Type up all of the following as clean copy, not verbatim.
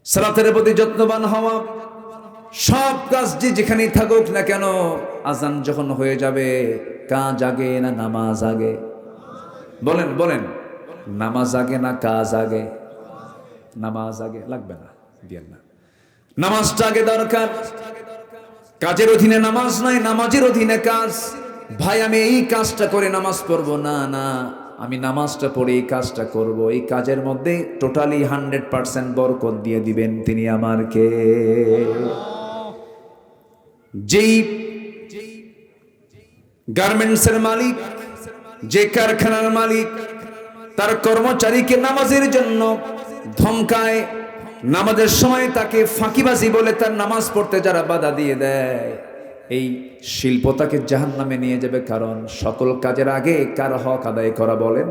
সালাতের প্রতি যত্নবান হওয়া, সব কাজ যেখানেই থাকুক না কেন আজান যখন হয়ে যাবে কাজ আগে না নামাজ আগে? বলেন বলেন, নামাজ আগে না কাজ আগে? নামাজ আগে, লাগবে না, দিয়েন না, নামাজটা আগে দরকার। কাজের অধীনে নামাজ নাই, নামাজের অধীনে কাজ। ভাই আমি এই কাজটা করে নামাজ পড়বো না, না আমি নামাজটা পড়ে এই কাজটা করব, এই কাজের মধ্যে টোটালি 100% বরকত দিয়ে দিবেন তিনি আমার কে? যেই গার্মেন্টসের মালিক, যে কারখানার মালিক তার কর্মচারীকে নামাজের জন্য ধমকায়, নামাজের সময় তাকে ফাঁকিবাজি বলে তার নামাজ পড়তে যারা বাধা দিয়ে দেয়, এই শিল্প তাকে জাহান্নামে নিয়ে যাবে। কারণ সকল কাজের আগে কার হক আদায় করা? বলেন,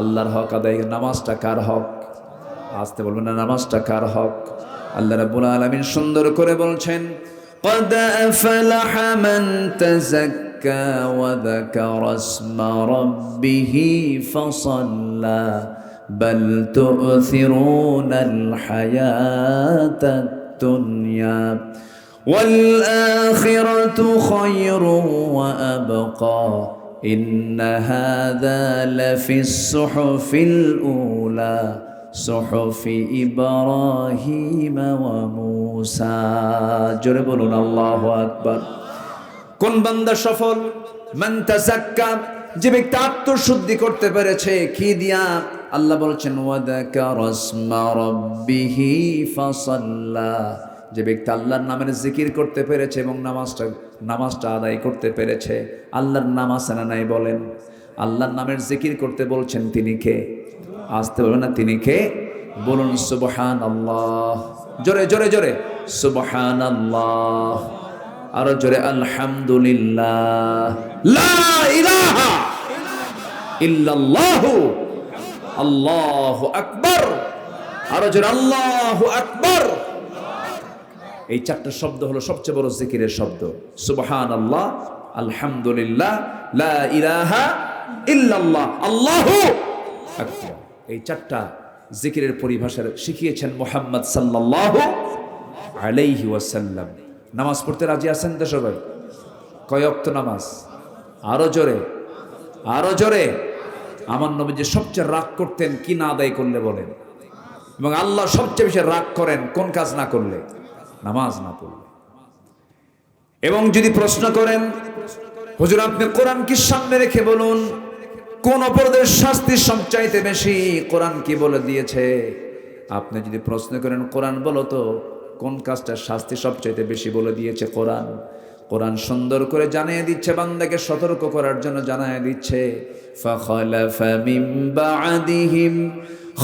আল্লাহর হক আদায়। নামাজটা কার হক? আসতে বলবেন না, নামাজটা কার হক? আল্লাহ রাব্বুল আলামিন সুন্দর করে বলছেন, قد أفلح من تزكى وذكر اسم ربه فصلى بل تؤثرون الحياة الدنيا والآخرة خير وأبقى إن هذا لفي الصحف الأولى صحف إبراهيم وموسى। জোরে বলুন আল্লাহু আকবার। কোন বান্দা সফল? মান তাযাক্কা, যে ব্যক্তি আত্মশুদ্ধি করতে পেরেছে। কি দিয়া? আল্লাহ বলছেন ওয়াযাকারা ইসমা রাব্বিহি ফাসাল্লা, যে ব্যক্তি আল্লাহর নামের জিকির করতে পেরেছে এবং নামাজটা আদায় করতে পেরেছে। আল্লাহর নাম আছে না নাই? বলেন, আল্লাহর নামের জিকির করতে বলছেন তিনি কে? আসতে বলবেন না, তিনি কে? বলুন সুবহানাল্লাহ। জোরে জোরে জোরে সুবহানাল্লাহ। আরো জোরে আলহামদুলিল্লাহ। লা ইলাহা ইল্লাল্লাহু আল্লাহু আকবার। আরো জোরে আল্লাহু আকবার। এই চারটা শব্দ হলো সবচেয়ে বড় জিকিরের শব্দ। সুবহানাল্লাহ, আলহামদুলিল্লাহ, লা ইলাহা ইল্লাল্লাহ, আল্লাহু আকবার। এই চারটা জিকিরের পরিভাষা শিখিয়েছেন মুহাম্মদ সাল্লাল্লাহু আলাইহি ওয়াসাল্লাম। নামাজ পড়তে রাজি আছেন তো সবাই? কয় ওয়াক্ত নামাজ? আরো জোরে, আরো জোরে। আমার নবী যে সবচেয়ে রাগ করতেন কি না আদায় করলে? বলেন। এবং আল্লাহ সবচেয়ে বেশি রাগ করেন কোন কাজ না করলে? নামাজ না পড়লে। এবং যদি প্রশ্ন করেন হুজুর আপনি কোরআন কি সামনে রেখে বলুন, কোন অপরাধের শাস্তি সবচাইতে বেশি? কোরআন কি বলে দিয়েছে? আপনি যদি প্রশ্ন করেন কোরআন বলো তো কোন কাজটার শাস্তি সবচাইতে বেশি বলে দিয়েছে? কোরআন। কোরআন সুন্দর করে জানিয়ে দিচ্ছে, বান্দাকে সতর্ক করার জন্য জানিয়ে দিচ্ছে, ফাখালাফা মিন বা'দিহিম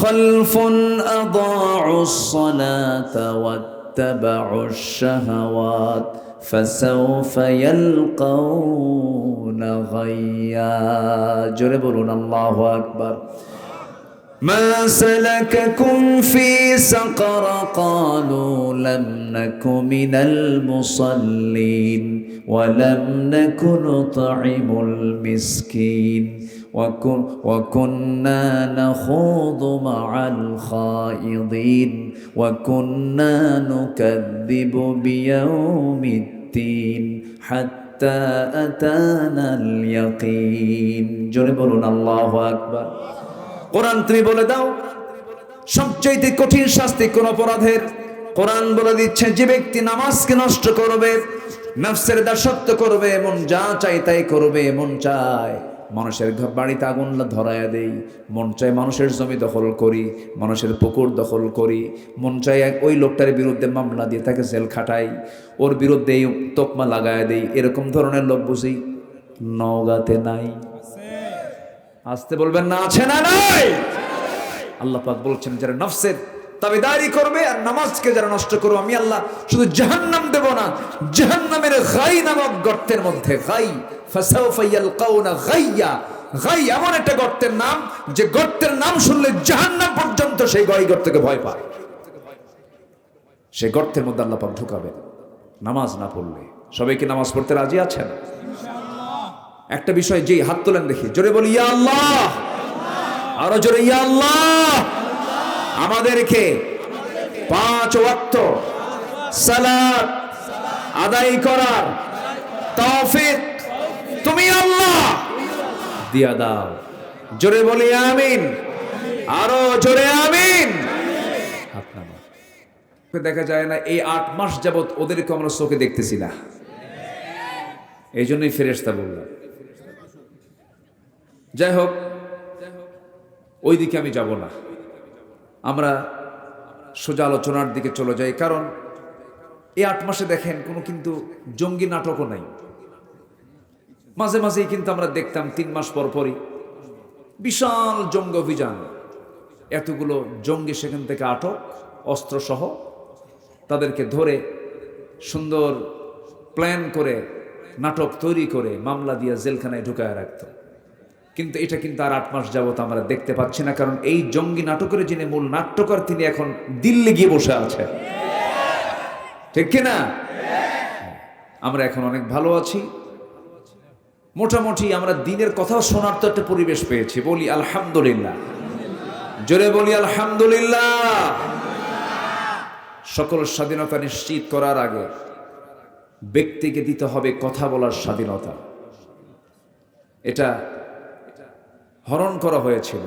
খালফুন আদাউস সালাতা ওয়াত্তাবাউশ শাহাওয়াত ফাসাউফা ইয়ালকাউনা গায়্যা। জোরে বলুন আল্লাহু আকবার। মা সালাকাকুম ফি সাকার ক্বালু লাম নাকু মিনাল মুসাল্লিন ওয়া লাম নাকু নুতঈমুল মিসকিন ওয়া কুন্না নাখুযু মা'আল খায়িদিন ওয়া কুন্না নুকাযযিবু বিয়াউমিদ্দিন হাত্তা আতানাল ইয়াকিন। জোরে বলুন আল্লাহু আকবার। কোরআন তুমি বলে দাও সবচেয়ে কঠিন শাস্তি কোন অপরাধের? কোরআন বলে দিচ্ছে, যে ব্যক্তি নামাজকে নষ্ট করবে, নফসের দাসত্ব করবে, মন যা চাই তাই করবে, মন চায় মানুষের বাড়িতে আগুন ধরায়া দেই, মন চায় মানুষের জমি দখল করি, মানুষের পুকুর দখল করি, মন চায় ওই লোকটার বিরুদ্ধে মামলা দিয়ে তাকে জেল খাটাই, ওর বিরুদ্ধে তোকমা লাগায় দেই, এরকম ধরনের লোক বুঝি নওগাঁতে নাই? আসতে বলবেন না, আছে না নাই? আল্লাহ পাক বলছেন যারা নফসের তাবেদারি করবে আর নামাজকে যারা নষ্ট করবে, আমি আল্লাহ শুধু জাহান্নাম দেব না, জাহান্নামের গাই নামক গর্তের মধ্যে, গাই ফাসাউফা ইয়ালকাউনা গায়্যা, গাই এমন একটা গর্তের নাম যে গর্তের নাম শুনলে জাহান্নাম পর্যন্ত সেই গর্তকে ভয় পায়। সেই গর্তের মধ্যে আল্লাহ পাক ঢুকাবে নামাজ না পড়লে। সবাই কি নামাজ পড়তে রাজি আছেন? একটা বিষয়, যে হাত তোলেন দেখি, জোরে বলি ইয়া আল্লাহ। আরো জোরে ইয়া আল্লাহ। আমাদেরকে 5 ওয়াক্ত সালাত আদায় করার তৌফিক তুমি আল্লাহ দিয়া দাও। জোরে বলি আমিন, আরো জোরে আমিন। হাত নামা। দেখা যায় না এই 8 মাস যাবত ওদেরকে আমরা চোখে দেখতেছি না, এই জন্যই ফেরেশতা বললাম। যাই হোক, ওই দিকে আমি যাব না, আমরা সোজা আলোচনার দিকে চলে যাই। কারণ এই 8 মাসে দেখেন কোনো কিন্তু জঙ্গি নাটকও নাই। মাঝে মাঝেই কিন্তু আমরা দেখতাম 3 মাস পর পরই বিশাল জঙ্গি অভিযান, এতগুলো জঙ্গি সেখান থেকে আটক, অস্ত্রসহ তাদেরকে ধরে সুন্দর প্ল্যান করে নাটক তৈরি করে মামলা দিয়ে জেলখানায় ঢুকায় রাখত। কিন্তু এটা কিন্তু আর 8 মাস যাবত আমরা দেখতে পাচ্ছি না, কারণ এই জঙ্গি নাটকের যিনি মূল নাট্যকার তিনি এখন দিল্লি গিয়ে বসে আছে, ঠিক কিনা? আমরা এখন অনেক ভালো আছি, মোটামুটি আমরা দিনের কথা শোনার তো একটা পরিবেশ পেয়েছি। বলি আলহামদুলিল্লাহ, জোরে বলি আলহামদুলিল্লাহ। সকল স্বাধীনতা নিশ্চিত করার আগে ব্যক্তিকে দিতে হবে কথা বলার স্বাধীনতা। এটা হরণ করা হয়েছিল,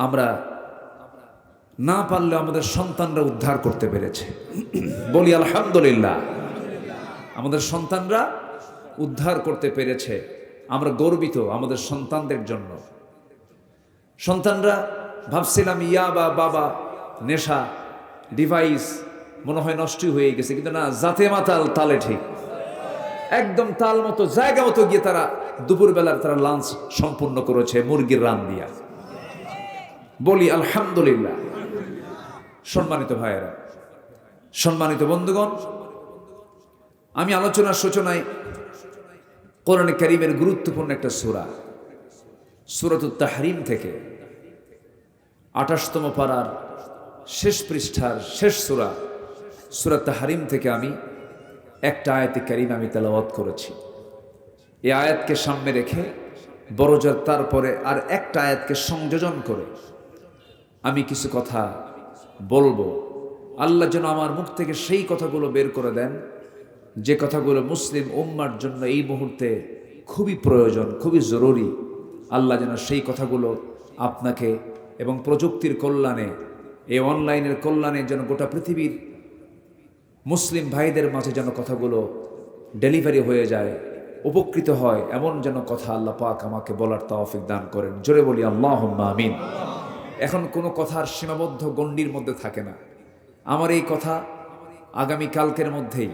আমরা না পারলে আমাদের সন্তানরা উদ্ধার করতে পেরেছে। বলি আলহামদুলিল্লাহ, আমাদের সন্তানরা উদ্ধার করতে পেরেছে। আমরা গর্বিত আমাদের সন্তানদের জন্য। সন্তানরা ভাবছিলাম ইয়াবা, বাবা, নেশা, ডিভাইস মনে হয় নষ্টই হয়ে গেছে, কিন্তু না, জাতে মাতাল তালে ঠিক, একদম তাল মতো জায়গা মতো গিয়ে তারা দুপুরবেলার তারা লাঞ্চ সম্পূর্ণ করেছে মুরগির রান দিয়া। বলি আলহামদুলিল্লাহ। সম্মানিত ভাইয়েরা, সম্মানিত বন্ধুগণ, আমি আলোচনার সূচনায় কোরআনে কারীমের গুরুত্বপূর্ণ একটা সূরা, সূরাতুত তাহরিম থেকে 28তম পারার শেষ পৃষ্ঠার শেষ সূরা, সূরা তাহরিম থেকে আমি একটা আয়াতে কারীমা আমি তেলাওয়াত করেছি। এই আয়াতকে সামনে রেখে বড়জোর তারপরে আর একটা আয়াতকে সংযোজন করে আমি কিছু কথা বলবো। আল্লাহ যেন আমার মুখ থেকে সেই কথাগুলো বের করে দেন যে কথাগুলো মুসলিম উম্মার জন্য এই মুহূর্তে খুবই প্রয়োজন, খুবই জরুরি। আল্লাহ যেন সেই কথাগুলো আপনাকে এবং প্রযুক্তির কল্যাণে, এই অনলাইনের কল্যাণে যেন গোটা পৃথিবীর মুসলিম ভাইদের মাঝে যেন কথাগুলো ডেলিভারি হয়ে যায়, উপকৃত হয়, এমন যেন কথা আল্লাহ পাক আমাকে বলার তৌফিক দান করেন। জোরে বলি আল্লাহুম্মা আমিন। এখন কোনো কথার সীমাবদ্ধ গণ্ডির মধ্যে থাকে না। আমার এই কথা আগামী কালকের মধ্যেই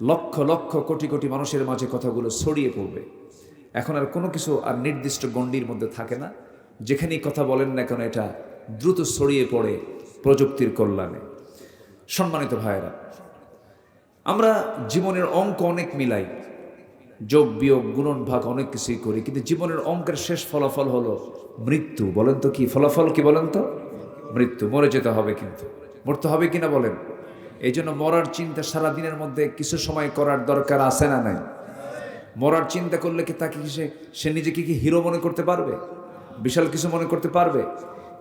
লক্ষ লক্ষ কোটি কোটি মানুষের মাঝে কথাগুলো ছড়িয়ে পড়বে। এখন আর কোনো কিছু আর নির্দিষ্ট গণ্ডির মধ্যে থাকে না। যেখানেই কথা বলেন না কেন এটা দ্রুত ছড়িয়ে পড়ে প্রযুক্তির কল্যাণে। সম্মানিত ভাইয়েরা, আমরা জীবনের অঙ্ক অনেক মিলাই, যোগ বিয়োগ গুণন ভাগ অনেক কিছুই করি, কিন্তু জীবনের অঙ্কের শেষ ফলাফল হলো মৃত্যু। বলেন তো কি ফলাফল, কি বলেন তো? মৃত্যু। মরে যেতে হবে, কিন্তু মরতে হবে কিনা বলেন? এই জন্য মরার চিন্তা সারাদিনের মধ্যে কিছু সময় করার দরকার আছে না নাই? মরার চিন্তা করলে কি তাকে সে নিজেকে কি হিরো মনে করতে পারবে? বিশাল কিছু মনে করতে পারবে?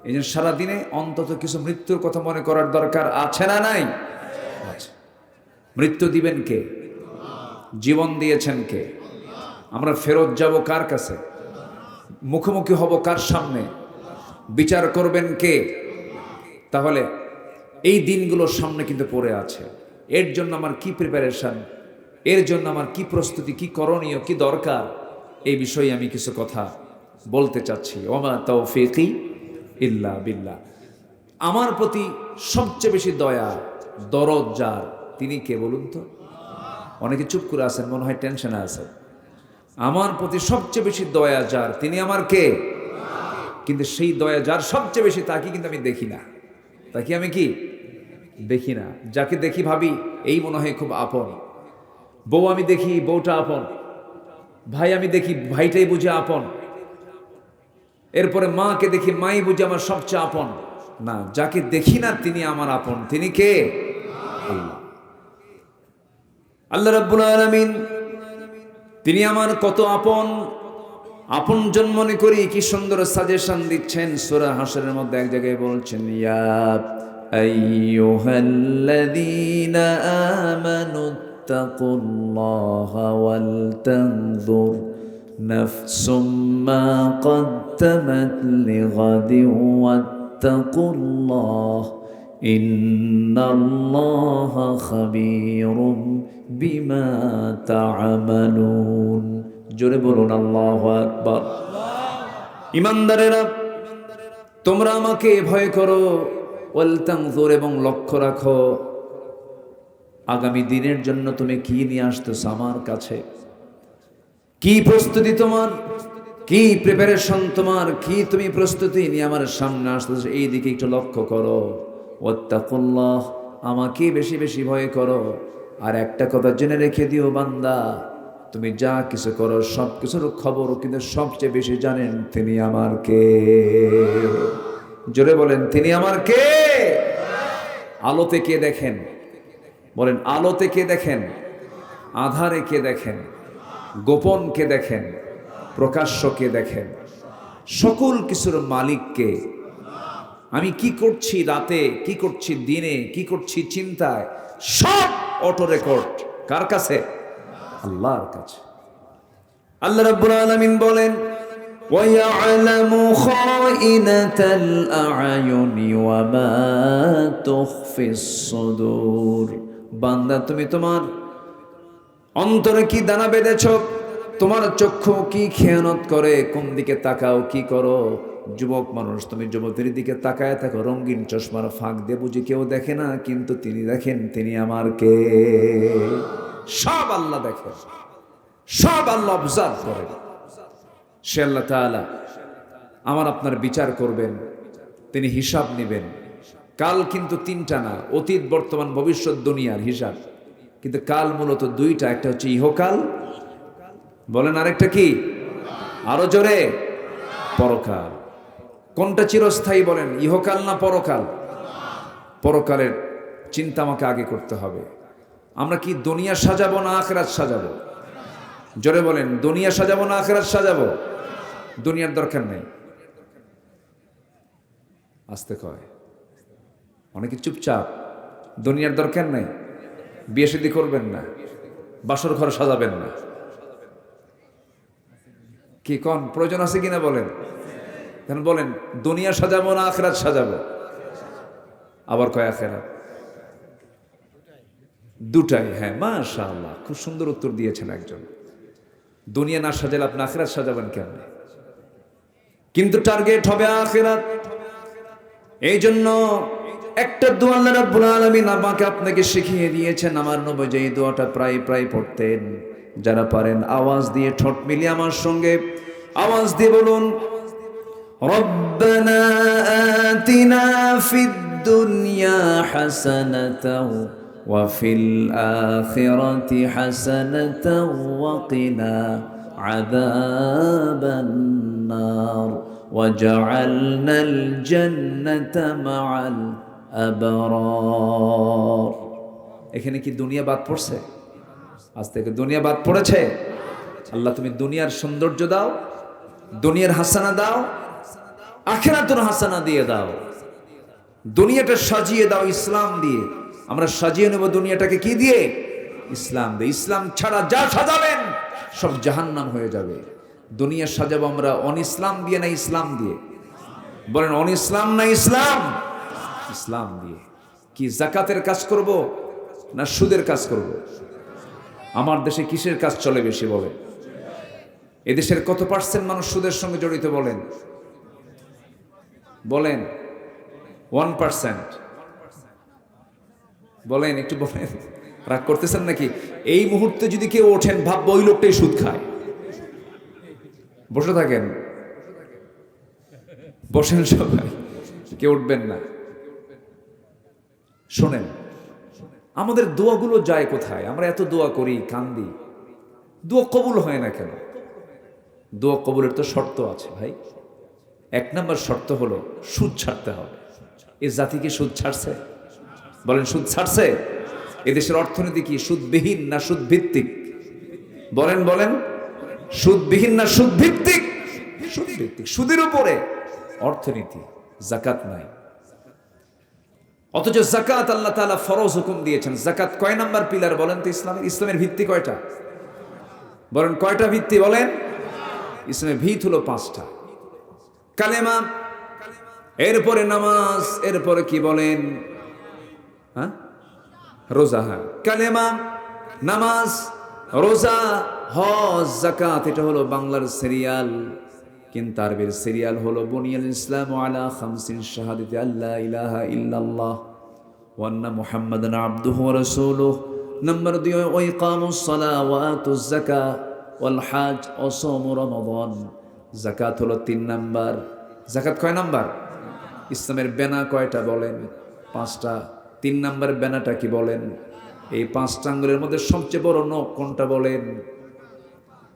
এই জন্য সারাদিনে অন্তত কিছু মৃত্যুর কথা মনে করার দরকার আছে না নাই? মৃত্যু দিবেন কে? জীবন দিয়েছেন কে? আমরা ফেরত যাব কার কাছে? মুখোমুখি হব কার সামনে? বিচার করবেন কে? তাহলে এই দিনগুলোর সামনে কিন্তু পড়ে আছে। এর জন্য আমার কি প্রিপারেশন, এর জন্য আমার কি প্রস্তুতি, কি করণীয়, কি দরকার, এই বিষয়ে আমি কিছু কথা বলতে চাচ্ছি। ওমা তাওফীকি ইল্লা বিল্লাহ। আমার প্রতি সবচেয়ে বেশি দয়া দরদ যার, তিনি কে বলুন তো? অনেকে চুপ করে আছেন, মনে হয় টেনশনে আছেন। আমার প্রতি সবচেয়ে বেশি দয়া যার, তিনি আমার কে? কিন্তু সেই দয়া যার সবচেয়ে বেশি, তাকে কিন্তু আমি দেখি না। তাকে আমি কি দেখি না। যাকে দেখি ভাবি এই মনে হয় খুব আপন। বউ আমি দেখি বউটা আপন, ভাই আমি দেখি ভাইটাই বুঝে আপন, এরপরে মাকে দেখি মাই বুঝে আমার সবচেয়ে আপন। না, যাকে দেখি না তিনি আমার আপন। তিনি কে? আল্লাহ রাব্বুল আলামিন। তিনি আমার কত আপন, আপনজন মনে করি কি সুন্দর সাজেশন দিচ্ছেন। সূরা হাশরের মধ্যে এক জায়গায় বলছেন, ইয়া আইয়ুহাল্লাযীনা আমানু তাকুল্লাহা ওয়াল তানজুর নাফসুম মা কদ্দামাত লিগাদিন ওয়াত্তাকুল্লাহ ইন্নাল্লাহা খাবীরুম বিমা তা'মালুন। জোরে বলুন আল্লাহু আকবার। ঈমানদারেরা, তোমরা আমাকে ভয় করো, ওয়াল তানজুর, এবং লক্ষ্য রাখো আগামী দিনের জন্য তুমি কি নিয়ে আসতেছো আমার কাছে, কি প্রস্তুতি তোমার, কি প্রিপারেশন তোমার, কি তুমি প্রস্তুতি নিয়ে আমার সামনে আসতেছো, এই দিকে একটু লক্ষ্য করো। ওয়াত্তাকুল্লাহ, আমাকে বেশি বেশি ভয় করো। আর একটা কথা জেনে রেখে দিও বান্দা, তুমি যা কিছু করো সব কিছুর খবর কিন্তু সবচেয়ে বেশি জানেন তিনি আমার কে। জোরে বলেন, তিনি আমার কে। আলোতে কে দেখেন? বলেন, আলোতে কে দেখেন? আধারে কে দেখেন? গোপন কে দেখেন? প্রকাশ্য কে দেখেন? সকল কিছুর মালিক কে? আমি কি করছি রাতে, কি করছি দিনে, কি করছি চিন্তায়, সব অটো রেকর্ড কার কাছে? আল্লাহর কাছে। আল্লাহ রাব্বুল আলামিন বলেন, وَيَعْلَمُ خَائِنَةَ الْأَعْيُنِ وَمَا تُخْفِي الصُّدُورُ। বান্দা, তুমি তোমার অন্তরে কি দানা বেঁধেছ, তোমার চক্ষু কি খেয়ানত করে, কোন দিকে তাকাও, কি করো। যুবক মানুষ, তুমি যুবতীর দিকে তাকায় থাকো, রঙিন চশমার ফাঁক দিয়ে বুঝি কেউ দেখে না, কিন্তু তিনি দেখেন তিনি আমার কে। সব আল্লাহ দেখেন, সব আল্লাহ অবজার্ভ করেন। সে আল্লাহ তাআলা আমার আপনার বিচার করবেন, তিনি হিসাব নেবেন। কাল কিন্তু তিনটা না, অতীত বর্তমান ভবিষ্যৎ দুনিয়ার হিসাব। কিন্তু কাল মূলত দুইটা, একটা হচ্ছে ইহকাল, বলেন আরেকটা কি? আরো জোরে, পরকাল। কোনটা চিরস্থায়ী বলেন, ইহকাল না পরকাল? পরকালের চিন্তা আমাকে আগে করতে হবে। আমরা কি দুনিয়া সাজাবো না আখিরাত সাজাবো? জোরে বলেন, দুনিয়া সাজাবো না আখিরাত সাজাবো? দুনিয়ার দরকার নেই। আস্তে কয়, অনেকে চুপচাপ। দুনিয়ার দরকার নেই, বিয়ে শাদী করবেন না, বাসর ঘর সাজাবেন না। কি কোন প্রয়োজন আছে কিনা বলেন? কেন বলেন, দুনিয়া সাজাবো না আখিরাত সাজাবো? আবার কয় আখিরাত। দুটাই। হ্যাঁ, মাশাআল্লাহ, খুব সুন্দর উত্তর দিয়েছেন একজন। দুনিয়া না সাজালে আপনি আখিরাত সাজাবেন কেমনে? কিন্তু টার্গেট হবে আখিরাত। এই জন্য একটা দোয়া আল্লাহ রাব্বুল আলামিন আমাকে আপনাকে শিখিয়ে দিয়েছেন। আমার নবী যে দোয়াটা প্রায় প্রায় পড়তেন। যারা পারেন আওয়াজ দিয়ে ঠোঁট মিলিয়ে আমার সঙ্গে আওয়াজ দিয়ে বলুন, রব্বানা আতিনা ফিদ দুনিয়া হাসানাতাও ওয়া ফিল আখিরাতি হাসানাতাও ওয়া কিনা আযাবান নার ওয়াজআলনাল জান্নাতা মাআল আবরার। এখানে কি দুনিয়া বাদ পড়ছে? আজ থেকে দুনিয়া বাদ পড়েছে। আল্লাহ, তুমি দুনিয়ার সৌন্দর্য দাও, দুনিয়ার হাসানা দাও, আখিরাতুর হাসানা দিয়ে দাও। দুনিয়াটা সাজিয়ে দাও ইসলাম দিয়ে। আমরা সাজিয়ে নেব দুনিয়াটাকে কি দিয়ে? ইসলাম দিয়ে। ইসলাম ছাড়া যা সাজাবেন সব জাহান্নাম হয়ে যাবে। দুনিয়া সাজাবো আমরা অন ইসলাম দিয়ে না ইসলাম দিয়ে? বলেন, অন ইসলাম না ইসলাম? ইসলাম দিয়ে। কি যাকাতের কাজ করব না সুদের কাজ করব? আমার দেশে কিসের কাজ চলে বেশি বলেন? এদেশের কত পার্সেন্ট মানুষ সুদের সঙ্গে জড়িত বলেন? বলেন 1%। বলেন, একটু বলেন। রাগ করতেছেন নাকি? এই মুহূর্তে যদি কেউ ওঠেন, ভাববো ওই লোকটাই সুদ খায়। বসে থাকেন, বসেন সবাই, কেউ উঠবেন না। শোনেন, আমাদের দোয়াগুলো যায় কোথায়? আমরা এত দোয়া করি, কান্দি, দোয়া কবুল হয় না কেন? দোয়া কবুলের তো শর্ত আছে ভাই। 1 নম্বর শর্ত হলো সুদ ছাড়তে হবে। এ জাতিকে সুদ ছাড়ছে? বলেন, সুদ ছাড়ছে? এদেশের অর্থনীতি কি সুদবিহীন না সুদ ভিত্তিক? বলেন বলেন, সুদবিহীন না সুদ ভিত্তিক? সুদ ভিত্তিক। সুদের উপরে অর্থনীতি। যাকাত নাই। অথচ যাকাত আল্লাহ তাআলা ফরজ হুকুম দিয়েছেন। যাকাত কয় নাম্বার পিলার বলেন তো ইসলামের? ইসলামের ভিত্তি কয়টা বলেন? কয়টা ভিত্তি বলেন? ইসলামের ভিত হলো 5টা। কালেমা, এরপরে নামাজ, এরপরে কি বলেন? হ্যাঁ, রোজা। হ্যাঁ, কালেমা, নামাজ, রোজা, হজ, যাকাত। এটা হলো বাংলার সিরিয়াল, কিন্তু আরবির সিরিয়াল হলো বুনিয়াল ইসলামু আলা খামসিন শাহাদাতি আল্লা ইলাহা ইল্লাল্লাহ ওয়া আন্না মুহাম্মাদান আবদুহু ওয়া রাসূলুহু। নাম্বার 2 ওয়া ইকামুস সালাহ ওয়া আতুজ যাকাত ওয়াল হজ ওয়া সাওম রমাদান। যাকাত হলো 3 নাম্বার। যাকাত কয় নাম্বার? ইসলামের বেনা কয়টা বলেন? 5টা। 3 নাম্বার বেনাটা কি বলেন? এই 5টা আঙ্গুলের মধ্যে সবচেয়ে বড় নখ কোনটা বলেন?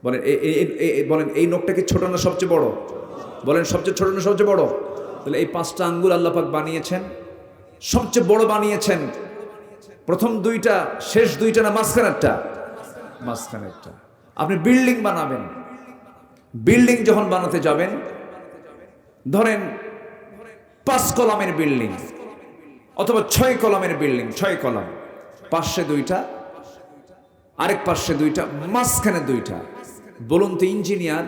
বলেন বলেন, এই নখটা কি ছোট না সবচেয়ে বড়? বলেন, সবচেয়ে ছোট না সবচেয়ে বড়? তাহলে এই 5টা আঙ্গুল আল্লাহ পাক বানিয়েছেন, সবচেয়ে বড় বানিয়েছেন। প্রথম 2টা, শেষ 2টা না মাঝখানেরটা? মাঝখানেরটা। আপনি বিল্ডিং বানাবেন, বিল্ডিং যখন বানাতে যাবেন, ধরেন 5 কলামের বিল্ডিং অথবা 6 কলামের বিল্ডিং, 6 কলাম, পাশে 2টা, আরেক পাশে 2টা, মাঝখানে 2টা। বলুন তো ইঞ্জিনিয়ার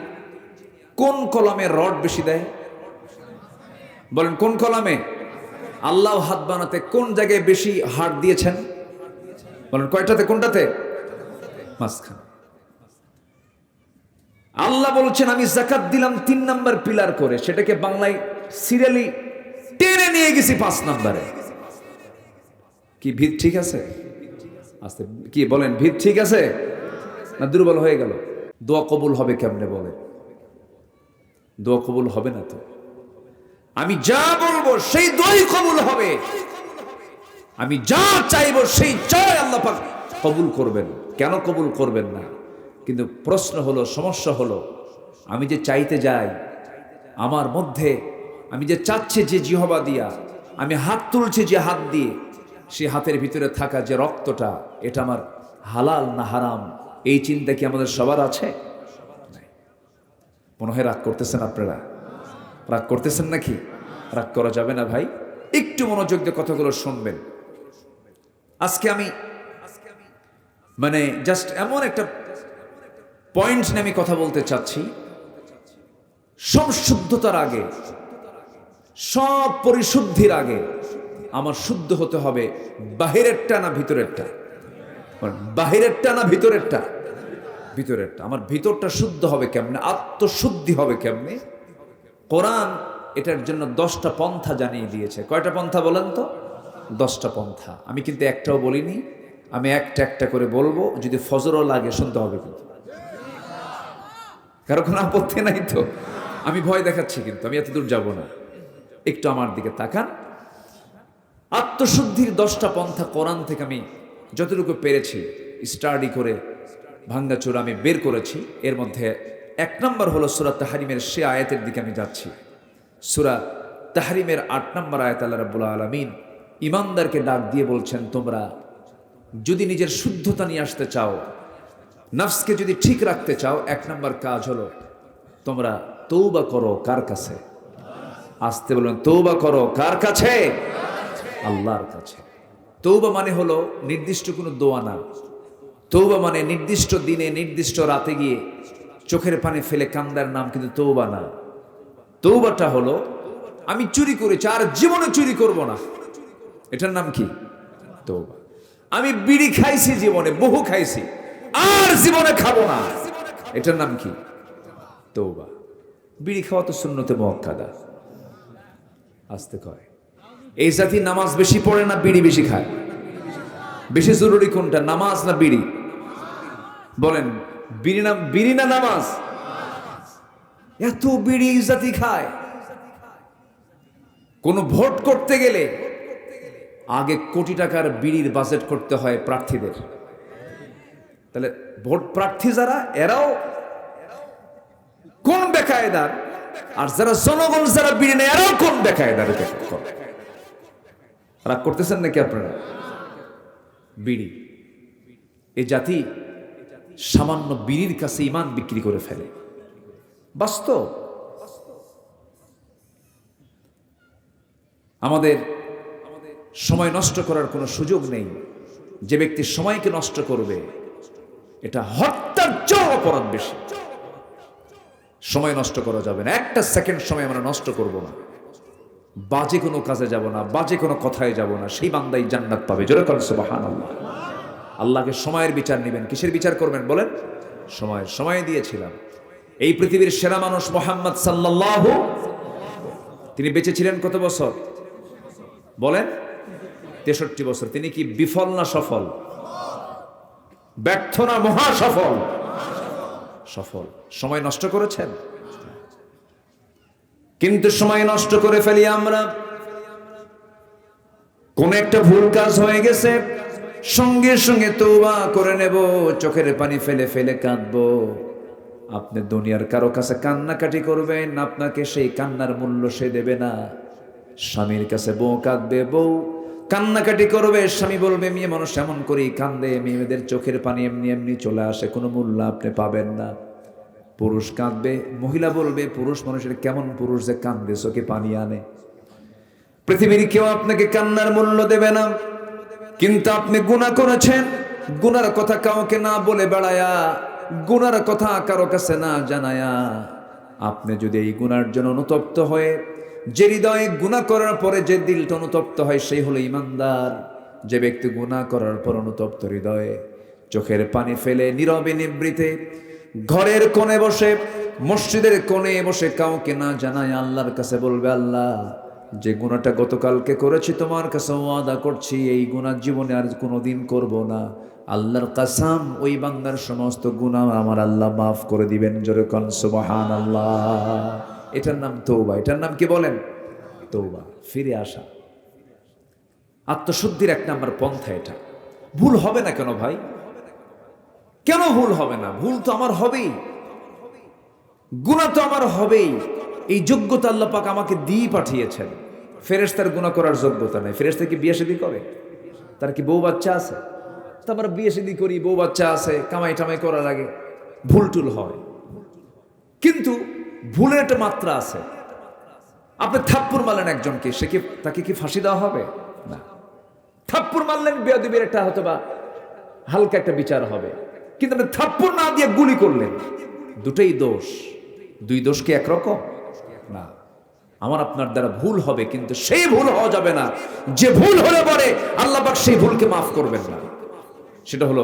কোন কলামে রড বেশি দেয়? বলেন কোন কলামে? আল্লাহ হাত বানাতে কোন জায়গায় বেশি হাত দিয়েছেন? বলেন কয়টাতে? কোনটাতে? মাঝখানে। আল্লাহ বলছেন আমি যাকাত দিলাম 3 নাম্বার পিলার করে, সেটাকে বাংলায় সিরিয়ালি টেনে নিয়ে গেছি 5 নাম্বারে। কি ভিত ঠিক আছে? আস্তে কি বলেন, ভিত ঠিক আছে না দুর্বল হয়ে গেল? দোয়া কবুল হবে কেমনে বলেন? দোয়া কবুল হবে না তো। আমি যা বলবো সেই দোয়াই কবুল হবে, আমি যা চাইবো সেই চাই আল্লাহ পাক কবুল করবেন। কেন কবুল করবেন না? কিন্তু প্রশ্ন হলো, সমস্যা হলো, আমি যে চাইতে যাই, আমার মধ্যে আমি যে চাচ্ছি যে জিহবা দিয়া, আমি হাত তুলছি যে হাত দিয়ে, সে হাতের ভিতরে থাকা যে রক্তটা, এটা আমার হালাল না হারাম, এই চিন্তা কি আমাদের সবার আছে? মনে হয় রাগ করতেছেন আপনারা? রাগ করতেছেন নাকি? রাগ করা যাবে না ভাই, একটু মনোযোগ দিয়ে কথাগুলো শুনবেন। আজকে আমি মানে জাস্ট এমন একটা পয়েন্ট নিয়ে আমি কথা বলতে চাচ্ছি। সব শুদ্ধতার আগে, সব পরিশুদ্ধির আগে আমার শুদ্ধ হতে হবে বাহিরেরটা না ভিতরেরটা? বাহিরেরটা না ভিতরেরটা? ভিতরেরটা। আমার ভিতরটা শুদ্ধ হবে কেমনে? আত্মশুদ্ধি হবে কেমনে? কোরআন এটার জন্য 10টা পন্থা জানিয়ে দিয়েছে। কয়টা পন্থা বলেন তো? 10টা পন্থা। আমি কিন্তু একটাও বলিনি, আমি একটা একটা করে বলবো। যদি ফজরও লাগে শুনতে হবে কিন্তু, কারো কোনো আপত্তি নাই তো? আমি ভয় দেখাচ্ছি কিন্তু আমি এত দূর যাব না, একটু আমার দিকে তাকান। আত্মশুদ্ধির 10টা পন্থা কোরআন থেকে আমি যতটুকু পেরেছি স্টাডি করে ভাঙ্গাচোরা আমি বের করেছি। এর মধ্যে 1 নম্বর হলো সূরা তাহরিমের সে আয়াতের দিকে আমি যাচ্ছি। সূরা তাহরিমের 8 নম্বর আয়াত আল্লাহ রাব্বুল আলামিন ঈমানদারকে ডাক দিয়ে বলছেন, তোমরা যদি নিজের শুদ্ধতা নিয়ে আসতে চাও, নফসকে যদি ঠিক রাখতে চাও, 1 নম্বর কাজ হলো তোমরা তওবা করো। কার কাছে? আসতে বলুন, তওবা করো কার কাছে? আল্লাহর কাছে। তওবা মানে হলো নির্দিষ্ট কোনো দোয়া না। তওবা মানে নির্দিষ্ট দিনে নির্দিষ্ট রাতে গিয়ে চোখের পানি ফেলে কান্দার নাম কিন্তু তওবা না। তওবাটা হলো আমি চুরি করেছি, আর জীবনে চুরি করব না, এটার নাম কি? তওবা। আমি বিড়ি খাইছি জীবনে, বহু খাইছি, আর জীবনে খাবো না, এটার নাম কি? তওবা। বিড়ি খাওয়া তো সুন্নতে মুআক্কাদা। আসতে কয় এই জাতি নামাজ বেশি পড়ে না বিড়ি বেশি খায়? বেশি জরুরি কোনটা, নামাজ না বিড়ি? বলেন, বিড়ি না নামাজ? এত বিড়ি জাতি খায়। কোন ভোট করতে গেলে আগে কোটি টাকার বিড়ির বাজেট করতে হয় প্রার্থীদের। তাহলে ভোট প্রার্থী যারা, এরাও কোন বেকায়দার, আর যারা জনগণ যারা বিড়ি নেয় এরাও কোন বেকায়দার। রাগ করতেছেন নাকি আপনারা? বিড়ি, এই জাতি সামান্য বিড়ির কাছে ঈমান বিক্রি করে ফেলে। বাস্তব। আমাদের সময় নষ্ট করার কোনো সুযোগ নেই। যে ব্যক্তি সময়কে নষ্ট করবে এটা হত্যার চেয়েও অপরাধ বেশি। সময় নষ্ট করা যাবে না, একটা সেকেন্ড সময় আমরা নষ্ট করব না, বাজে কোনো কাজে যাব না, বাজে কোনো কথায় যাব না, সেই বান্দাই জান্নাত পাবে। জোরে বলেন সুবহানাল্লাহ। আল্লাহকে সময়ের বিচার নেবেন। কিসের বিচার করবেন বলেন? সময় দিয়েছিলাম। এই পৃথিবীর সেরা মানুষ মুহাম্মদ সাল্লাল্লাহু, তিনি বেঁচে ছিলেন কত বছর বলেন? 63 বছর। তিনি কি বিফল না সফল? ব্যর্থ না মহা সফল? সফল। সময় নষ্ট করেছেন, কিন্তু সময় নষ্ট করে ফেলি আমরা। কোন একটা ভুল কাজ হয়ে গেছে, সঙ্গে সঙ্গে তওবা করে নেব, চোখের পানি ফেলে ফেলে কাঁদবো। আপনি দুনিয়ার কারো কাছে কান্নাকাটি করবেন, আপনাকে সেই কান্নার মূল্য সে দেবে না। স্বামীর কাছে বউ কাঁদবে, বউ কান্নাকাটি করবে, স্বামী বলবে মেয়ে মানুষ এমন করেই কান্দে, মেয়েদের চোখের পানি এমনি এমনি চলে আসে, কোনো মূল্য আপনি পাবেন না। পুরুষ কাঁদবে, মহিলা বলবে পুরুষ মানুষের কেমন পুরুষ যে কান্দে, চোখে পানি আনে। পৃথিবীর কেউ আপনাকে কান্নার মূল্য দেবে না। কিন্তু আপনি গুনাহ করেছেন, গুনার কথা কাউকে না বলে বেড়ায়া, গুনার কথা কারো কাছে না জানায়া, আপনি যদি এই গুনার জন্য অনুতপ্ত হয়ে, যে হৃদয়ে গুনাহ করার পরে যে দিলটা অনুতপ্ত হয় সেই হলো ঈমানদার। যে ব্যক্তি গুনাহ করার পর অনুতপ্ত হৃদয়ে চোখের পানি ফেলে নীরবে নিভৃতে ঘরের কোণে বসে, মসজিদের কোণে বসে কাউকে না জানায় আল্লাহর কাছে বলবে, আল্লাহ যে গুনাহটা গতকালকে করেছি তোমার কাছে ওয়াদা করছি এই গুনাহ জীবনে আর কোনোদিন করব না। আল্লাহর কসম, ওই বান্দার সমস্ত গুনাহ আমার আল্লাহ মাফ করে দিবেন। জোরে কোন সুবহানাল্লাহ। এটার নাম তওবা। এটার নাম কি বলেন? তওবা, ফিরে আসা। আত্মশুদ্ধির এক নাম্বার পন্থা এটা। ভুল হবে না কেন ভাই? কেন ভুল হবে না? ভুল তো আমার হবেই, গুনাহ তো আমার হবেই। এই যোগ্যতা আল্লাহ পাক আমাকে দিয়ে পাঠিয়েছেন। ফেরেশতার গুনাহ করার যোগ্যতা নাই। ফেরেশতা কি বিয়ে শাদী করে? তার কি বউ বাচ্চা আছে? তা আমরা বিয়ে শাদী করি, বউ বাচ্চা আছে, কামাই টামাই করার আগে ভুল টুল হয়। কিন্তু ভুলের একটা মাত্রা আছে। আপনি থাপ্পড় মারলেন একজনকে, সে কি, তাকে কি ফাঁসি দেওয়া হবে? না। থাপ্পড় মারলেন, বেয়াদবির একটা হয়তো বা হালকা একটা বিচার হবে। কিন্তু আপনি থাপ্পড় না দিয়ে গুলি করলেন, দুটোই দোষ। দুই দোষ কি একরকম? না। আমার আপনার দ্বারা ভুল হবে, কিন্তু সেই ভুল হওয়া যাবে না যে ভুল হলে পরে আল্লাহ পাক সেই ভুলকে মাফ করবেন না। সেটা হলো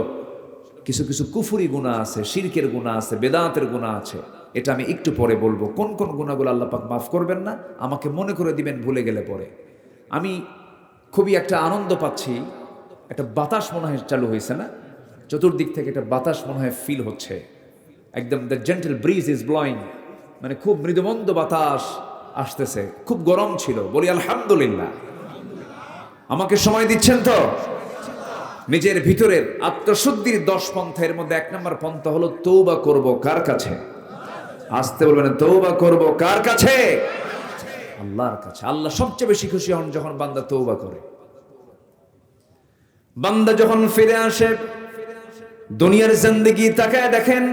কিছু কিছু কুফরি গুনাহ আছে, শিরকের গুনাহ আছে, বেদাতের গুনাহ আছে। এটা আমি একটু পরে বলবো, কোন কোন গুনাহগুলো আল্লাহ পাক মাফ করবেন না, আমাকে মনে করে দিবেন ভুলে গেলে পরে। আমি খুবই একটা আনন্দ পাচ্ছি, একটা বাতাস মনে হয় চালু হয়েছে না, চতুর্দিক থেকে একটা বাতাস মনে হয় ফিল হচ্ছে, একদম the gentle bridge is blowing, মানে খুব মৃদুমন্দ বাতাস আসতেছে। খুব গরম ছিল, বলি আলহামদুলিল্লাহ। আমাকে সময় দিচ্ছেন তো? নিজের ভিতরের আত্মশুদ্ধির 10 পন্থার মধ্যে 1 নম্বর পন্থা হলো তওবা করব কার কাছে? আসতে বলবেন, তওবা করব কার কাছে? আল্লাহর কাছে। আল্লাহ সবচেয়ে বেশি খুশি হন যখন বান্দা তওবা করে। বান্দা যখন ফিরে আসে, দুনিয়ার জিন্দেগি তাকায় দেখেন,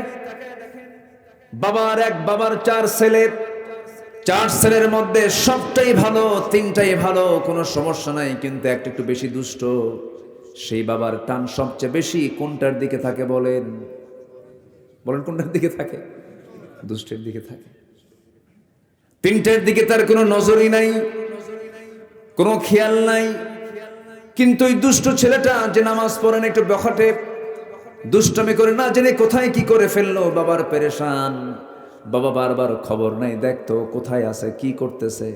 বাবার 4 ছেলে, 4 ছেলের মধ্যে সবটাই ভালো, 3টাই ভালো, কোনো সমস্যা নাই, কিন্তু একটা একটু বেশি দুষ্ট। সেই বাবার টান সবচেয়ে বেশি কোনটার দিকে থাকে বলেন? বলেন কোনটার দিকে থাকে? দুষ্টের দিকে থাকে। 3টার দিকে তার কোনো নজরই নাই, কোনো খেয়াল নাই। কিন্তু ওই দুষ্ট ছেলেটা যে নামাজ পড়ে না, একটু বখাটে, দুষ্টামি করে, না জেনে কোথায় কি করে ফেললো, বাবার পেরেশান। বাবা বারবার খবর নাই, দেখতো কোথায় আছে, কি করতেছে।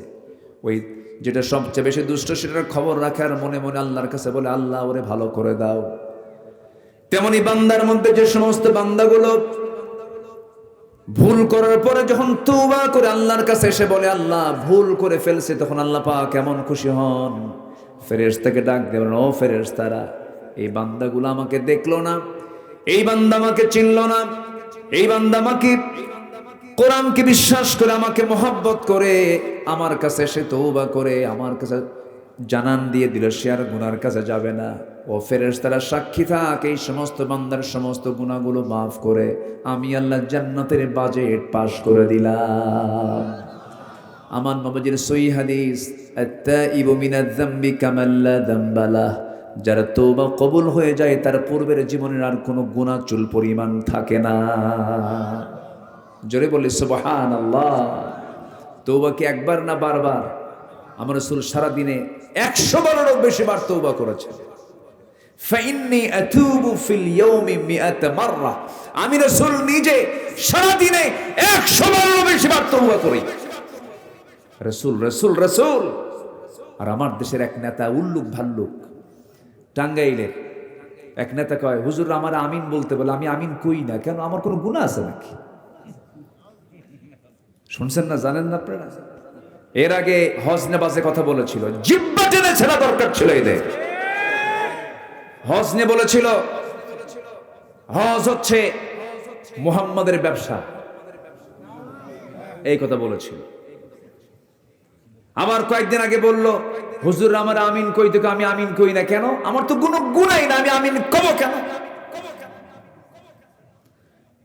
ওই যেটা সবচেয়ে বেশি দুষ্ট সেটার খবর রাখে, আর মনে মনে আল্লাহর কাছে বলে, আল্লাহ ওরে ভালো করে দাও। তেমনি বান্দার মধ্যে যে সমস্ত বান্দাগুলো ভুল করার পরে যখন তওবা করে আল্লাহর কাছে এসে বলে, আল্লাহ ভুল করে ফেলছে, তখন আল্লাহ পাক কেমন খুশি হন। ফেরেশতাকে ডাক দেবেন, ও ফেরেশতারা, এই বান্দাগুলো আমাকে দেখলো না, এই বান্দা আমাকে চিনলো না, এই বান্দা আমাকে কোরআনকে বিশ্বাস করে, আমাকে মহব্বত করে, আমার কাছে এসে তওবা করে আমার কাছে জানান দিয়ে দিল, সে আর গুনার কাছে যাবে না। ও ফেরেশতারা সাক্ষী থাক, এই সমস্ত বান্দার সমস্ত গুনাহগুলো মাফ করে আমি আল্লাহ জান্নাতের বাজেট পাস করে দিলাম। আমার নবীর সহিহ হাদিস, আত-তাইবু মিনাজ যামবি কামান লা যামবা লাহ, যার তওবা কবুল হয়ে যায় তার পূর্বের জীবনের আর কোনো গুনাহ চুল পরিমাণ থাকে না। জোরে বলি সুবহানাল্লাহ। তওবা কি একবার না বারবার? আমার রাসূল সারা দিনে 100 বারেরও বেশি বার তওবা করেছেন। ফাইন্নী আতুবু ফিল ইয়াউমি মিআতা মাররা, আমি রাসূল নিজে সারা দিনে 100 বারেরও বেশি বার তওবা করি। রাসূল রাসূল রাসূল। আর আমার দেশের এক নেতা উল্লুক ভাল্লুক, টাঙ্গাইলের এক নেতা কয়, হুজুর আমার আমিন বলতে বলে, আমি আমিন কই না কেন, আমার কোনো গুনাহ আছে নাকি? শুনছেন না, জানেন না আপনারা? এর আগে হজ নেবাজে কথা বলেছিল, জিহ্বা টেনে ছেড়া দরকার ছিল এদের। হজ নিয়ে বলেছিল হজ হচ্ছে মুহাম্মাদের ব্যবসা, এই কথা বলেছিল। আবার কয়েকদিন আগে বলল, হুজুর আমার আমিন কই থেকে, আমি আমিন কই না কেন, আমার তো কোনো গুনাই না, আমি আমিন কব কেন?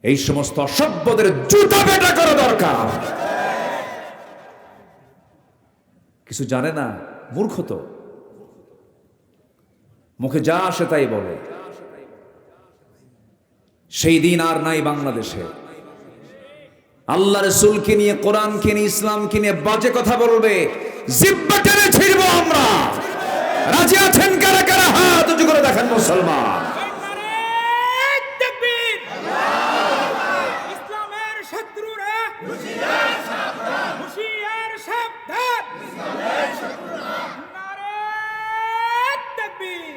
এই সমস্ত অসভ্যদের জুতা পেটা করা দরকার। কিছু জানে না, মূর্খ তো, মুখে যা আসে তাই বলে। সেই দিন আর নাই বাংলাদেশে। আল্লাহ রাসূলকে নিয়ে, কোরআনকে নিয়ে, ইসলামকে নিয়ে বাজে কথা বলবে, জিহ্বা টেনে ছিড়বো আমরা। রাজি আছেন কারা কারা? হাত উঁচু করে দেখেন মুসলমান। ইসলামের শত্রুরা হুঁশিয়ার সাবধান, হুঁশিয়ার সাবধান। নারে তাকবীর।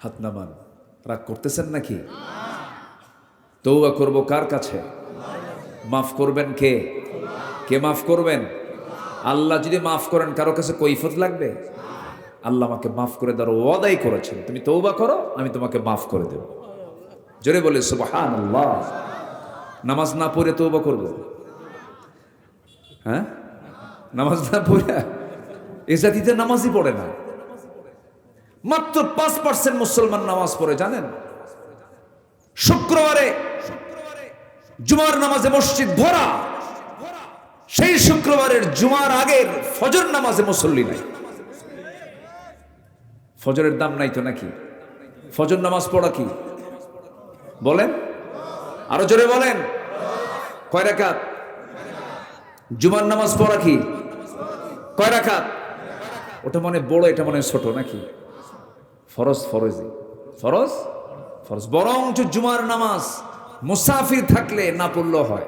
হাত নামান। রাগ করতেছেন নাকি? তওবা করব কার কাছে? মাফ করবেন কে? কে মাফ করবেন? আল্লাহ যদি মাফ করেন কারো কাছে কৈফিয়ত লাগবে? আল্লাহ আমাকে মাফ করে দেওয়ার ওয়াদাই করেছেন, তুমি তওবা করো আমি তোমাকে মাফ করে দেব। জোরে বলে সুবহানাল্লাহ। নামাজ না পড়ে তওবা করব? হ্যাঁ, নামাজ না পড়ে? এ জাতিতে নামাজই পড়ে না। মাত্র 5% মুসলমান নামাজ পড়ে, জানেন? শুক্রবারে জুমার নামাজে মসজিদ ভরা, সেই শুক্রবারের জুমার আগের ফজর নামাজে মুসল্লি নাই। ফজরের দাম নাই তো নাকি? ফজর নামাজ পড়া কি বলেন? আরো জোরে বলেন। কয় রাকাত? জুমার নামাজ পড়া কি কয় রাকাত? ওটা মনে বড়, এটা মনে ছোট নাকি? ফরজ, ফরজি, ফরজ ফরজ। বরঞ্চ জুমার নামাজ মুসাফির থাকলে না পড়লেও হয়।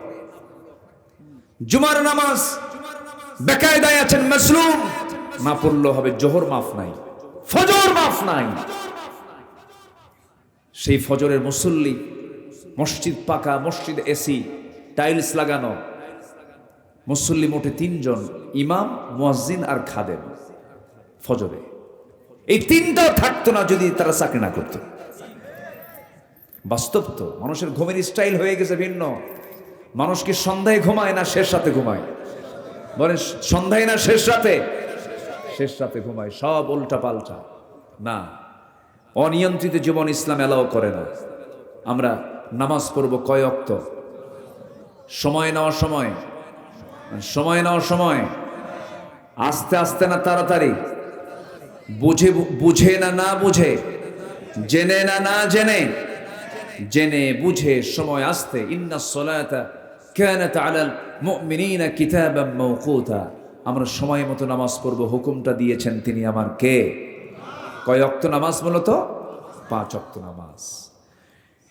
জুমার নামাজ বেকায়দায় আছেন মাসলুম, না পড়লেও হবে। জোহর মাফ নাই, ফজর মাফ নাই। সেই ফজরের মুসল্লি, মসজিদ পাকা, মসজিদ এসি, টাইলস লাগানো, মুসল্লি মোটে 3 জন, ইমাম, মুয়াজ্জিন আর খাদেম। ফজরে এই 3টাও থাকতো না যদি তারা চাকরি না করতো। বাস্তব তো, মানুষের ঘুমের স্টাইল হয়ে গেছে ভিন্ন। মানুষ কি সন্ধ্যায় ঘুমায় না শেষ রাতে ঘুমায়? বলেন, সন্ধ্যায় না শেষ রাতে? শেষ রাতে ঘুমায়। সব উল্টা পাল্টা। না, অনিয়ন্ত্রিত জীবন ইসলাম এলাও করে না। আমরা নামাজ পড়ব কয় ওয়াক্ত? সময় নেওয়ার সময়, সময় নেওয়ার সময়, আস্তে আস্তে না তাড়াতাড়ি, বুঝে বুঝে না না বুঝে, জেনে না না জেনে, জেনে বুঝে সময় আসতে। ইন্নাস সালাতা কানাত আলাল মুমিনিনা কিতাবাম মাওকুতা। আমরা সময় মতো নামাজ পড়ব, হুকুমটা দিয়েছেন তিনি আমার কে? কয় ওয়াক্ত নামাজ? মূলত 5 ওয়াক্ত নামাজ।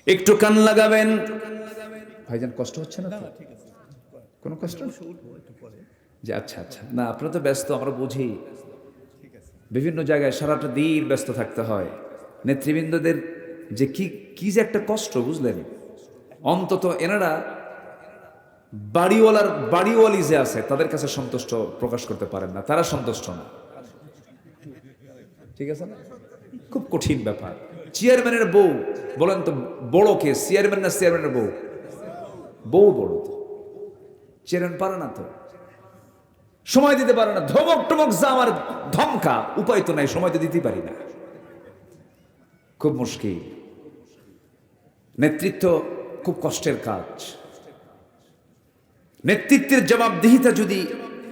একটু কান লাগাবেন। ভাইজান কষ্ট হচ্ছে না তো? কোনো কষ্ট? যে আচ্ছা আচ্ছা, না আপনারা তো ব্যস্ত, আমরা বুঝি। বিভিন্ন জায়গায় সারাটা দিন ব্যস্ত থাকতে হয়। নেতৃবৃন্দদের যে কি যে একটা কষ্ট, বুঝলেন? অন্তত এনারা বাড়িওয়ালি যে আছে তাদের কাছে সন্তুষ্ট প্রকাশ করতে পারেন না, তারা সন্তুষ্ট না। ঠিক আছে না? খুব কঠিন ব্যাপার। চেয়ারম্যানের বউ, বলেন তো বড় কে, চেয়ারম্যান না চেয়ারম্যানের বউ? বউ বড় তো, চেয়ারম্যান পারে না তো, সময় দিতে পারে না। ধমক টমক যা আমার ধমকা, উপায় তো নাই, সময় তো দিতে পারি না, খুব মুশকিল। নেতৃত্ব খুব কষ্টের কাজ। নেতৃত্বের জবাবদিহিতা যদি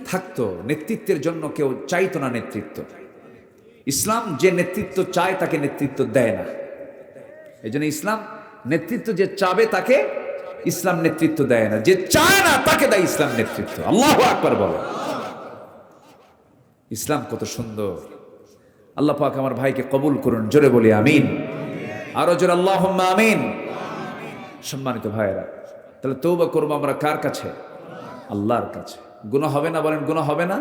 থাকতো, নেতৃত্বের জন্য কেউ চাইতো না নেতৃত্ব। ইসলাম যে নেতৃত্ব চায় তাকে নেতৃত্ব দেয় না। এই জন্য ইসলাম নেতৃত্ব যে চাবে তাকে ইসলাম নেতৃত্ব দেয় না, যে চায় না তাকে দেয় ইসলাম নেতৃত্ব। আল্লাহু আকবার বলো। ইসলাম কত সুন্দর। আল্লাহ পাক আমার ভাইকে কবুল করুন, জোরে বলি আমিন, আরো জোরে আল্লাহুম্মা আমিন। সম্মানিত ভাইয়েরা, তাহলে তওবা করবো আমরা কার কাছে? আল্লাহর কাছে। গুনাহ হবে না? বলেন গুনাহ হবে না?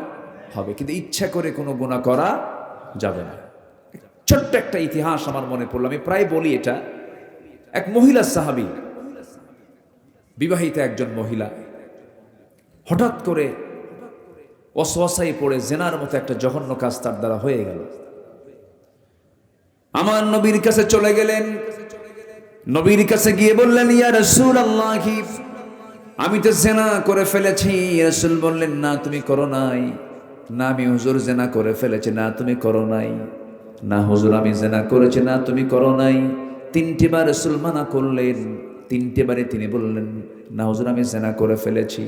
হবে, কিন্তু ইচ্ছা করে কোনো গুনাহ করা যাবে না। ছোট্ট একটা ইতিহাস আমার মনে পড়লো, আমি প্রায় বলি এটা। এক মহিলা সাহাবী, বিবাহিত একজন মহিলা, হঠাৎ করে ওয়াসওয়াসায় পড়ে জেনার মতো একটা জঘন্য কাজ তার দ্বারা হয়ে গেল। আমার নবীর কাছে চলে গেলেন। নবীর কাছে গিয়ে বললেন, ইয়া রাসূলুল্লাহ, আমি তো জেনা করে ফেলেছি। রাসূল বললেন, না তুমি করো নাই। না আমি হুজুর জেনা করে ফেলেছি। না তুমি করো নাই। না হুজুর আমি জেনা করেছি। না তুমি করো নাই। তিনটি বার রাসূল মানা করলেন। তিনটি বারে তিনি বললেন, না হুজুর আমি জেনা করে ফেলেছি।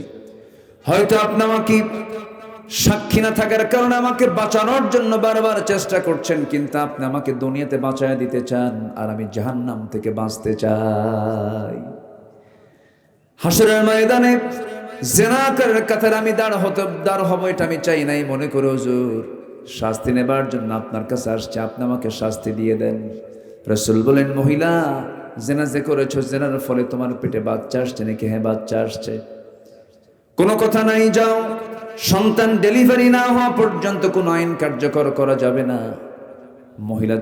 হয়তো আপনি আমাকে সাক্ষী না থাকার কারণে আমাকে বাঁচানোর জন্য বারবার চেষ্টা করছেন, কিন্তু আপনি আমাকে দুনিয়াতে বাঁচায় দিতে চান, আর আমি জাহান্নাম থেকে বাঁচতে চাই। হাসরের ময়দানে জিনাকারের কাতারে আমি দাঁড় হব, এটা আমি চাই নাই। মনে করে হুজুর শাস্তি নেবার জন্য আপনার কাছে আসছে, আপনি আমাকে শাস্তি দিয়ে দেন। রাসূল বলেন, মহিলা জিনা যে করেছো, জিনার ফলে তোমার পেটে বাচ্চা আসছে নাকি? হ্যাঁ বাচ্চা আসছে। কোনো কথা নাই, যাও। সন্তান ডেলিভারি না হওয়া পর্যন্ত কোনো আইন কার্যকর করা যাবে না। মহিলা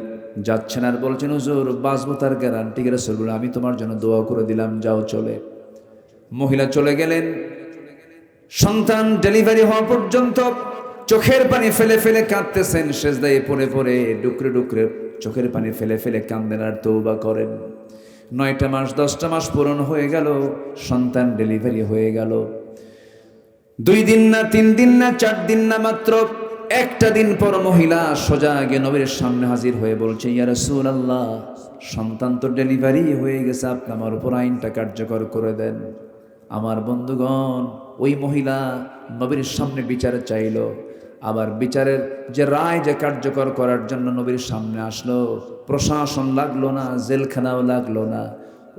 যাচ্ছেন আর বলছেন, হুজুর বাঁচবো তার গ্যারান্টি? রাসূল বলেন, আমি তোমার জন্য দোয়া করে দিলাম, যাও চলে। মহিলা চলে গেলেন। সন্তান ডেলিভারি হওয়া পর্যন্ত চোখের পানি ফেলে ফেলে কাঁদতেছেন, সেজদায় পড়ে পড়ে ডুকরে ডুকরে চোখের পানি ফেলে ফেলে কাঁদেন আর তওবা করেন। 9টা মাস 10টা মাস পূরণ হয়ে গেল, সন্তান ডেলিভারি হয়ে গেল। 2 দিন না 3 দিন না 4 দিন না, মাত্র একটা দিন পর মহিলা সোজা গিয়ে নবীর সামনে হাজির হয়ে বলছে, ইয়া রাসূলুল্লাহ, সন্তান তো ডেলিভারি হয়ে গেছে, আপনি আমার উপর আইনটা কার্যকর করে দেন। আমার বন্ধুগণ, ওই মহিলা নবীর সামনে বিচার চাইল, আবার বিচারের যে রায় যে কার্যকর করার জন্য নবীর সামনে আসলো। প্রশাসন লাগলো না, জেলখানাও লাগলো না।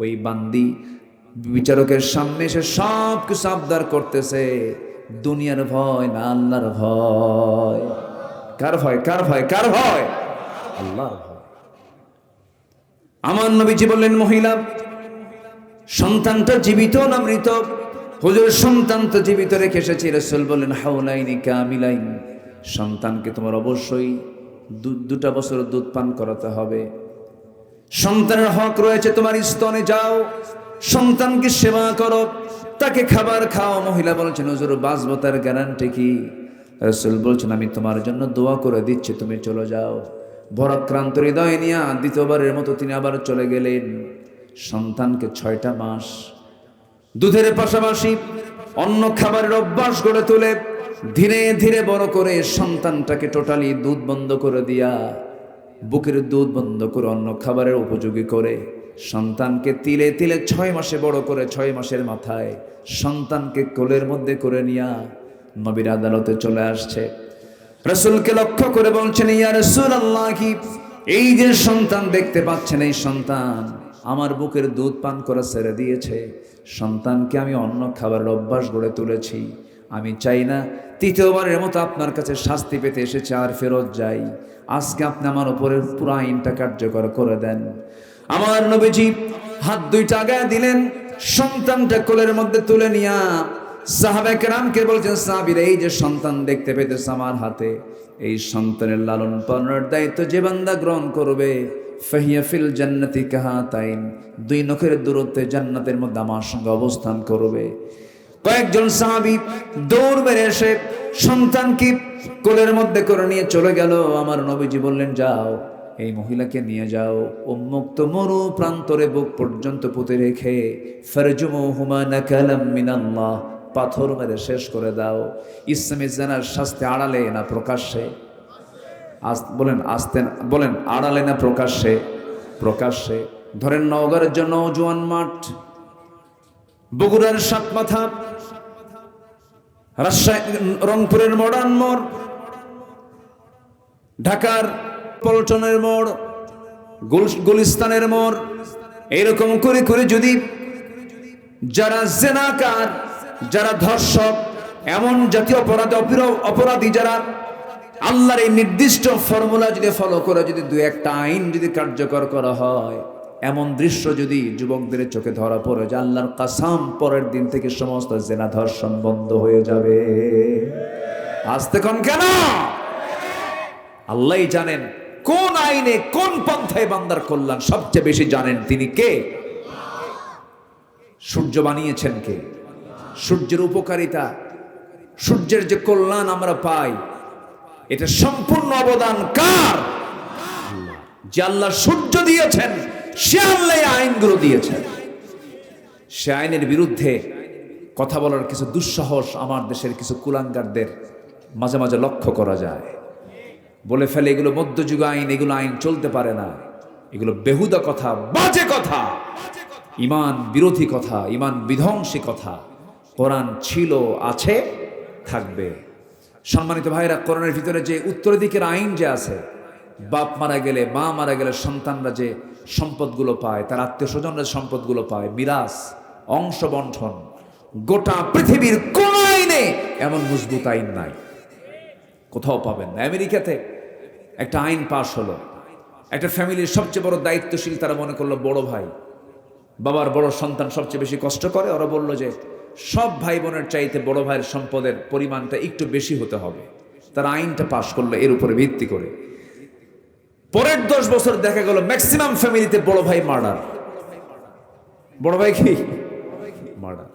ওই বান্দি বিচারকের সামনে এসে সব কিছু আবদার করতেছে। দুনিয়ার ভয় না আল্লাহর ভয়? কার ভয়? কার ভয়? কার ভয়? আল্লাহর ভয়। আমার নবীজি বললেন, মহিলা সন্তানটা জীবিত না মৃত? হুজুর সন্তান তো জীবিত রেখে এসেছি। রাসূল বললেন, হাউলাইনি কামিলাইন, সন্তানকে তোমার অবশ্যই 2 বছর দুধ পান করাতে হবে। সন্তানের হক রয়েছে তোমার স্তনে, যাও সন্তানকে সেবা করো, তাকে খাবার খাও। মহিলা বলছেন, হুজুর বাঁচবো তার গ্যারান্টি কি? রাসূল বলছেন, আমি তোমার জন্য দোয়া করে দিচ্ছি, তুমি চলে যাও। ভরাক্রান্ত হৃদয় নিয়ে দ্বিতীয়বারের মতো তিনি আবার চলে গেলেন। সন্তানকে 6টা মাস দুধের পাশাপাশি অন্য খাবারের অভ্যাস গড়ে তুলে ধীরে ধীরে বড় করে সন্তানটাকে টোটালি দুধ বন্ধ করে দিয়া, বুকের দুধ বন্ধ করে অন্য খাবারের উপযোগী করে সন্তানকে তিলে তিলে 6 মাসে বড় করে 6 মাসের মাথায় সন্তানকে কোলের মধ্যে করে নিয়া নবীর আদালতে চলে আসছে। রাসূলকে লক্ষ্য করে বলছেন, ইয়া রাসূলুল্লাহ, এই যে সন্তান দেখতে পাচ্ছেন, এই সন্তান আমার বুকের দুধ পান করা ছেড়ে দিয়েছে। সন্তানকে আমি অন্য খাবারের অভ্যাস গড়ে তুলেছি। আমি চাই না 3য়বারের মতো আপনার কাছে শাস্তি পেতে এসেছে আর ফেরত যাই। আজকে আপনি আমার উপরে পুরো আইনটা কার্যকর করে দেন। আমার নবীজি হাত 2টা আগায় দিলেন, সন্তানটা কোলের মধ্যে তুলে নিয়া সাহাবায়ে কেরামকে বলছেন, সাহাবীরা এই যে সন্তান দেখতে পেতেছে আমার হাতে, এই সন্তানের লালন পালনের দায়িত্ব যে বান্দা গ্রহণ করবে, ফাহিয়া ফিল জান্নাতি কাহাতাইন, 2 নখের দূরত্বে জান্নাতের মধ্যে আমার সঙ্গে অবস্থান করবে। কয়েকজন সাহাবী দৌড় মেরে এসে সন্তানকে কোলের মধ্যে করে নিয়ে চলে গেল। আমার নবীজি বললেন, যাও এই মহিলাকে নিয়ে যাও, উন্মুক্ত মরু প্রান্তরে বুক পর্যন্ত পুঁতে রেখে ফারজুমুহুমা নাকালাম মিনাল্লাহ, পাথর মেরে শেষ করে দাও। ইসলামী জানার শাস্তি আড়ালে না প্রকাশ্যে? বলেন আড়ালে না প্রকাশ্যে? প্রকাশ্যে। ধরেন নওগাঁর জন্য জওয়ান মাঠ, বগুড়ার 7 মাথা, রাজশাহী রংপুরের মডার্ন মোড়, ঢাকার পল্টনের মোড়, গুলিস্তানের মোড়, এরকম করে করে যদি যারা জেনাকার, যারা ধর্ষক, এমন জাতীয় অপরাধী যারা আল্লাহর এই নির্দিষ্ট ফর্মুলা যদি ফলো করে যদি দু একটা আইন যদি কার্যকর করা হয়, এমন দৃশ্য যদি যুবকদের চোখে ধরা পড়ে যে আল্লাহর কাসাম পরের দিন থেকে সমস্ত জেনা ধর্ষণ বন্ধ হয়ে যাবে। আসতে কোন কেন? আল্লাহই জানেন কোন আইনে কোন পন্থায় বান্দার কল্যাণ সবচেয়ে বেশি জানেন। তিনি কে? সূর্য বানিয়েছেন কে? সূর্যের উপকারিতা, সূর্যের যে কল্যাণ আমরা পাই, এটা সম্পূর্ণ অবদান কার? যে আল্লাহ সূর্য দিয়েছেন, সে আল্লাহ আইনগুলো দিয়েছেন। সে আইনের বিরুদ্ধে কথা বলার কিছু দুঃসাহস আমার দেশের কিছু কুলাঙ্গারদের মাঝে মাঝে লক্ষ্য করা যায়। বলে ফেলে এগুলো মধ্যযুগ আইন, এগুলো আইন চলতে পারে না, এগুলো বেহুদা কথা, বাজে কথা, ইমান বিরোধী কথা, ইমান বিধ্বংসী কথা। কোরআন ছিল, আছে, থাকবে। সম্মানিত ভাইরা, কোরআনের ভিতরে যে উত্তরাধিকার আইন যে আছে, বাপ মারা গেলে, মা মারা গেলে সন্তানরা যে সম্পদগুলো পায়, তার আত্মীয় স্বজনরা সম্পদগুলো পায়, মিরাস, অংশ বন্টন, গোটা পৃথিবীর কোন আইনে এমন মজবুত আইন নাই, কোথাও পাবেন না। আমেরিকাতে একটা আইন পাশ হলো, একটা ফ্যামিলির সবচেয়ে বড় দায়িত্বশীল তারা মনে করলো বড় ভাই, বাবার বড় সন্তান সবচেয়ে বেশি কষ্ট করে। ওরা বললো যে সব ভাই বোনের চাইতে বড় ভাইয়ের সম্পদের পরিমাণটা একটু বেশি হতে হবে। তারা আইনটা পাশ করলো এর উপরে ভিত্তি করে। পরের 10 বছর দেখা গেল ম্যাক্সিমাম ফ্যামিলিতে বড় ভাই মার্ডার। বড় ভাই কি মার্ডার?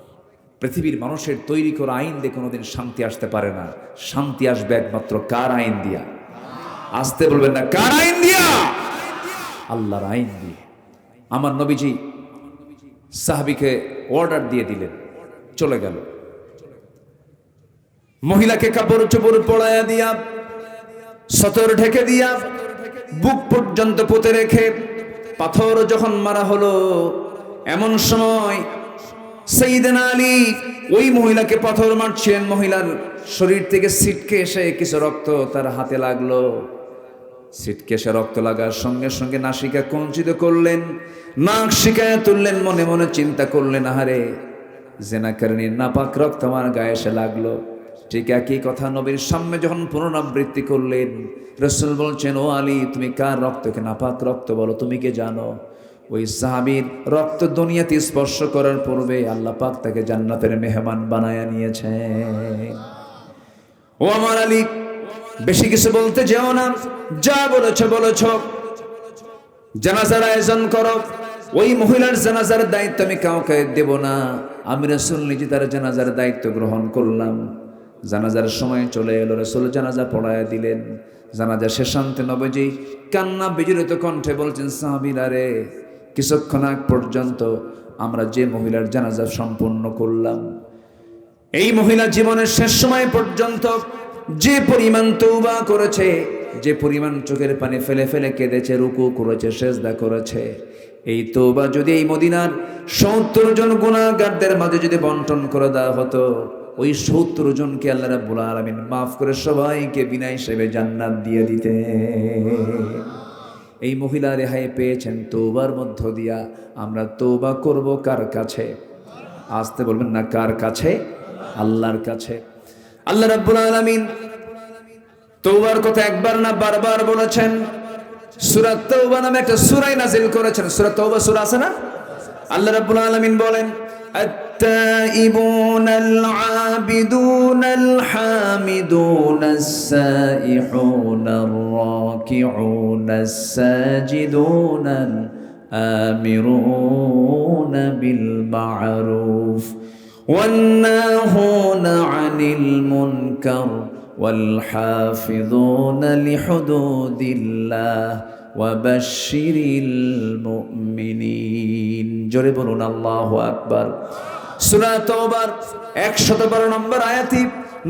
পৃথিবীর মানুষের তৈরি করা আইন দিয়ে কোনোদিন শান্তি আসতে পারে না। শান্তি আসবে একমাত্র কার আইন দিয়া? আসতে বলবেন না, কার আইন দিয়া? আল্লাহর আইন দিয়ে। আমার নবীজি সাহাবীকে অর্ডার দিয়ে দিলেন, চলে গেল। মহিলাকে কাপড় চোপড় পরায়া দিয়া, সতর ঢেকে দিয়া, বুক পর্যন্ত পুঁতে রেখে পাথর যখন মারা হলো, এমন সময় সাইয়েদনা আলী ওই মহিলাকে পাথর মারছেন। মহিলার শরীর থেকে ছিটকে এসে কিছু রক্ত তার হাতে লাগলো। ছিটকে এসে রক্ত লাগার সঙ্গে সঙ্গে নাসিকা কুঞ্চিত করলেন, নাক শিকায় তুললেন, মনে মনে চিন্তা করলেন, আহারে জেনাকারিনীর নাপাক রক্ত আমার গায়ে এসে লাগলো। ঠিক একই কথা নবীর সামনে যখন পুনরাবৃত্তি করলেন, রাসূল বলছেন, ও আলী, তুমি কার রক্তকে নাপাক রক্ত বলো? তুমি কে জানো? ওই সাহাবীর রক্ত দুনিয়াতে স্পর্শ করার পূর্বে আল্লাহ পাক তাকে জান্নাতের মেহমান বানায়া নিয়েছেন। ও আমার আলী, বেশি কিছু বলতে যেও না, যা বলেছো বলেছো। জানাজার আয়োজন করো। ওই মহিলার জানাজার দায়িত্ব আমি কাউকে দেব না, আমি রাসূল নিজে তার জানাজার দায়িত্ব গ্রহণ করলাম। জানাজার সময় চলে এলো, রাসূল জানাজা পড়ায় দিলেন। জানাজা শেষান্তে নবীজি কান্না বিজড়িত কণ্ঠে বলছেন, সাহাবীরা রে, কিছুক্ষণ আগ পর্যন্ত আমরা যে মহিলার জানাজা সম্পন্ন করলাম, এই মহিলা জীবনের শেষ সময় পর্যন্ত যে পরিমাণ তওবা করেছে, যে পরিমাণ চোখের পানি ফেলে ফেলে কেঁদেছে, রুকু করেছে, সেজদা করেছে, এই তওবা যদি এই মদিনার 70 জন গুনাহগারদের মাঝে যদি বন্টন করে দেওয়া হতো, ওই 70 জনকে আল্লাহ রাব্বুল আলামিন মাফ করে সবাইকে বিনা হিসেবে জান্নাত দিয়ে দিতেন। এই মহিলা রেহাই পেয়েছেন তওবার মধ্য দিয়া। আমরা তওবা করব কার কাছে? আসতে বলবেন না, কার কাছে? আল্লাহর কাছে। আল্লাহ রাব্বুল আলামিন তওবার কথা একবার না বারবার বলেছেন। সূরা তাওবা নামে একটা সূরা নাযিল করেছেন। সূরা তাওবা সূরা আছে না? আল্লাহ রাব্বুল আলামিন বলেন, التائبون العابدون الحامدون السائحون الراكعون الساجدون الآمرون بالمعروف والناهون عن المنكر والحافظون لحدود الله وبشر المؤمنين। জোরে বলুন আল্লাহু আকবার। সূরা তাওবার 112 নম্বর আয়াতে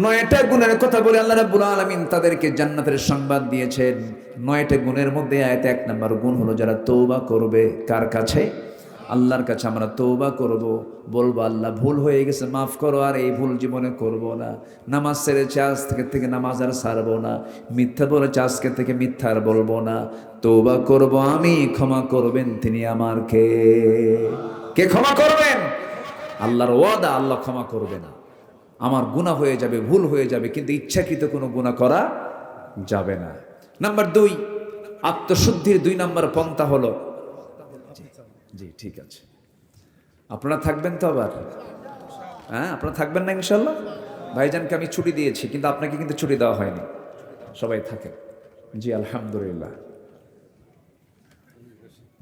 9টা গুণের কথা বলে আল্লাহ রাব্বুল আলামিন তাদেরকে জান্নাতের সংবাদ দিয়েছেন। 9টা গুণের মধ্যে আয়াতে 1 নম্বর গুণ হলো যারা তওবা করবে কার কাছে? আল্লাহর কাছে আমরা তওবা করব, বলবো আল্লাহ ভুল হয়ে গেছে মাফ করো, আর এই ভুল জীবনে করব না। নামাজ ছেড়েছে আজ থেকে নামাজ আর ছাড়বো না। মিথ্যা বলেছে আজকে থেকে মিথ্যা আর বলবো না। তওবা করব আমি, ক্ষমা করবেন তিনি আমার কে ক্ষমা করবেন? আল্লাহর ওয়াদা, আল্লাহ ক্ষমা করবে না। আমার গুনাহ হয়ে যাবে, ভুল হয়ে যাবে, কিন্তু ইচ্ছাকৃত কোনো গুনাহ করা যাবে না। নাম্বার 2, আত্মশুদ্ধির 2 নম্বর পন্থা হলো, জি ঠিক আছে, আপনারা থাকবেন তো আবার? হ্যাঁ, আপনারা থাকবেন না ইনশাল্লাহ? ভাইজানকে আমি ছুটি দিয়েছি, কিন্তু আপনাকে কিন্তু ছুটি দেওয়া হয়নি। সবাই থাকেন। জি আলহামদুলিল্লাহ।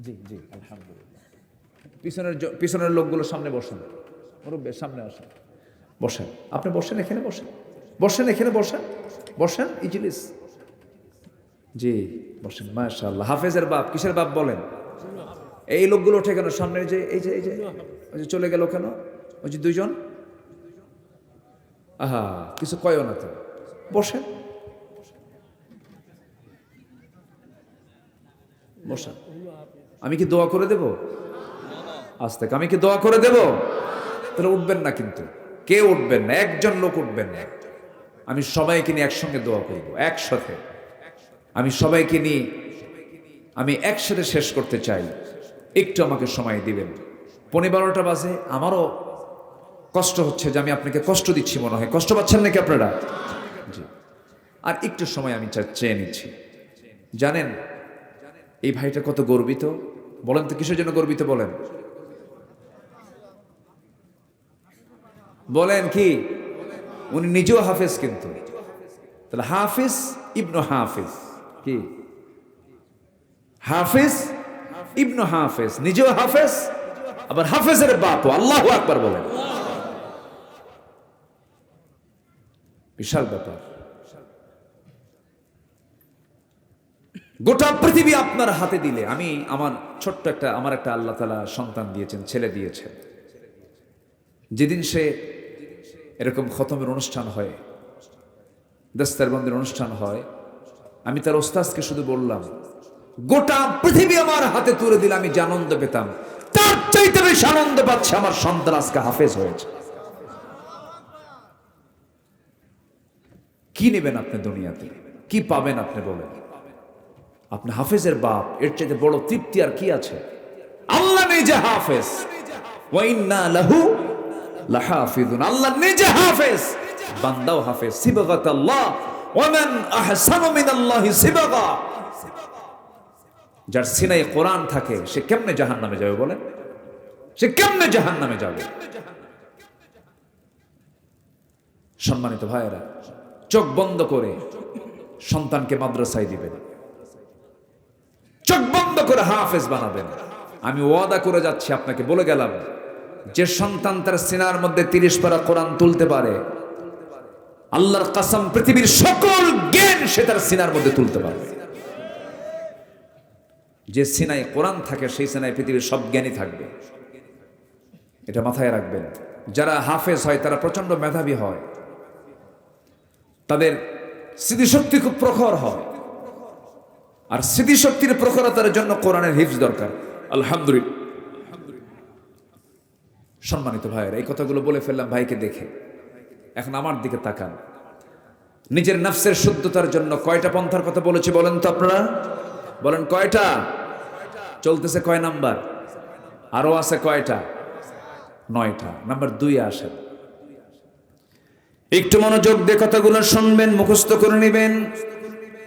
জি জি আলহামদুলিল্লাহ। পিছনের লোকগুলো সামনে বসেন, মুরব্বী সামনে আসেন, বসেন। আপনি বসেন, এখানে বসেন, বসেন এখানে বসেন, বসেন ইজলিস। জি বসেন। মাশাআল্লাহ। হাফেজের বাপ, কিসের বাপ বলেন? এই লোকগুলো ওঠে কেন সামনে? এই যে চলে গেল কেন? ওই যে 2 জন, আহা কিছু কয়ও না তো, বসেন বসেন। আমি কি দোয়া করে দেব? আজ থেকে আমি কি দোয়া করে দেব? তাহলে উঠবেন না, কিন্তু কে উঠবেন না, একজন লোক উঠবেন না। আমি সবাইকে নিয়ে একসঙ্গে দোয়া করব, একসাথে। আমি সবাইকে নিয়ে আমি একসাথে শেষ করতে চাই। একটু আমাকে সময় দিবেন। 12:15 বাজে। আমারও কষ্ট হচ্ছে যে আমি আপনাকে কষ্ট দিচ্ছি মনে হয়। কষ্ট পাচ্ছেন নাকি আপনারা? জি। আর একটু সময় আমি চেয়ে নিচ্ছি। জানেন এই ভাইটা কত গর্বিত? বলেন তো কিসের জন্য গর্বিত? বলেন বলেন কি? উনি নিজেও হাফেজ, কিন্তু তাহলে হাফিজ ইবনু হাফিজ, কি হাফিজ ইবনু হাফেজ, নিজেও হাফেজ, আবার হাফেজের বাপও। আল্লাহু আকবার বলেন। বিশাল ব্যাপার। গোটা পৃথিবী আপনার হাতে দিলে, আমি আমার ছোট্ট আমার একটা আল্লাহ তাআলা সন্তান দিয়েছেন, ছেলে দিয়েছেন। যেদিন সে এরকম খতমের অনুষ্ঠান হয়, দস্তরবন্দির অনুষ্ঠান হয়, আমি তার ওস্তাদকে শুধু বললাম, গোটা পৃথিবী আমার হাতে তুলে দিলে আমি যে আনন্দ পেতাম, তার চাইতে বেশি আনন্দ পাচ্ছে আমার সন্তান আজকে হাফেজ হয়েছে। কি নেবেন আপনি দুনিয়াতে? কি পাবেন আপনি বলেন? আপনি হাফেজের বাপ, এর চাইতে বড় তৃপ্তি আর কি আছে? আল্লাহ নিজে হাফেজ, ওয়া ইন্না লাহু লাহাফিজুন। আল্লাহ নিজে হাফেজ, বান্দাও হাফেজ। সিবগাতাল্লাহ ওয়া মান আহসানু মিনাল্লাহি সিবগা। যার সিনায় কোরআন থাকে সে কেমনে জাহান্নামে যাবে বলেন? সে কেমনে জাহান্নামে যাবে? সম্মানিত ভাইয়েরা, চোখ বন্ধ করে সন্তানকে মাদ্রাসায় দিবেন, চোখ বন্ধ করে হাফেজ বানাবেন। আমি ওয়াদা করে যাচ্ছি, আপনাকে বলে গেলাম, যে সন্তান তার সিনার মধ্যে 30 পারা কোরআন তুলতে পারে, আল্লাহর কসম পৃথিবীর সকল জ্ঞান সে তার সিনার মধ্যে তুলতে পারবে। যে সিনায় কোরআন থাকে সেই সিনায় পৃথিবীর সব জ্ঞানই থাকবে। এটা মাথায় রাখবেন। যারা হাফেজ হয় তারা প্রচন্ড মেধাবী হয়, তাদের স্মৃতিশক্তি খুব প্রখর হয়, আর স্মৃতিশক্তির প্রখরতার জন্য কোরআনের হিফজ দরকার। আলহামদুলিল্লাহ। সম্মানিত ভাইয়েরা, এই কথাগুলো বলে ফেললাম ভাইকে দেখে। এখন আমার দিকে তাকান। নিজের নফসের শুদ্ধতার জন্য কয়টা পন্থার কথা বলেছি বলেন তো আপনারা? বলেন কয়টা? চলতেছে কয় নাম্বার? আরো আছে কয়টা? 9টা। নাম্বার 2 আসেন। একটু মনোযোগ দিয়ে কথাগুলো শুনবেন, মুখস্থ করে নেবেন,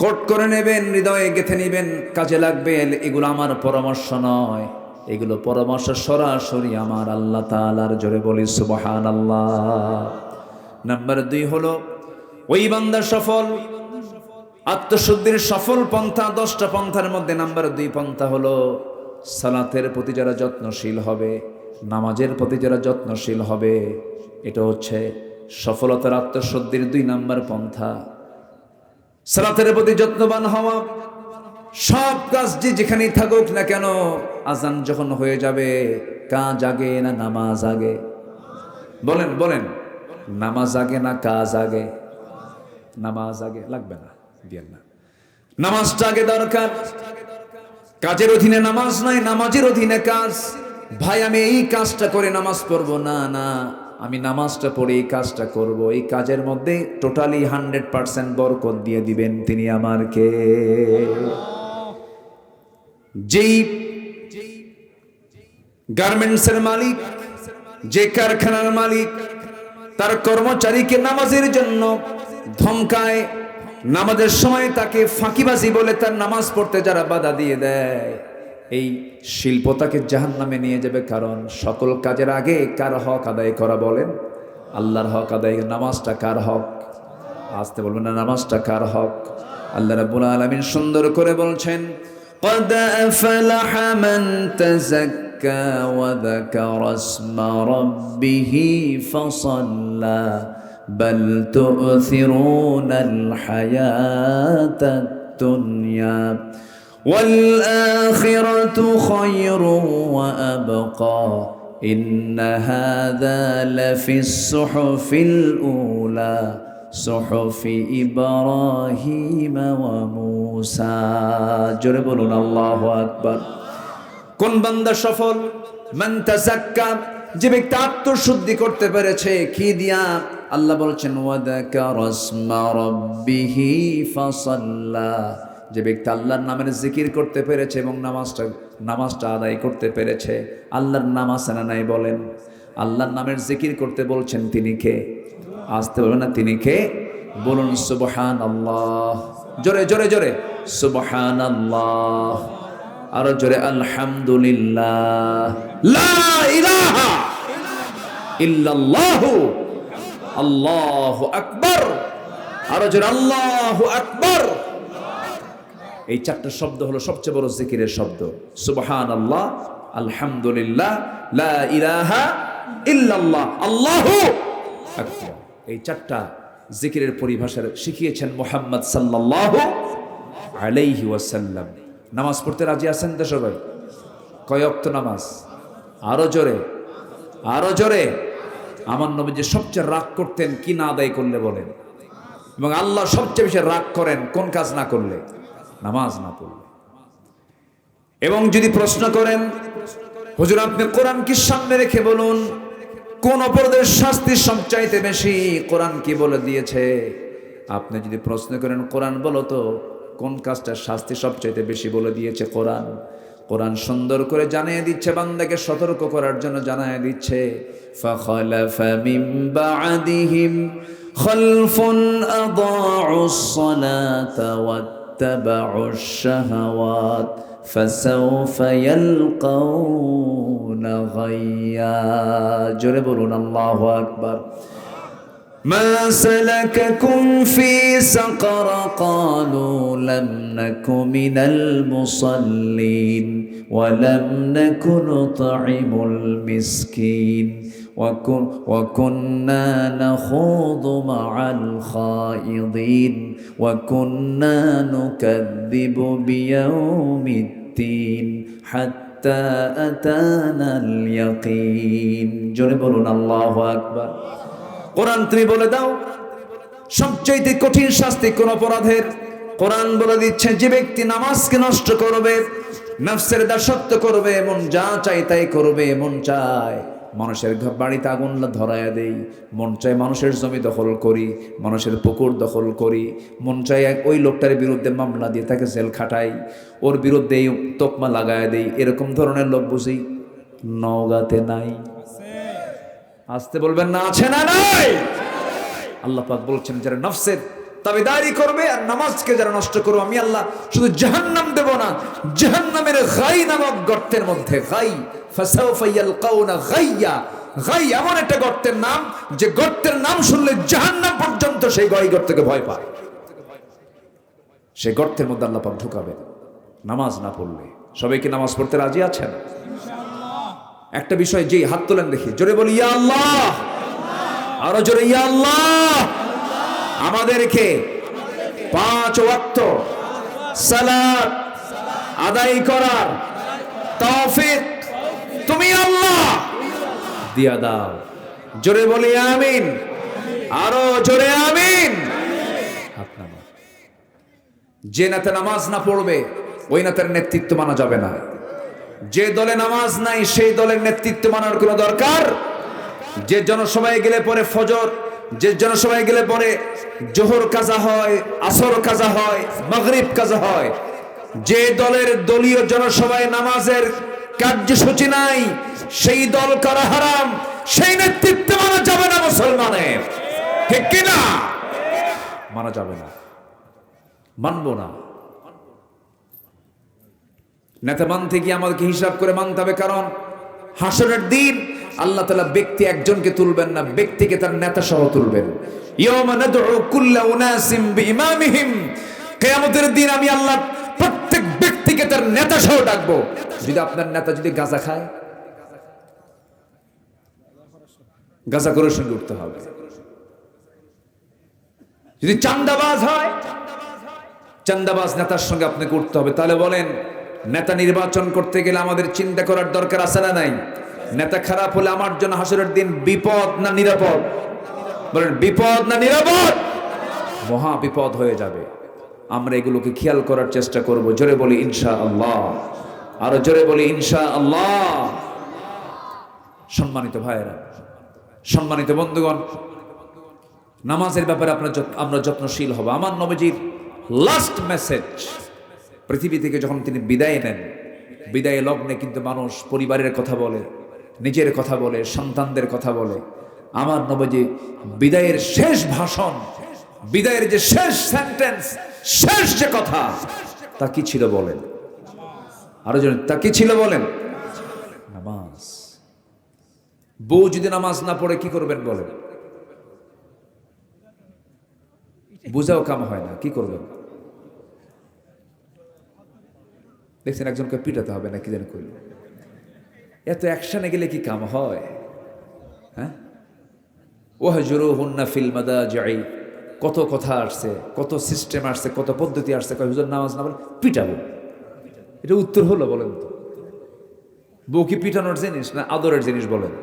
কোট করে নেবেন, হৃদয়ে গেঁথে নেবেন, কাজে লাগবে। এগুলো আমার পরামর্শ নয়, এগুলো পরামর্শ সরাসরি আমার আল্লাহ তাআলার। জোরে বলি সুবহানাল্লাহ। নাম্বার 2 হলো ওই বান্দা সফল, আত্মশুদ্ধির সফল পন্থা 10টা পন্থার মধ্যে নাম্বার 2 পন্থা হলো সালাতের প্রতি যারা যত্নশীল হবে, নামাজের প্রতি যারা যত্নশীল হবে। এটা হচ্ছে সফলতার আত্মশুদ্ধির 2 নাম্বার পন্থা। সালাতের প্রতি যত্নবান হওয়া। সব কাজ যেখানেই থাকুক না কেন, আজান যখন হয়ে যাবে, কাজ আগে না নামাজ আগে? বলেন বলেন, নামাজ আগে না কাজ আগে? নামাজ আগে। লাগবে না, দিয়েন না। নামাজটা আগে দরকার। কাজের অধীনে নামাজ নাই, নামাজের অধীনে কাজ। ভাই আমি এই কাজটা করে নামাজ পড়বো না, না আমি নামাজটা পড়ে এই কাজটা করব, এই কাজের মধ্যে টোটালি 100% বরকত দিয়ে দিবেন তিনি আমার কে? যেই গার্মেন্টসের মালিক, যে কারখানার মালিক তার কর্মচারীকে নামাজের জন্য ধমকায়, নামাজের সময় তাকে ফাঁকিবাজি বলে তার নামাজ পড়তে যারা বাধা দিয়ে দেয়, এই শিল্প তাকে জাহান্নামে নিয়ে যাবে। কারণ সকল কাজের আগে কার হক আদায় করা বলেন? আল্লাহর হক আদায়। নামাজটা কার হক? আসতে বলবেন না, নামাজটা কার হক? আল্লাহ রাব্বুল আলামিন সুন্দর করে বলছেন, قد أفلح من تزكى وذكر اسم ربه فصلى بل تؤثرون الحياة الدنيا والآخرة خير وأبقى إن هذا لفي الصحف الأولى صحف إبراهيم وموسى। জোরে বলুন আল্লাহু আকবার। কোন বান্দা সফল? মান তাযাক্কা, যে ব্যক্তি আত্মশুদ্ধি করতে পেরেছে। কি দিয়া? আল্লাহ বলছেন ওয়াযাকারা ইসমা রাব্বিহি ফাসাল্লা, যে ব্যক্তি আল্লাহর নামের জিকির করতে পেরেছে এবং নামাজটা আদায় করতে পেরেছে। আল্লাহর নাম আছে না নাই বলেন? আল্লাহর নামের জিকির করতে বলছেন তিনি কে? আসতে বলবেন না, তিনি কে? বলুন সুবহানাল্লাহ। জোরে জোরে জোরে সুবহানাল্লাহ। আরো জোরে আলহামদুলিল্লাহ। লা ইলাহা ইল্লাল্লাহু আল্লাহু আকবার। আরো জোরে আল্লাহু আকবার। এই চারটা শব্দ হলো সবচেয়ে বড় জিকিরের শব্দ। সুবহানাল্লাহ, আলহামদুলিল্লাহ, লা ইলাহা ইল্লাল্লাহ, আল্লাহু আকবার। এই চারটা জিকিরের পরিভাষা শিখিয়েছেন মুহাম্মদ সাল্লাল্লাহু আলাইহি ওয়াসাল্লাম। নামাজ পড়তে রাজি আছেন তো সবাই? কয় ওয়াক্ত নামাজ? আরো জোরে, আরো জোরে। আমার নবী যে সবচেয়ে রাগ করতেন কি না আদায় করলে বলেন? এবং আল্লাহ সবচেয়ে বেশি রাগ করেন কোন কাজ না করলে? নামাজ না পড়লে। এবং যদি প্রশ্ন করেন হুজুর আপনি কোরআন কি সামনে রেখে বলুন কোন অপরাধের শাস্তি সবচাইতে বেশি, কোরআন কি বলে দিয়েছে? আপনি যদি প্রশ্ন করেন কোরআন বলো তো কোন কাজটার শাস্তি সবচাইতে বেশি বলে দিয়েছে কোরআন, কোরআন সুন্দর করে জানিয়ে দিচ্ছে, বান্দাকে সতর্ক করার জন্য জানিয়ে দিচ্ছে। ফাখালাফা মিন বা'দিহিম খালফুন আদাউস সালাতা ওয়াত্তাবাউশ শাহাওয়াত ফাসাউফা ইয়ালকাউনা গায়্যা। জোরে বলুন আল্লাহু আকবার। মা সালাকাকুম ফি সাকার ক্বালু লাম নাকু মিনাল মুসাল্লিন ওয়া লাম নাকু নুতঈমুল মিসকিন ওয়া কুন্না নাখুযু মা'আল খায়িদিন ওয়া কুন্না নুকাযযিবু বিয়াউমিদ্দিন হাত্তা আতানাল ইয়াকিন। জোরে বলুন আল্লাহু আকবার। কোরআন তুমি বলে দাও সবচেয়ে কঠিন শাস্তি কোন অপরাধের? কোরআন বলে দিচ্ছে যে ব্যক্তি নামাজকে নষ্ট করবে, নফসের দাসত্ব করবে, মন যা চাই তাই করবে, মন চায় মানুষের বাড়িতে আগুন ধরায়া দেই, মন চায় মানুষের জমি দখল করি, মানুষের পুকুর দখল করি, মন চায় ওই লোকটার বিরুদ্ধে মামলা দিয়ে তাকে জেল খাটাই, ওর বিরুদ্ধে তোকমা লাগায় দেই, এরকম ধরনের লোক বুঝি নওগাঁতে নাই? আসতে বলবেন না, আছে না নাই? আল্লাহ পাক বলছেন যারা নফসের তাবেদারি করবে আর নামাজকে যারা নষ্ট করবে আমি আল্লাহ শুধু জাহান্নাম দেব না, জাহান্নামের গাই নামক গর্তের মধ্যে, গাই ফাসাউফা ইয়ালকাউনা গায়্যা, গাই এমন একটা গর্তের নাম যে গর্তের নাম শুনলে জাহান্নাম পর্যন্ত সেই গাই গর্তকে ভয় পায়। সেই গর্তের মধ্যে আল্লাহ পাক ঢুকাবে নামাজ না পড়লে। সবাই কি নামাজ পড়তে রাজি আছেন? একটা বিষয় যেই হাত তোলেন দেখি, জোরে বলি ইয়া আল্লাহ, আরো জোরে ইয়া আল্লাহ। আমাদেরকে 5 ওয়াক্ত সালাত আদায় করার তৌফিক তুমি আল্লাহ দিয়া দাও। জোরে বলি আমিন, আরো জোরে আমিন। হাত নামা। যে নাতে নামাজ না পড়বে ওই নাতের নেতৃত্ব মানা যাবে না। যে দলে নামাজ নাই সেই দলের নেতৃত্ব মানার কোনো দরকার, যে জনসভায় গেলে পরে ফজর, যে জনসভায় গেলে পরে জোহর কাজা হয়, আসর কাজা হয়, মাগরিব কাজা হয়, যে দলের দলীয় জনসভায় নামাজের কার্যসূচি নাই সেই দল করা হারাম, সেই নেতৃত্ব মানা যাবে না মুসলমানের, ঠিক কিনা? মানা যাবে না, মানবো না। নেতা মানতে গিয়ে আমাদেরকে হিসাব করে মানতে হবে, কারণ হাসরের দিন আল্লাহ তাআলা ব্যক্তি একজনকে তুলবেন না, ব্যক্তিকে তার নেতা সহ তুলবেন। ইয়াওমা নাদউ কুল্লা উনাসিম বিইমামিহিম, কিয়ামতের দিন আমি আল্লাহ প্রত্যেক ব্যক্তিকে তার নেতা সহ ডাকবো। যদি আপনার নেতা যদি গাঁজা খায়, গাঁজা করে সঙ্গে উঠতে হবে। যদি চান্দাবাজ হয়, চান্দাবাজ নেতার সঙ্গে আপনাকে উঠতে হবে। তাহলে বলেন, নেতা নির্বাচন করতে গেলে আমাদের চিন্তা করার দরকার আছে না নাই? নেতা খারাপ হলে আমার জন্য হাসরের দিন বিপদ না নিরাপদ? বলেন, বিপদ না নিরাপদ? মহা বিপদ হয়ে যাবে। আমরা এগুলোকে খেয়াল করার চেষ্টা করব। জোরে বলি ইনশাআল্লাহ, আরো জোরে বলি ইনশাআল্লাহ। সম্মানিত ভাইয়েরা, সম্মানিত বন্ধুগণ, নামাজের ব্যাপারে আমরা যত্নশীল হব। আমার নবীজির লাস্ট মেসেজ, পৃথিবী থেকে যখন তিনি বিদায় নেন, বিদায় লগ্নে কিন্তু মানুষ পরিবারের কথা বলে, নিজের কথা বলে, সন্তানদের কথা বলে। আমার নবীজি বিদায়ের শেষ ভাষণ, বিদায়ের যে শেষ সেন্টেন্স, শেষ যে কথা, তা কি ছিল বলেন? আরো জন, তা কি ছিল বলেন? নামাজ। বউ যদি নামাজ না পড়ে কি করবেন বলেন? বুঝাও কাম হয় না, কি করবেন? দেখছেন, একজনকে পিটাতে হবে না, কি যেন করল। এত অ্যাকশনে গেলে কি কাম হয়? হ্যাঁ, ওয়াহজুরুহুন্না ফিল মাদাজি'i, কত কথা আসছে, কত সিস্টেম আসছে, কত পদ্ধতি আসছে। কয় হুজুর নামাজ না পড়লে পিটাবো, এটা উত্তর হলো? বলেন তো, বউ কি পিটানোর জিনিস না আদরের জিনিস? বলেন,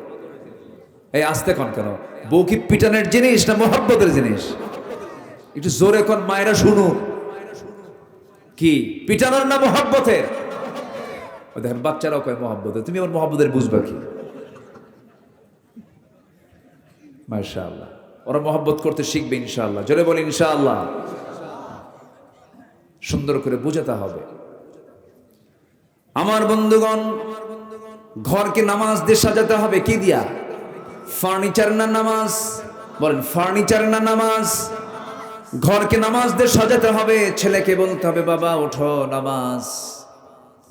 এই আসতে কন কেন? বউ কি পিটানোর জিনিস না মোহাব্বতের জিনিস? একটু জোরে কোন মায়েরা শুনুন, কি পিটানোর না মোহাব্বতের? দেখেন বাচ্চারাও কয় মোহাব্বতের, তুমি আমার মোহাব্বতের বুঝবা কি? মাশাআল্লাহ, ওরা মোহাব্বত করতে শিখবে ইনশাআল্লাহ। জোরে বলি ইনশাআল্লাহ। সুন্দর করে বুঝাতে হবে। আমার বন্ধুগণ, ঘরকে নামাজ দিয়ে সাজাতে হবে। কি দিয়া? ফার্নিচার না নামাজ? বলেন, ফার্নিচার না নামাজ? ঘরকে নামাজ দিয়ে সাজাতে হবে। ছেলেকে বলতে হবে বাবা ওঠো নামাজ,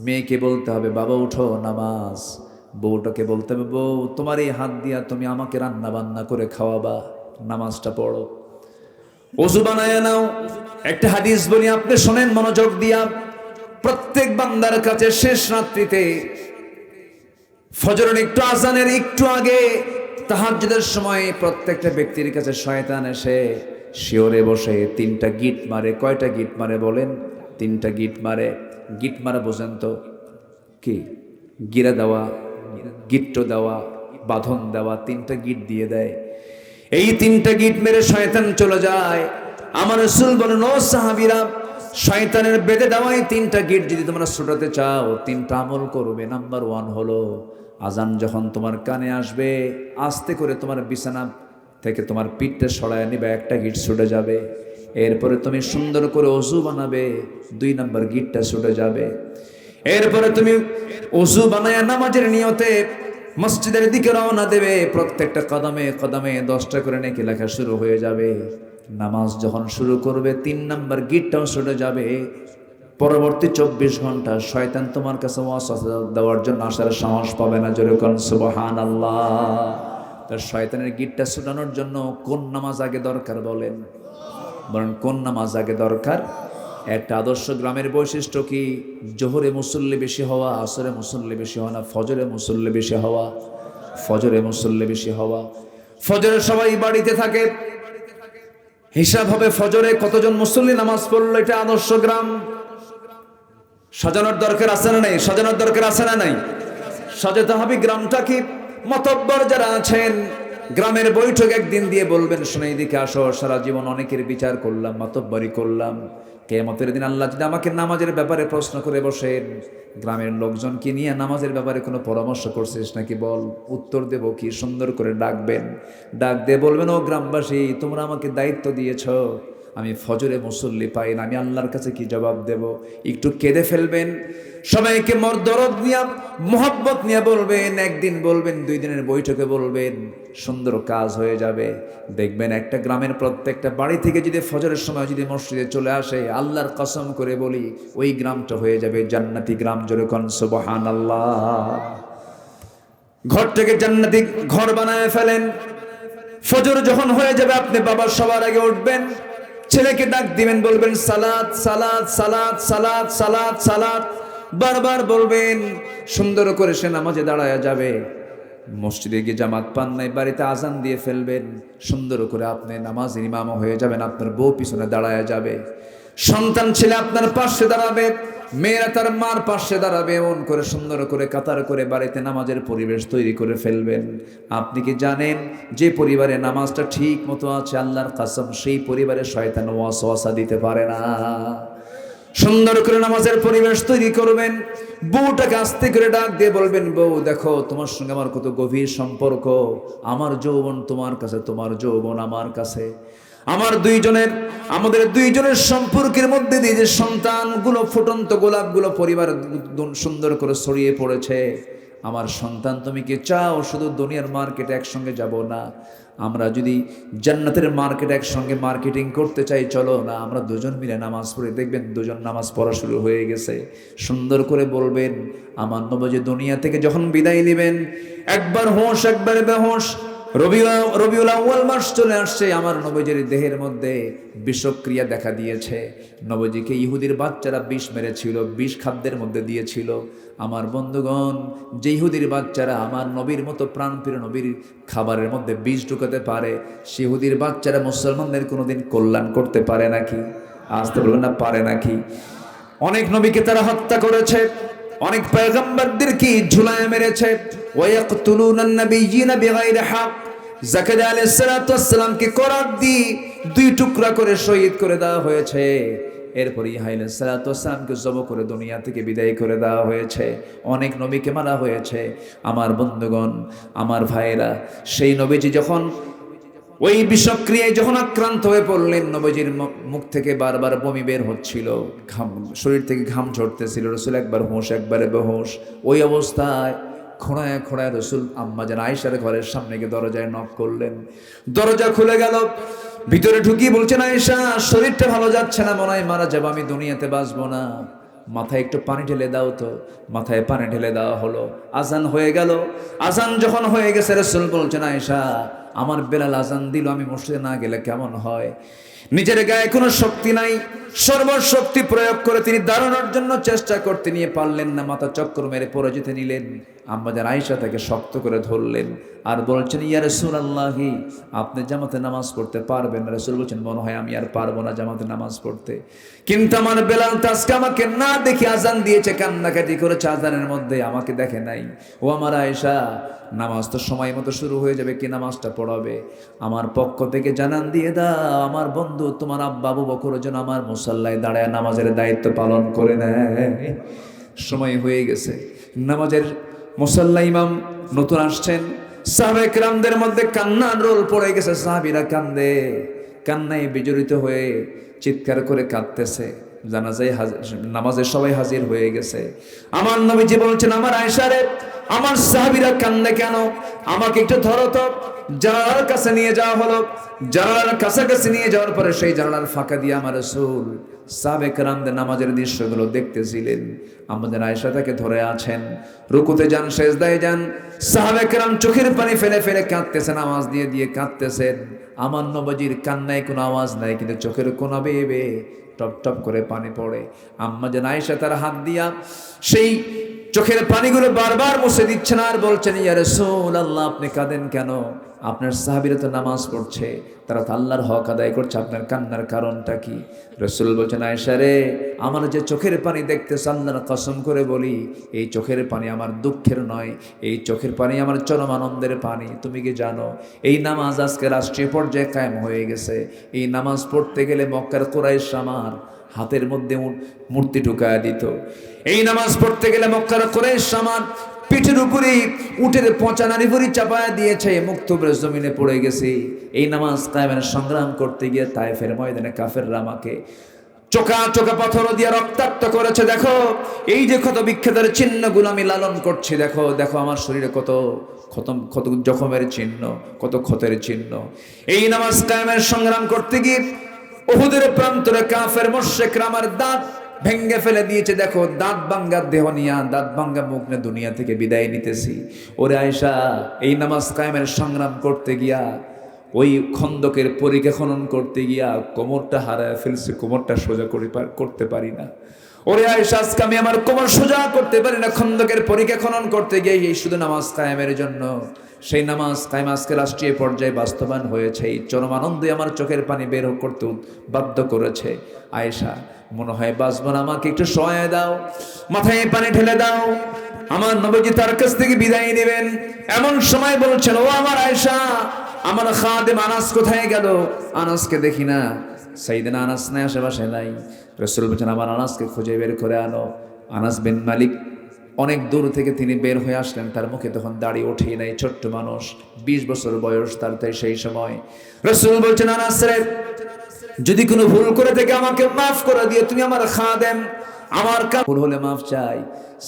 মেয়েকে বলতে হবে বাবা উঠো নামাজ, বউটাকে বলতে হবে বউ তোমার এই হাত দিয়া তুমি আমাকে রান্না বান্না করে খাওয়াবা, নামাজটা পড়ো। ওযু বানায় নাও। একটা হাদিস বলি, আপনি শোনেন মনোযোগ দিয়া। প্রত্যেক বান্দার কাছে শেষ রাত্রিতে ফজরের একটু আজানের একটু আগে তাহাজ্জুদের সময় প্রত্যেকটা ব্যক্তির কাছে শয়তান এসে শিওরে বসে 3টা গিট মারে। কয়টা গিট মারে বলেন? 3টা গিট মারে। গিট মারা বোঝেন তো কি? গিরা দেওয়া, গিট্টো দেওয়া, বাঁধন দেওয়া, 3টা গিট দিয়ে দেয়। এই 3টা গিট মেরে শয়তান চলে যায়। আমার রাসূল বলেন, ও সাহাবীরা, শয়তানের বেঁধে দেওয়া এই 3টা গিট যদি তোমরা ছুটাতে চাও, 3টা আমল করবে। নাম্বার 1 হলো, আজান যখন তোমার কানে আসবে আস্তে করে তোমার বিছানা থেকে তোমার পিঠটা সরায় নিবে, একটা গিট ছুটে যাবে। এরপরে তুমি সুন্দর করে ওযু বানাবে, 2 নাম্বার গিটটা ছুটে যাবে। এরপরে তুমি ওযু বানায়া নামাজের নিয়তে মসজিদের দিকে রওনা দেবে। প্রত্যেকটা কদমে কদমে 10টা করে নেকি লেখা শুরু হয়ে যাবে। নামাজ যখন শুরু করবে 3 নাম্বার গিটটাও ছুটে যাবে। পরবর্তী 24 ঘন্টা শয়তান তোমার কাছে ওয়াসওয়াসা দেওয়ার জন্য আসার সাহস পাবে না। জোরে কোন সুবহানাল্লাহ। তার শয়তানের গিটটা ছুটানোর জন্য কোন নামাজ আগে দরকার বলেন? বলেন, কোন নামাজ আগে দরকার? একটা আদর্শ গ্রামের বৈশিষ্ট্য কি? জোহরে মুসল্লি বেশি হওয়া, আসরে মুসল্লি বেশি হওয়া না ফজরে মুসল্লি বেশি হওয়া? ফজরে মুসল্লি বেশি হওয়া। ফজরে সবাই বাড়িতে থাকে, হিসাব হবে ফজরে কতজন মুসল্লি নামাজ পড়লো। এটা আদর্শ গ্রাম। সাজানোর দরকার আছে না নাই? সাজানোর দরকার আছে না নাই? সাজাতে হবে গ্রামটা। কি মাতব্বর যারা আছেন গ্রামের বৈঠক একদিন দিয়ে বলবেন, শোনো এদিকে আসো, সারা জীবন অনেকের বিচার করলাম, মাতব্বরি করলাম, কিয়ামতের দিন আল্লাহ যদি আমাকে নামাজের ব্যাপারে প্রশ্ন করে বসেন, গ্রামের লোকজনকে নিয়ে নামাজের ব্যাপারে কোনো পরামর্শ করছিস নাকি বল, উত্তর দেব কি? সুন্দর করে ডাকবেন, ডাক দিয়ে বলবেন, ও গ্রামবাসী, তোমরা আমাকে দায়িত্ব দিয়েছ, আমি ফজরে মুসল্লি পাই না, আমি আল্লাহর কাছে কি জবাব দেব? একটু কেঁদে ফেলবেন, সবাইকে দরদ নিয়ে মোহাব্বত নিয়ে বলবেন, একদিন বলবেন, 2 দিনের বৈঠকে বলবেন, সুন্দর কাজ হয়ে যাবে। দেখবেন একটা গ্রামের প্রত্যেকটা বাড়ি থেকে যদি ফজরের সময় যদি মসজিদে চলে আসে, আল্লাহর কসম করে বলি, ওই গ্রামটা হয়ে যাবে জান্নাতি গ্রাম। জোরে কোন সুবহানাল্লাহ। ঘরটাকে জান্নাতি ঘর বানায় ফেলেন। ফজর যখন হয়ে যাবে, আপনি বাবা সবার আগে উঠবেন, ছেলেকে ডাক দিবেন, বলবেন সালাত সালাত সালাত সালাত সালাত সালাত, বারবার বলবেন। সুন্দর করে সে নামাজে দাঁড়ায় যাবে। মসজিদে গিয়ে জামাত পান নাই, বাড়িতে আজান দিয়ে ফেলবেন, সুন্দর করে আপনি নামাজের ইমাম হয়ে যাবেন, আপনার বউ পিছনে দাঁড়ায় যাবে, সন্তান ছেলে আপনার পাশে দাঁড়াবে, মেয়েরা তার মার পাশে দাঁড়াবে, এমন করে সুন্দর করে কাতার করে বাড়িতে নামাজের পরিবেশ তৈরি করে ফেলবেন। আপনি কি জানেন, যে পরিবারে নামাজটা ঠিক মতো আছে, আল্লাহর কসম, সেই পরিবারে শয়তান ওয়াসওয়াসা দিতে পারে না। সুন্দর করে নামাজের পরিবেশ তৈরি করবেন। বউটাকে আস্তে করে ডাক দিয়ে বলবেন, বউ দেখো, তোমার সঙ্গে আমার কত গভীর সম্পর্ক, আমার যৌবন তোমার কাছে, তোমার যৌবন আমার কাছে, আমাদের দুইজনের সম্পর্কের মধ্যে দিয়ে যে সন্তানগুলো, ফুটন্ত গোলাপগুলো পরিবার সুন্দর করে ছড়িয়ে পড়েছে, আমার সন্তান তুমি কি চাও শুধু দুনিয়ার মার্কেটে একসঙ্গে যাব না, আমরা যদি জান্নাতের মার্কেট একসঙ্গে মার্কেটিং করতে চাই, চলো না আমরা দুজন মিলে নামাজ পড়ি। দেখবেন দুজন নামাজ পড়া শুরু হয়ে গেছে। সুন্দর করে বলবেন, আমার নবী দুনিয়া থেকে যখন বিদায় নেবেন, একবার হোশ একবার বেহোশ, রবিউল আউয়াল মাস চলে আসছে, আমার নবীজির দেহের মধ্যে বিষক্রিয়া দেখা দিয়েছে। নবীজিকে ইহুদির বাচ্চারা বিষ মেরেছিল, বিষ খাদ্যের মধ্যে দিয়েছিল। আমার বন্ধুগণ, যে ইহুদির বাচ্চারা আমার নবীর মতো প্রাণপ্রিয় নবীর খাবারের মধ্যে বিষ ঢুকাতে পারে, সে ইহুদির বাচ্চারা মুসলমানদের কোনোদিন কল্যাণ করতে পারে নাকি? আসতে বলবেন না, পারে নাকি? অনেক নবীকে তারা হত্যা করেছে, অনেক পয়গম্বরদেরকে ঝুলায় মেরেছে। ওয়ায়াকতুলুনান নাবিয়্যিনা বিগাইরি হক। জাকারিয়া আলাইহিস সালাতু ওয়াস সালামকে করাত দিয়ে 2 টুকরা করে শহীদ করে দেওয়া হয়েছে। এরপর ইহা আলাইহিস সালাতু ওয়াস সালামকে জব করে দুনিয়া থেকে বিদায় করে দেওয়া হয়েছে। অনেক নবীকে মারা হয়েছে। আমার বন্ধুগণ, আমার ভাইয়েরা, সেই নবীজি যখন ওই বিষক্রিয়ায় যখন আক্রান্ত হয়ে পড়লেন, নবীজির মুখ থেকে বারবার বমি বের হচ্ছিল, শরীর থেকে ঘাম ঝরতেছিল, রাসূল একবার হোশ একবারে বেহোশ। ওই অবস্থায় খোঁড়ায় খোঁড়ায় রাসূল আম্মাজান আয়েশার ঘরের সামনে গিয়ে দরজায় নক করলেন। দরজা খুলে গেল, ভিতরে ঢুকিয়ে বলছেন, আয়েশা শরীরটা ভালো যাচ্ছে না, মনে হয় মারা যাবো, আমি দুনিয়াতে বাঁচবো না, মাথায় একটু পানি ঢেলে দাও তো। মাথায় পানি ঢেলে দেওয়া হলো। আজান হয়ে গেল। আজান যখন হয়ে গেছে, রাসূল বলছেন, আয়েশা আমার বেলাল আজান দিল, আমি মসজিদে না গেলে কেমন হয়? নিজের গায়ে কোনো শক্তি নাই, সর্বশক্তি প্রয়োগ করে তিনি দাঁড়ানোর জন্য চেষ্টা করতে নিয়ে পারলেন না, মাথা চক্কর মেরে পড়ে যেতে নিলেন। আম্মাজান আয়েশা তাকে শক্ত করে ধরলেন আর বলছেন, ইয়া রাসূলুল্লাহ, আপনি জামাতে নামাজ পড়তে পারবেন না? রাসূল বলছেন, মনে হয় আমি আর পারবো না জামাতে নামাজ পড়তে, কিন্তু আমার বেলাল আজকে আমাকে না দেখে আজান দিয়েছে, কান্নাকাটি করেছে আজানের মধ্যে, আমাকে দেখে নাই। ও আমার আয়েশা, নামাজ তো সময় মতো শুরু হয়ে যাবে, কি নামাজটা পড়াবে? আমার পক্ষ থেকে জানান দিয়ে দাও, আমার বন্ধু তোমার আব্বা আবু বকর যেন আমার মুসাল্লায় দাঁড়ায় নামাজের দায়িত্ব পালন করে নেয়। সময় হয়ে গেছে, নামাজের মুসাল্লা ইমাম নতুন আসছেন। সাহাবায়ে কেরামদের মধ্যে কান্নার রোল পড়ে গেছে, সাহাবীরা কান্দে, কান্নায় বিজড়িত হয়ে চিৎকার করে কাঁদতেছে। জানাজায় নামাজে সবাই হাজির হয়ে গেছে। আমার নবীজি বলছেন, আমার আয়েশা রে, আমার সাহাবীরা কান্দে কেন? আমাকে একটু ধরো তো। জানালার কাছে নিয়ে যাওয়া হলো। জানালার কাছাকাছি নিয়ে যাওয়ার পরে সেই জানালার ফাঁকা দিয়ে আমার রাসূল সাহাবায়ে কেরামদের নামাজের দৃশ্যগুলো দেখতেছিলেন। আমাদের আয়েশা তাকে ধরে আছেন, রুকুতে যান, সেজদায় যান, সাহাবায়ে কেরাম চোখের পানি ফেলে ফেলে কাঁদতেছেন, আওয়াজ দিয়ে দিয়ে কাঁদতেছেন। আমার নবীজির কান্নায় কোনো আওয়াজ নাই, কিন্তু চোখের কোনা বেয়ে বেয়ে টপ টপ করে পানি পড়ে। আম্মাজান আয়েশা তার হাত দিয়া সেই চোখের পানিগুলো বারবার মুছে দিচ্ছেন আর বলছেন, ইয়া রাসূলুল্লাহ, আপনি কাঁদেন কেন? আপনার সাহাবীরা তো নামাজ পড়ছে, তারা তো আল্লাহর হক আদায় করছে, আপনার কান্নার কারণটা কি? রাসূল বলছেন, আয়েশা রে, আমার যে চোখের পানি দেখতেছ, আল্লাহর কসম করে বলি, এই চোখের পানি আমার দুঃখের নয়, এই চোখের পানি আমার চরম আনন্দের পানি। তুমি কি জানো এই নামাজ আজকে রাষ্ট্রীয় পর্যায়ে কায়েম হয়ে গেছে। এই নামাজ পড়তে গেলে মক্কার কুরাইশ আমার হাতের মধ্যে মূর্তি ঢুকায় দিত। এই নামাজ পড়তে গেলে মক্কার কুরাইশ আমার পিঠের উপরে উটের পচা নারী ভুঁড়ি চাপায় দিয়েছে, মুক্তবের জমিনে পড়ে গেছি। এই নামাজ কায়েমের সংগ্রাম করতে গিয়ে তায়েফের ময়দানে কাফেররা আমাকে চোখা চোখা পাথর দিয়ে রক্তাক্ত করেছে। দেখো এই যে ক্ষত বিক্ষতের চিহ্নগুলো আমি লালন করছি, দেখো দেখো আমার শরীরে কত কত জখমের চিহ্ন, কত ক্ষতের চিহ্ন। এই নামাজ কায়েমের সংগ্রাম করতে গিয়ে উহুদের প্রান্তরে কাফের মুশরিকরা আমার দাঁত ভেঙ্গে ফেলে দিয়েছে। দেখো দাঁত ভাঙ্গা দেহ নিয়া, দাঁত ভাঙ্গা মুখ নিয়ে দুনিয়া থেকে বিদায় নিতেছি। ওরে আয়েশা, এই নামাজ কায়েমের সংগ্রাম করতে গিয়া, ওই খন্দকের পরীক্ষা খনন করতে গিয়া কোমরটা হারায় ফেলছে, কোমরটা সোজা করতে পারি না। ওরে আয়েশা, আজকে আমি আমার কোমর সোজা করতে পারি না খন্দকের পরীক্ষা খনন করতে গিয়ে। এই শুধু নামাজ কায়েমের জন্য, সেই নামাজ কায়েম আজকে রাষ্ট্রীয় পর্যায়ে বাস্তবায়ন হয়েছে। এই চরম আনন্দে আমার চোখের পানি বের করতে বাধ্য করেছে। আয়েশা, মনে হয় বাঁচব না, আমাকে একটু সহায় দাও, মাথায় পানি ঢেলে দাও, আমার নবীজি তার কাছ থেকে বিদায় নেবেন। এমন সময় বলছেন, ও আমার আয়েশা, আমার খাদেম আনাস কোথায় গেল? আনাসকে দেখি না। সাইয়েদনা আনাস নাই, আশেপাশে নাই। রাসূল বলেছেন, আমার আনাসকে খুঁজে বের করে আনো। আনাস বিন মালিক অনেক দূর থেকে তিনি বের হয়ে আসলেন, তার মুখে তখন দাড়ি ওঠে নাই, ছোট্ট মানুষ, 20 বছর বয়স তার। তাই সেই সময় রাসূল বলছেন, আনাস রে, যদি কোনো ভুল করে থেকে আমাকে মাফ করে দিয়ে, তুমি আমার খাদেম, আমার ভুল হলে মাফ চাই।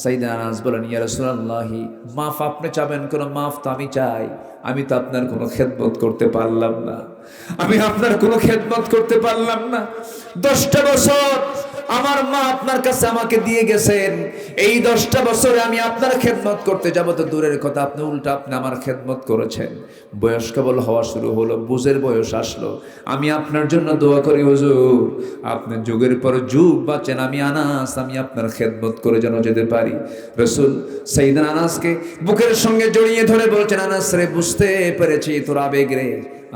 সাইয়েদনা আনাস বলেন, ইয়া রাসূলুল্লাহ, মাফ আপনি চাবেন, কোন মাফ তো আমি চাই। আমি তো আপনার কোনো খেদমত করতে পারলাম না, আমি আপনার কোনো খেদমত করতে পারলাম না। 10টা বছর আমার মা আপনার কাছে আমাকে দিয়ে গেছেন, এই 10টা বছরে আমি আপনার খেদমত করতে যাব তো দূরের কথা, আপনি উল্টা আপনি আমার খেদমত করেছেন। বয়স কেবল হওয়া শুরু হলো, বুঝের বয়স আসলো। আমি আপনার জন্য দোয়া করি হুজুর, আপনি যুগের পর যুগ বাঁচেন, আমি আনাস, আমি আপনার খেদমত করে যেন যেতে পারি। রাসূল সাইয়েদনা আনাসকে বুকের সঙ্গে জড়িয়ে ধরে বলছেন, আনাস রে, বুঝতে পেরেছি তোর আবেগ রে।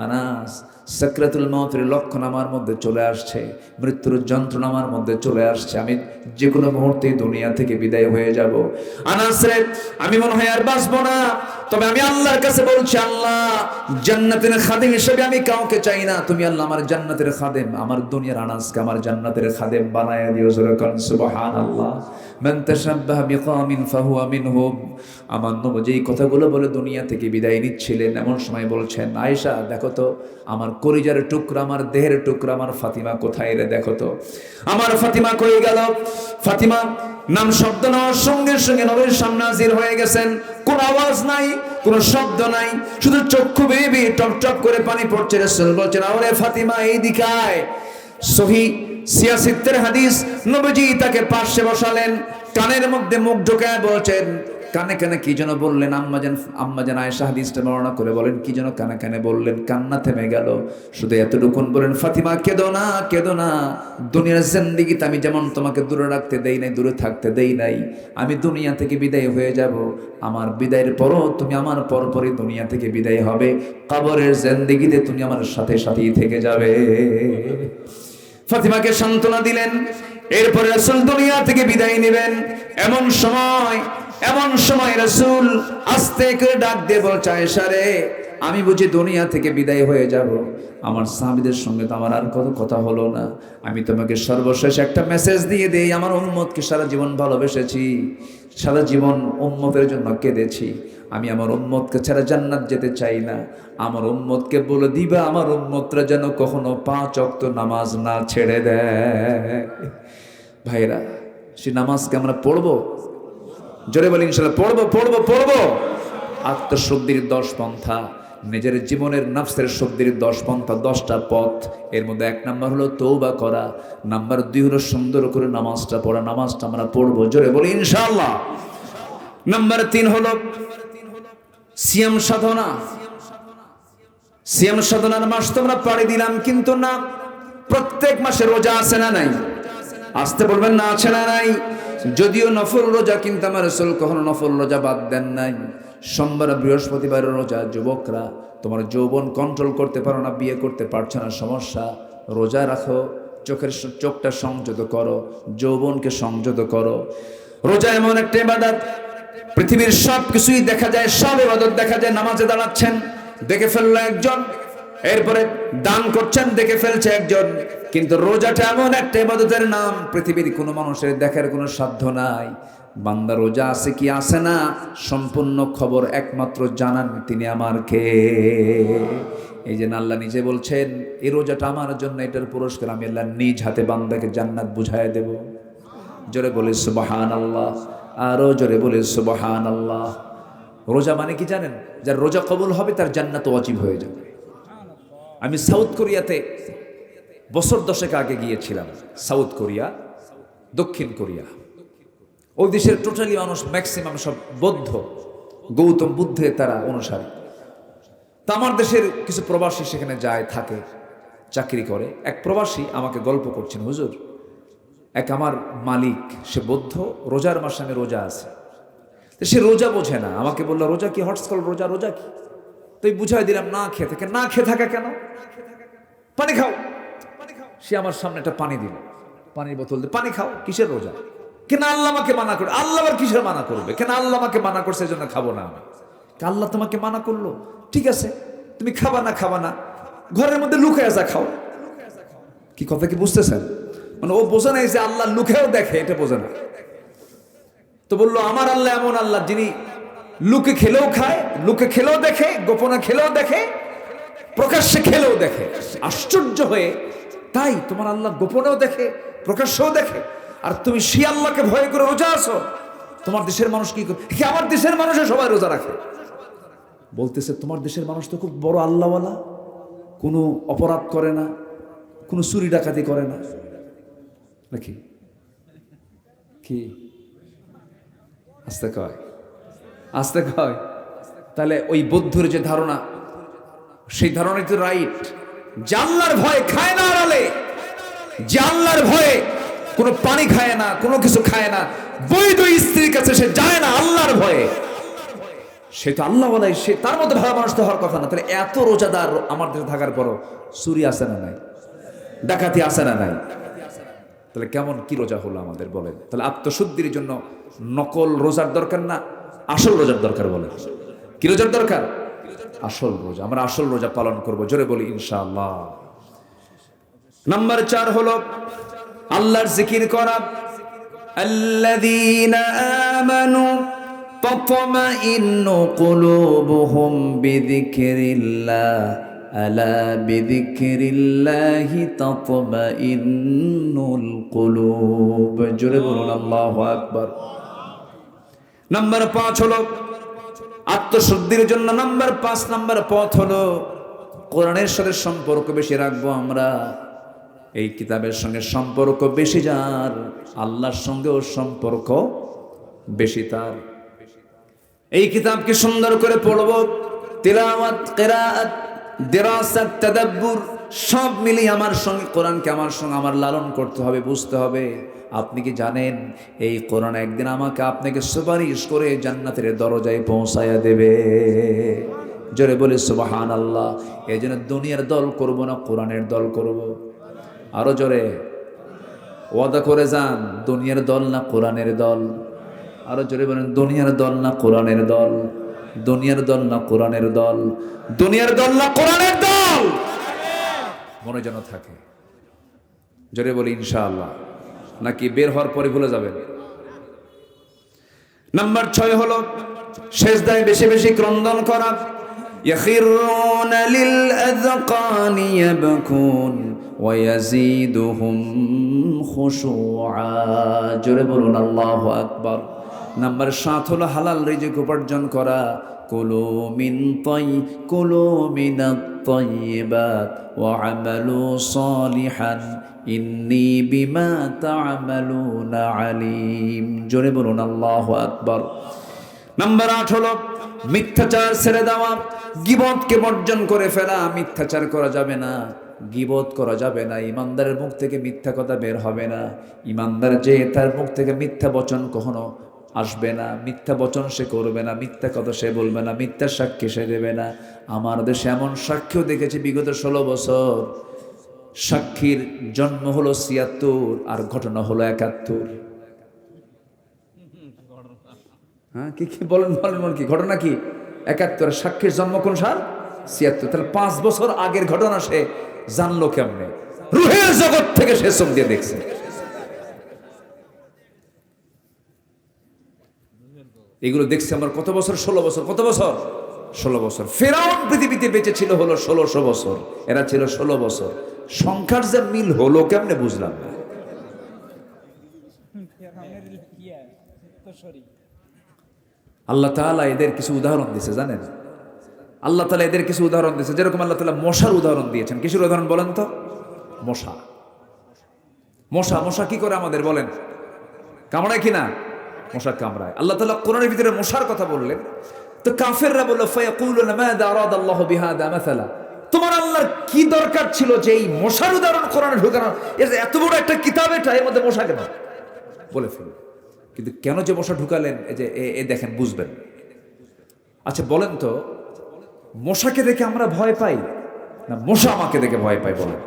আনাস, সাকরাতুল মউতের লক্ষণ আমার মধ্যে চলে আসছে, মৃত্যুর যন্ত্রণা আমার মধ্যে চলে আসছে, আমি যে কোনো মুহূর্তে দুনিয়া থেকে বিদায় হয়ে যাব। আনাস রে, আমি মনে হয় আর বাঁচবো না, তবে আমি আল্লাহর কাছে বলছি, আল্লাহ, জান্নাতের খাদেম হিসেবে আমি কাউকে চাই না, তুমি আল্লাহ আমার জান্নাতের খাদেম, আমার দুনিয়ার আনাসকে আমার জান্নাতের খাদেম বানায়া দিও। সুবহান সুবহানাল্লাহ, মান তাশাব্বাহা বিকওমিন ফাহুয়া মিনহুম। আমার নবী যেই কথাগুলো বলে দুনিয়া থেকে বিদায় নিচ্ছিলেন, এমন সময় বলছেন, আয়েশা, দেখো তো আমার কলিজার টুকরা, আমার দেহের টুকরা, আমার ফাতিমা কোথায় রে? দেখো তো আমার ফাতিমা কই গেল? ফাতিমা নাম শব্দ নেওয়ার সঙ্গে সঙ্গে নবীর সামনে হাজির হয়ে গেছেন। কোন আওয়াজ নাই, কোন শব্দ নাই, শুধু চক্ষু বেয়ে বেয়ে টপ টপ করে পানি পড়ছে। রাসূল বলছেন, আরে ফাতিমা, এই দিকে আয়। সহিহ সিয়াসিত্তের হাদিস, নবীজি তাকে পাশে বসালেন, কানের মধ্যে মুখ ঢোকায় বলছেন, কানে কানে কি যেন বললেন। আম্মাজান আয়েশা হাদিসটা বর্ণনা করে বলেন, কি যেন কানে কানে বললেন, কান্না থেমে গেল। শুধু এতটুকুন বলেন, ফাতিমা, কেঁদো না, কেঁদো না। দুনিয়ার জিন্দেগিতে আমি যেমন তোমাকে দূরে রাখতে দেই নাই, দূরে থাকতে দেই নাই, আমি দুনিয়া থেকে বিদায় হয়ে যাব। আমার বিদায়ের পরও তুমি আমার পরপরই দুনিয়া থেকে বিদায় হবে, কবরের জিন্দেগিতে তুমি আমার সাথে সাথেই থেকে যাবে। ফাতিমাকে সান্ত্বনা দিলেন। এরপরে রাসূল দুনিয়া থেকে বিদায় নেবেন। এমন সময় রাসূল আস্তে করে ডাক দিয়ে বলছে, আয়েশা রে, আমি বুঝি দুনিয়া থেকে বিদায় হয়ে যাব, আমার সাহাবীদের সঙ্গে তো আমার আর কত কথা হলো না, আমি তোমাকে সর্বশেষ একটা মেসেজ দিয়ে দেই। আমার উম্মতকে সারা জীবন ভালোবেসেছি, সারা জীবন উম্মতের জন্য কেঁদেছি, আমি আমার উম্মতকে ছাড়া জান্নাত যেতে চাই না। আমার উম্মতকে বলে দিবা, আমার উম্মতরা যেন কখনো 5 ওয়াক্ত নামাজ না ছেড়ে দেয়। ভাইরা, সেই নামাজকে আমরা পড়বো, জোরে বলি ইনশাআল্লাহ, পড়বো। আত্মশুদ্ধির 10 পন্থা, নিজের জীবনের নফসের শুদ্ধির 10 পন্থা, 10টা পথ। এর মধ্যে 1 নাম্বার হলো তওবা করা, নাম্বার 2 হলো সুন্দর করে নামাজটা পড়া, নামাজটা আমরা পড়বো, জোরে বলি ইনশাআল্লাহ। নাম্বার 3 হলো সিয়াম সাধনা। সিয়াম সাধনার মাস তো আমরা পাড়ি দিলাম, কিন্তু না, প্রত্যেক মাসে রোজা আছে না নাই? আসতে বলবেন না, আছে না নাই? যদিও নফল রোজা, কিন্তু আমার রাসূল কখনো নফল রোজা বাদ দেন নাই। সোমবার বৃহস্পতিবার রোজা। যুবকরা, তোমার যৌবন কন্ট্রোল করতে পারো না, বিয়ে করতে পারছো না, সমস্যা, রোজা রাখো, চোখটা সংযত করো, যৌবনকে সংযত করো। রোজা এমন একটা ইবাদত, পৃথিবীর সব কিছুই দেখা যায়, সব ইবাদত দেখা যায়। নামাজে দাঁড়াচ্ছেন, দেখে ফেললো একজন, এরপরে দান করছেন, দেখে ফেলছে একজন, কিন্তু রোজাটা এমন একটা ইবাদতের নাম, পৃথিবীর কোনো মানুষের দেখার কোনো সাধ্য নাই। বান্দা রোজা আছে কি আছে না, সম্পূর্ণ খবর একমাত্র জানান তিনি আমার কে। এই যে আল্লাহ নিজে বলছেন, এই রোজাটা আমার জন্য, এটার পুরস্কার আমি আল্লাহ নিজ হাতে বান্দাকে জান্নাত বুঝায় দেব। জোরে বলে সুবহানাল্লাহ, আরো জোরে বলে সুবহানাল্লাহ। রোজা মানে কি জানেন? যার রোজা কবুল হবে তার জান্নাত ওয়াজিব হয়ে যাবে। আমি সাউথ কোরিয়াতে বছর 10 আগে গিয়েছিলাম। সাউথ কোরিয়া, দক্ষিণ কোরিয়া, ওই দেশের টোটালি মানুষ ম্যাক্সিমাম সব বৌদ্ধ, গৌতম বুদ্ধের তারা অনুসারী। তা আমার দেশের কিছু প্রবাসী সেখানে যায়, থাকে, চাকরি করে। এক প্রবাসী আমাকে গল্প করছেন, হুজুর এক আমার মালিক, সে বৌদ্ধ, রোজার মাসে আমি রোজা আছে, সে রোজা বোঝে না। আমাকে বললো রোজা কি, হটস্কল রোজা, রোজা কি? তো বুঝাই দিলাম, না খেয়ে থাকে। না খেয়ে থাকা কেন? পানি খাও। সে আমার সামনে একটা পানি দিল, পানির বোতল দিয়ে, পানি খাও। কিসের রোজা? কেন আল্লাহ আমাকে মানা করে? আল্লাহ আবার কিসের মানা করবে? কেন আল্লাহ আমাকে মানা করছে, এই জন্য খাবো না আমি। আল্লাহ তোমাকে মানা করলো, ঠিক আছে, তুমি খাবা না, খাবা না, ঘরের মধ্যে লুকায় যা খাও। কি কথা কি বুঝতেছেন? মানে ও বোঝে নাই যে আল্লাহ লুকেও দেখে, এটা বোঝে না। তো বললো আমার আল্লাহ এমন আল্লাহ যিনি লুকে খেলেও খায়, লুকে খেলেও দেখে, গোপনে খেলেও দেখে, প্রকাশ্যে খেলেও দেখে। আশ্চর্য হয়ে, তাই তোমার আল্লাহ গোপনেও দেখে, প্রকাশ্যেও দেখে, আর তুমি সেই আল্লাহকে ভয় করে রোজা আছো? তোমার দেশের মানুষ কি করে? আমার দেশের মানুষও সবাই রোজা রাখে। বলতেছে তোমার দেশের মানুষ তো খুব বড় আল্লাহওয়ালা, কোনো অপরাধ করে না, কোনো চুরি ডাকাতি করে না, নাকি? কি আস্তে কয়, আস্তে কয়। তাহলে ওই বৌদ্ধর যে ধারণা, সেই ধারণাই তো রাইট। জানলার ভয়ে খায় না আড়ালে, জানলার ভয়ে কোনো পানি খায় না, কোনো কিছু খায় না, বৈধ স্ত্রীর কাছে সে যায় না আল্লাহর ভয়ে। সে তো আল্লাহ বলাই, সে তার মধ্যে ভালো মানুষ তো হওয়ার কথা না। তাহলে এত রোজাদার আমার দেশে থাকার পরও চুরি আসে না নাই, ডাকাতি আসে না নাই, তাহলে কেমন কি রোজা হলো আমাদের বলেন? তাহলে আত্মশুদ্ধির জন্য নকল রোজার দরকার না, আসল রোজার দরকার। বলেন কি রোজার দরকার? আসল রোজা। আমরা আসল রোজা পালন করব, জোরে বলি ইনশাআল্লাহ। নাম্বার 4 হলো আল্লাহর জিকির করা। আল্লাযীনা আমানু তাতমাইন্নু কুলুবুহুম বিযিকরিল্লাহ আলা বিযিকরিল্লাহি তাতমাইন্নুল কুলুব। জোরে বলুন আল্লাহু আকবার। নাম্বার 5 হলো আত্মশুদ্ধির জন্য নাম্বার 5 নাম্বার পথ হলো কোরআনের সাথে সম্পর্ক বেশি রাখবো আমরা। এই কিতাবের সঙ্গে সম্পর্ক বেশি যার, আল্লাহর সঙ্গেও সম্পর্ক বেশি তার। এই কিতাবকে সুন্দর করে পড়ব, তিলাওয়াত, কিরাআত, দিরাসাত, তাদাব্বুর সব মিলিয়ে আমার সঙ্গে কোরআনকে আমার সঙ্গে আমার লালন করতে হবে, বুঝতে হবে। আপনি কি জানেন এই কোরআন একদিন আমাকে আপনাকে সুপারিশ করে জান্নাতের দরজায় পৌঁছায়া দেবে? জোরে বলে সুবহানাল্লাহ। এই জন্য দুনিয়ার দল করব না, কোরআনের দল করব। আরো জোরে ওয়াদা করে যান, দুনিয়ার দল না কোরআনের দল। আরো জোরে বলেন, দুনিয়ার দল না কোরআনের দল, দুনিয়ার দল না কোরআনের দল, দুনিয়ার দল না কোরআনের দল। মনে যেন থাকে। জোরে বলি ইনশাআল্লাহ, নাকি বের হওয়ার পরে ভুলে যাবেন? নাম্বার 6 হলো সেজদায় বেশি বেশি ক্রন্দন করা। ইয়াখিরুনা লিল আযকানি ইয়াবকুন ওয়া ইয়াজিদুহুম খুশুআ। জোরে বলুন আল্লাহু আকবার। নাম্বার 7 হলো হালাল রিজিক উপার্জন করা। কুলু মিনাত তাইয়্যিবাত ওয়া আমালু সালিহান ইন্নী বিমা তা'মালুনা আলিম। জোরে বলুন আল্লাহু আকবার। নাম্বার 8 হলো মিথ্যাচার ছেড়ে দেওয়া, গীবতকে বর্জন করে ফেলা। মিথ্যাচার করা যাবে না, গীবত করা যাবে না, ইমানদারের মুখ থেকে মিথ্যা কথা বের হবে না। ইমানদার যে, তার মুখ থেকে মিথ্যা বচন কখনো আসবে না, মিথ্যা বচন সে করবে না, মিথ্যা কথা সে বলবে না, মিথ্যা সাক্ষী সে দেবে না। আমার দেশে এমন সাক্ষ্য দেখেছি বিগত 16 বছর, সাক্ষীর জন্ম হলো ৭৬ আর ঘটনা হলো ৭১। হ্যাঁ, কি কি বলেন বলেন বলেন, কি ঘটনা কি? ৭১। সাক্ষীর জন্ম কোন সাল? ৭৬। তাহলে ৫ বছর আগের ঘটনা সে জানলো কেমনে? রুহের জগৎ থেকে সে চোখ দিয়ে দেখছে। এগুলো দেখছে আমার কত বছর? ১৬ বছর। কত বছর? ১৬ বছর। ফেরাউন পৃথিবীতে বেঁচে ছিল হলো ১৬০০ বছর, এরা ছিল ১৬ বছর। সংখ্যার যে মিল হলো কেমনে বুঝলাম না। আল্লাহ তাআলা এদের কিছু উদাহরণ দিয়েছে, জানেন? আল্লাহ তাআলা এদের কিছু উদাহরণ দিয়েছে, যেরকম আল্লাহ তাআলা মশার উদাহরণ দিয়েছেন। কিসের উদাহরণ বলেন তো? মশা। মশা মশা কি করে আমাদের বলেন? কামড়ায় কিনা? মশা কামড়ায়। আল্লাহ তাআলা কোরআনের ভিতরে মশার কথা বললেন, তো কাফেররা বলল ফায়াকুলুনা মাযা আরাদাল্লাহু বিহাদা মাসালা, তোমার আল্লাহর কি দরকার ছিল যে এই মশার উদাহরণ কোরআনে ঢোকানো? এত বড় একটা কিতাব, এটা এর মধ্যে মশা কেন? বলে ফেলল। কিন্তু কেন যে মশা ঢুকালেন, এই যে এ দেখেন, বুঝবেন। আচ্ছা বলেন তো, মশাকে দেখে আমরা ভয় পাই না মশা আমাকে দেখে ভয় পাই? বলেন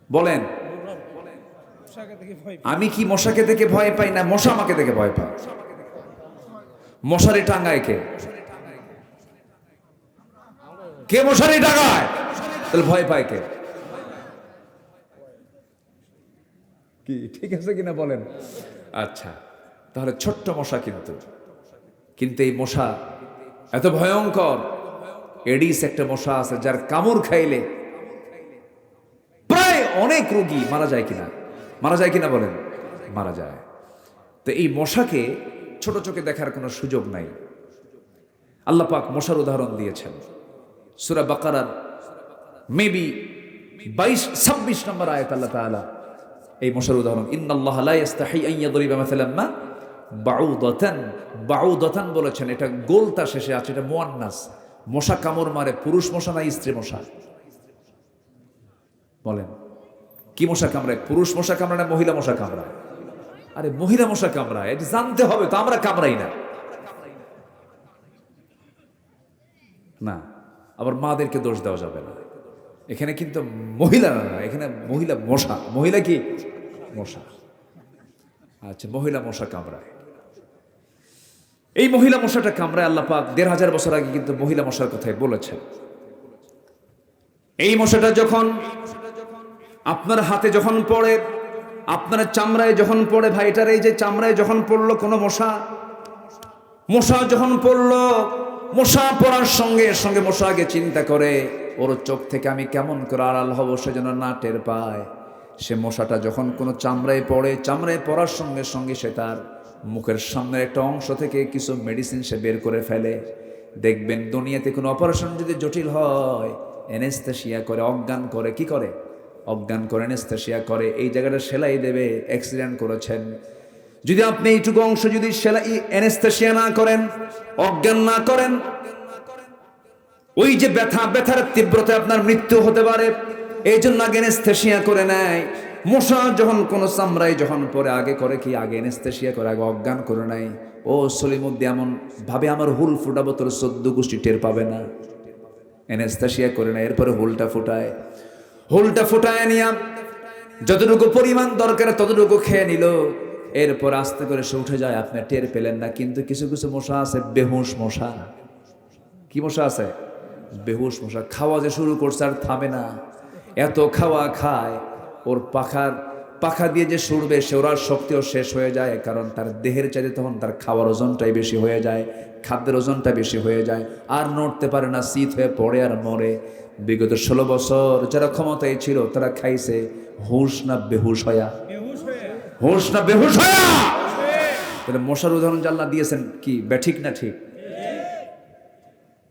বলেন, আমি কি মশাকে দেখে ভয় পাই না মশা আমাকে দেখে ভয় পায়? মশারি টাঙ্গায় কে? কে মশারি টাঙ্গায়? তাহলে ভয় পায় কে? কি ঠিক আছে কিনা বলেন? আচ্ছা, তাহলে ছোট্ট মশা, কিন্তু এই মশা এত ভয়ঙ্কর। এডিস একটা মশা আছে, যার কামড় খাইলে প্রায় অনেক রোগী মারা যায় কিনা? মারা যায় কিনা বলেন? মারা যায়। তো এই মশাকে ছোট চোখে দেখার কোনো সুযোগ নাই। আল্লাহ পাক মশার উদাহরণ দিয়েছেন সূরা বাকারার মেবি 22-26 নম্বর আয়াত। আল্লাহ তাআলা এই মশার উদাহরণ, ইন্নাল্লাহা লা ইস্তাহি আন ইয়াদরিবা মাসালাম মা বাউদাতান। বাউদাতান বলেছেন, এটা গোলতা শেষে আছে, এটা মুয়ান্নাস। মশা কামড় মারে পুরুষ মশা না স্ত্রী মশা? বলেন, কি মশা কামড়ায়? পুরুষ মশা কামড়ায় না মহিলা মশা কামড়ায়? আরে মহিলা মশা কামড়ায়, এটা জানতে হবে তো, আমরা কামড়াই না। না, আবার মাদেরকে দোষ দেওয়া যাবে না। এখানে কিন্তু মহিলা না, এখানে মহিলা মশা। মহিলা কি? মশা। আচ্ছা, মহিলা মশা কামড়ায়। এই মহিলা মশাটা কামড়ায়। আল্লাহ পাক ১৫০০ বছর আগে কিন্তু মহিলা মশার কথাই বলেছেন। এই মশাটা যখন আপনার হাতে যখন পড়ে, আপনার চামড়ায় যখন পড়ে, ভাইটার এই যে চামড়ায় যখন পড়লো কোনো মশা, মশা যখন পড়লো, মশা পড়ার সঙ্গে সঙ্গে মশা আগে চিন্তা করে ওর চোখ থেকে আমি কেমন করে আড়াল হব, সে যেন না টের পায়। সে মশাটা যখন কোনো চামড়ায় পড়ে, চামড়ায় পড়ার সঙ্গে সঙ্গে সে তার মুখের সামনের একটা অংশ থেকে কিছু মেডিসিন সে বের করে ফেলে। দেখবেন দুনিয়াতে কোনো অপারেশন যদি জটিল হয়, অ্যানেস্থেসিয়া করে, অজ্ঞান করে। কি করে? অজ্ঞান করে, অ্যানেস্থেসিয়া করে। এই জায়গাটা সেলাই দেবে, অ্যাক্সিডেন্ট করেছেন, যদি আপনি এইটুকু অংশ যদি সেলাই অ্যানেস্থেসিয়া না করেন, অজ্ঞান না করেন, ওই যে ব্যথার তীব্রতা আপনার মৃত্যু হতে পারে। এই জন্য আগে অ্যানেস্থেসিয়া করে নেয়। মশা যখন কোনো চামড়ায় যখন পরে আগে করে কি? আগে অ্যানেস্থেসিয়া করে, আগে অজ্ঞান করে নেয়। ও সলিমুদ্দি এমন ভাবে আমার হুল ফুটাবো, তোর 14 গোষ্ঠী টের পাবে না। অ্যানেস্থেসিয়া করে নেয়, এরপরে হুলটা ফুটায় নিয়ে যতটুকু পরিমাণ দরকার ততটুকু খেয়ে নিল। এরপর আস্তে করে সে উঠে যায়, আপনি টের পেলেন না। কিন্তু কিছু কিছু মশা আছে বেহুশ মশা। কি মশা আছে? বেহুশ মশা। খাওয়া যে শুরু করছে আর থামে না। এত খাওয়া খায়, ওর পাখা দিয়ে যে সরবে সে ওর শক্তিও শেষ হয়ে যায়। কারণ তার দেহের চাইতে তখন তার খাওয়ার ওজনটাই বেশি হয়ে যায়, খাদ্যের ওজনটা বেশি হয়ে যায়, আর নড়তে পারে না, শীত হয়ে পড়ে আর মরে। বিগত 16 বছর যারা ক্ষমতায় ছিল তারা খাইছে হুশ না বেহুশ হয়া? হুশ না বেহুশ হয়া? তাহলে মশার উদাহরণ আল্লাহ দিয়েছেন কি ব্যাঠিক না ঠিক?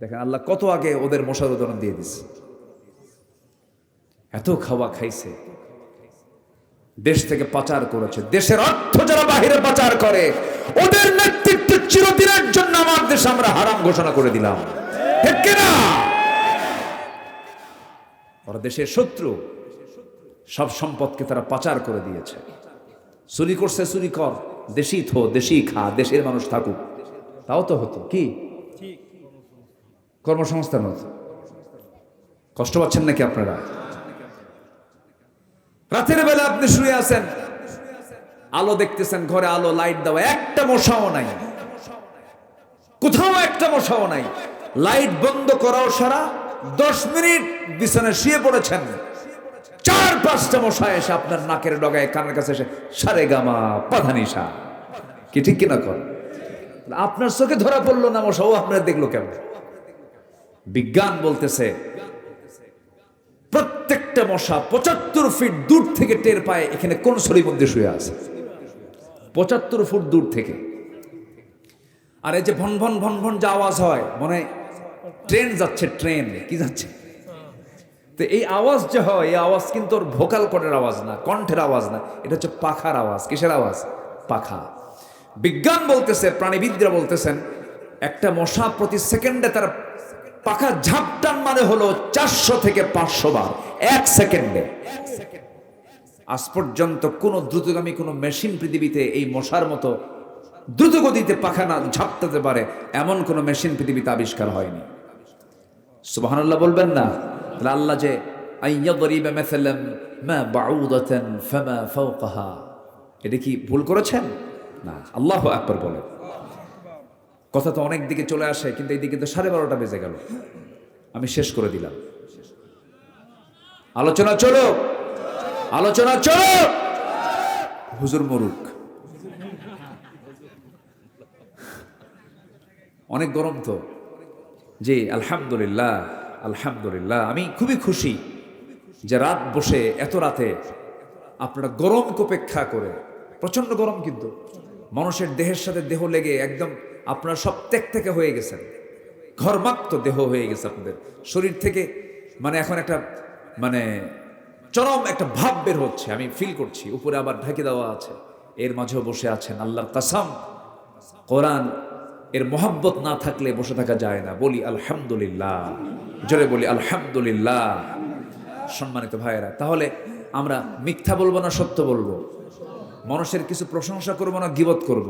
দেখেন আল্লাহ কত আগে ওদের মশার উদাহরণ দিয়ে দিচ্ছে। এত খাওয়া খাইছে, দেশ থেকে পাচার করেছে। দেশের অর্থ যারা বাহিরে পাচার করে, ওদের নেতৃত্ব চিরদিনের জন্য আমার দেশ আমরা হারাম ঘোষণা করে দিলাম। ঠিক কিনা? ওরা দেশের শত্রু, সব সম্পদকে তারা পাচার করে দিয়েছে। চুরি করছে, চুরি কর, দেশি থো, দেশি খা, দেশের মানুষ থাকুক, তাও তো হতো। কি কর্মসংস্থান হতো? কষ্ট পাচ্ছেন নাকি আপনারা? রাতের বেলা আপনি শুয়ে আছেন, আলো দেখতেছেন, ঘরে আলো, লাইট দেওয়া, একটা মশাও নাই, কোথাও একটা মশাও নাই। লাইট বন্ধ করাও সারা 10 মিনিট বিছানায় শুয়ে পড়েছেন, 4-5টা মশা এসে আপনার নাকের ডগায়, কানের কাছে এসে সারে গামা পাধানিসা, কি ঠিক কিনা কর? আপনার চোখে ধরা পড়লো না মশা, ও আপনার দেখলো কেমন? বিজ্ঞান বলতেছে প্রত্যেকটা মশা 75 ফিট দূর থেকে টের পায় এখানে কোন ছড়ির মধ্যে শুয়ে আছে, 75 ফুট দূর থেকে। আর এই যে ভন ভন ভন ভন যে আওয়াজ হয়, মনে হয় ট্রেন যাচ্ছে, ট্রেন কি যাচ্ছে। তো এই আওয়াজ যে হয়, এই আওয়াজ কিন্তু ওর ভোকাল কর্ডের আওয়াজ না, কণ্ঠের আওয়াজ না, এটা হচ্ছে পাখার আওয়াজ। কিসের আওয়াজ? পাখা। বিজ্ঞান বলতেছে, প্রাণীবিদরা বলতেছেন, একটা মশা প্রতি সেকেন্ডে তার পাখা ঝাপটান মানে হলো 400 থেকে 500 বার 1 সেকেন্ডে। আজ পর্যন্ত কোন দ্রুতগামী কোন মেশিন পৃথিবীতে এই মশার মতো দ্রুত গতিতে পাখা না ঝাপটাতে পারে এমন কোন মেশিন পৃথিবীতে আবিষ্কার হয়নি। সুবহানাল্লাহ বলবেন না? তাহলে আল্লাহ যে আইয়াদরিবা মাসালাম মা বাউদাতান ফামা ফাওকাহা, এটা কি ভুল করেছেন? না, আল্লাহু আকবার বলেন। কথা তো অনেক দিকে চলে আসে, কিন্তু এই দিকে তো 12:30 বেজে গেল। আমি শেষ করে দিলাম। আলোচনা চলো, আলোচনা চলো। হুজুর মরুক, অনেক গরম তো। জি আলহামদুলিল্লাহ, আলহামদুলিল্লাহ। আমি খুবই খুশি যে রাত বসে এত রাতে আপনারা গরমকে উপেক্ষা করে, প্রচন্ড গরম কিন্তু মানুষের দেহের সাথে দেহ লেগে একদম আপনারা সব ত্যাগ থেকে হয়ে গেছেন, ঘরমাক্ত দেহ হয়ে গেছে আপনাদের শরীর থেকে। মানে এখন একটা মানে চরম একটা ভাব বের হচ্ছে, আমি ফিল করছি। উপরে আবার ঢাকে দেওয়া আছে, এর মাঝেও বসে আছেন। আল্লাহর কসম, কোরআন এর মোহাব্বত না থাকলে বসে থাকা যায় না। বলি আলহামদুলিল্লাহ, জোরে বলি আলহামদুলিল্লাহ। সম্মানিত ভাইয়েরা, তাহলে আমরা মিথ্যা বলবো না সত্য বলবো? মানুষের কিছু প্রশংসা করবো না গীবত করব?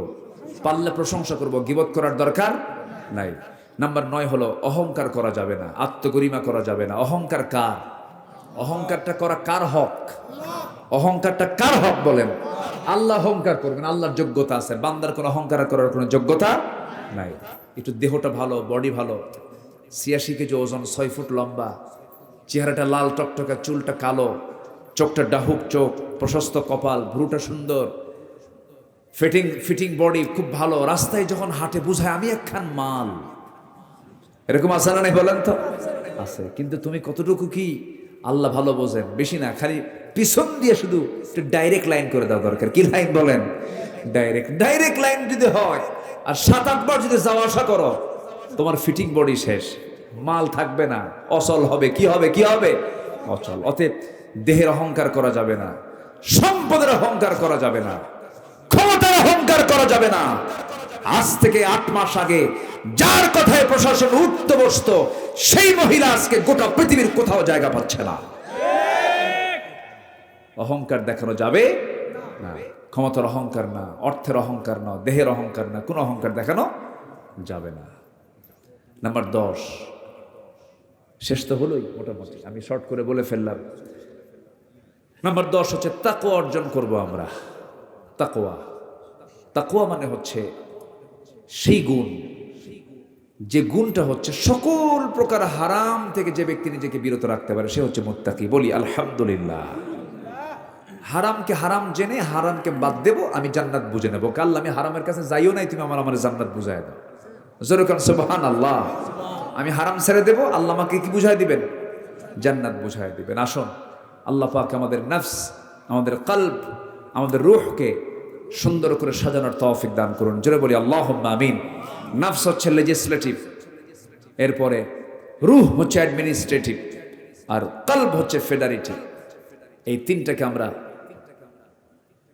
পারলে প্রশংসা করব, গীবত করার দরকার নাই। নাম্বার 9 হলো অহংকার করা যাবে না, আত্মগরিমা করা যাবে না। অহংকার কার? অহংকারটা করা কার হক? অহংকারটা কার হক বলেন? আল্লাহ অহংকার করবেন, আল্লাহর যোগ্যতা আছে, বান্দার কোনো অহংকার করার কোনো যোগ্যতা নাই। একটু দেহটা ভালো, বডি ভালো, 86 কেজি ওজন, 6 ফুট লম্বা, চেহারাটা লাল টকটকা, চুলটা কালো, চোখটা ডাহুক চোখ, প্রশস্ত কপাল, ভ্রুটা সুন্দর, ফিটিং বডি খুব ভালো। রাস্তায় যখন হাঁটে বুঝায় আমি একখান মাল। এরকম আছে না নাই বলেন তো? আছে। কিন্তু তুমি কতটুকু কি আল্লাহ ভালো বোঝেন, বেশি না, খালি পিছন দিয়ে শুধু একটু ডাইরেক্ট লাইন করে দেওয়া দরকার। কি লাইন বলেন? ডাইরেক্ট লাইন যদি হয় আর 7-8 বার যদি যাওয়া আসা করো, তোমার ফিটিং বডি শেষ, মাল থাকবে না, অচল হবে। কি হবে? কি হবে? অচল। অতএব দেহের অহংকার করা যাবে না, সম্পদের অহংকার করা যাবে না, ক্ষমতার অহংকার করা যাবে না। আজ থেকে 8 মাস আগে যার কথায় প্রশাসন উঠতে বসতো, সেই মহিলা আজকে গোটা পৃথিবীর কোথাও জায়গা পাচ্ছে না। অহংকার দেখানো যাবে না। ক্ষমতার অহংকার না, অর্থের অহংকার না, দেহের অহংকার না, কোনো অহংকার দেখানো যাবে না। নাম্বার 10, শেষ তো হলোই মোটামুটি, আমি শর্ট করে বলে ফেললাম। নাম্বার 10 হচ্ছে তাকওয়া অর্জন করব আমরা। তাকওয়া, তাকওয়া মানে হচ্ছে সেই গুণ, যে গুণটা হচ্ছে সকল প্রকার হারাম থেকে যে ব্যক্তি নিজেকে বিরত রাখতে পারে, সে হচ্ছে মুত্তাকি। বলি আলহামদুলিল্লাহ। হারামকে হারাম জেনে হারামকে বাদ দেব, আমি জান্নাত বুঝে নেবো। কাল আমি হারামের কাছে যাইও নাই, তুমি আমার জান্নাত বুঝাই দাও। জোরে কান সুবহানাল্লাহ। আমি হারাম ছেড়ে দেব, আল্লাহ আমাকে কি বুঝাই দিবেন? জান্নাত বুঝাই দিবেন। আসুন আল্লাহ পাক আমাদের নফস, আমাদের কলব, আমাদের রূহকে সুন্দর করে সাজানোর তৌফিক দান করুন। জোরে বলি আল্লাহুম্মা আমিন। নফস হচ্ছে লেজিসলেটিভ, এরপরে রূহ হচ্ছে অ্যাডমিনিস্ট্রেটিভ, আর কলব হচ্ছে ফেডারেটিভ। এই তিনটাকে আমরা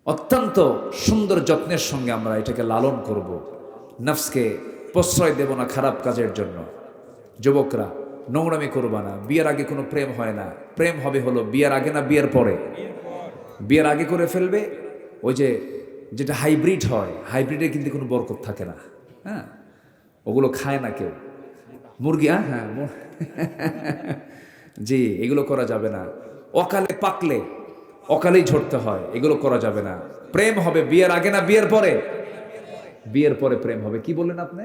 অত্যন্ত সুন্দর যত্নের সঙ্গে আমরা এটাকে লালন করব। নফসকে প্রশ্রয় দেব না খারাপ কাজের জন্য। যুবকরা নোংরামি করবা না। বিয়ের আগে কোনো প্রেম হয় না, প্রেম হবে হলো বিয়ের আগে না বিয়ের পরে। বিয়ের আগে করে ফেলবে, ওই যে যেটা হাইব্রিড হয়, হাইব্রিডে কিন্তু কোনো বরকত থাকে না। হ্যাঁ, ওগুলো খায় না কেউ। মুরগি, হ্যাঁ, জি, এগুলো করা যাবে না। অকালে পাকলে অকালেই ঝরতে হয়, এগুলো করা যাবে না। প্রেম হবে বিয়ের আগে না বিয়ের পরে? বিয়ের পরে প্রেম হবে। কি বললেন আপনি?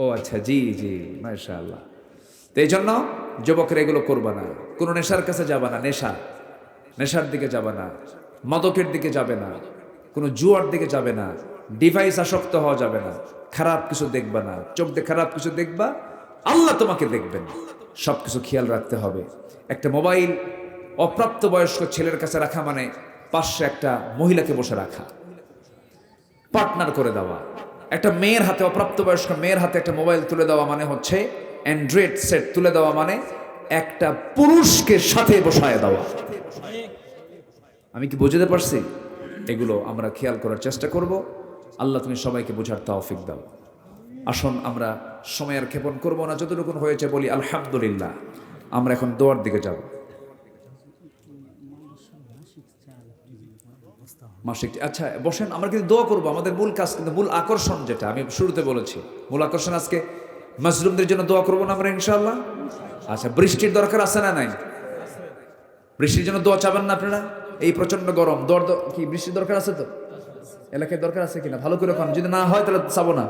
ও আচ্ছা, জি জি, মাশাআল্লাহ। তো এই জন্য যুবকেরা এগুলো করবা না, কোনো নেশার কাছে যাবা না, নেশার দিকে যাবে না, মাদকের দিকে যাবে না, কোনো জুয়ার দিকে যাবে না, ডিভাইস আসক্ত হওয়া যাবে না, খারাপ কিছু দেখবা না, চোখ দিয়ে খারাপ কিছু দেখবা, আল্লাহ তোমাকে দেখবেন। সব কিছু খেয়াল রাখতে হবে। একটা মোবাইল অপ্রাপ্ত বয়স্ক ছেলের কাছে রাখা মানে পাশে একটা মহিলাকে বসে রাখা, পার্টনার করে দেওয়া। একটা মেয়ের হাতে, অপ্রাপ্ত বয়স্ক মেয়ের হাতে একটা মোবাইল তুলে দেওয়া মানে হচ্ছে অ্যান্ড্রয়েড সেট তুলে দেওয়া মানে একটা পুরুষকে সাথে বসায় দেওয়া। আমি কি বুঝতে পারছি? এগুলো আমরা খেয়াল করার চেষ্টা করব। আল্লাহ তুমি সবাইকে বোঝার তৌফিক দাও। আসুন আমরা সময় আর ক্ষেপণ করবো না, যতটুকু হয়েছে বলি আলহামদুলিল্লাহ। আমরা এখন দোয়ার দিকে যাব। মাসিক, আচ্ছা বসেন, আমরা কিন্তু দোয়া করবো। আমাদের মূল কাজ কিন্তু, মূল আকর্ষণ যেটা আমি শুরুতে বলেছি, মূল আকর্ষণ আজকে মাজলুমদের জন্য দোয়া করবো না আমরা ইনশাআল্লাহ। আচ্ছা, বৃষ্টির দরকার আছে না নাই? বৃষ্টির জন্য দোয়া চাবেন না আপনারা? এই প্রচন্ড গরম, কি বৃষ্টির দরকার আছে? তো এলাকায় দরকার আছে কিনা ভালো করে খান। যদি না হয় তাহলে চাবো না,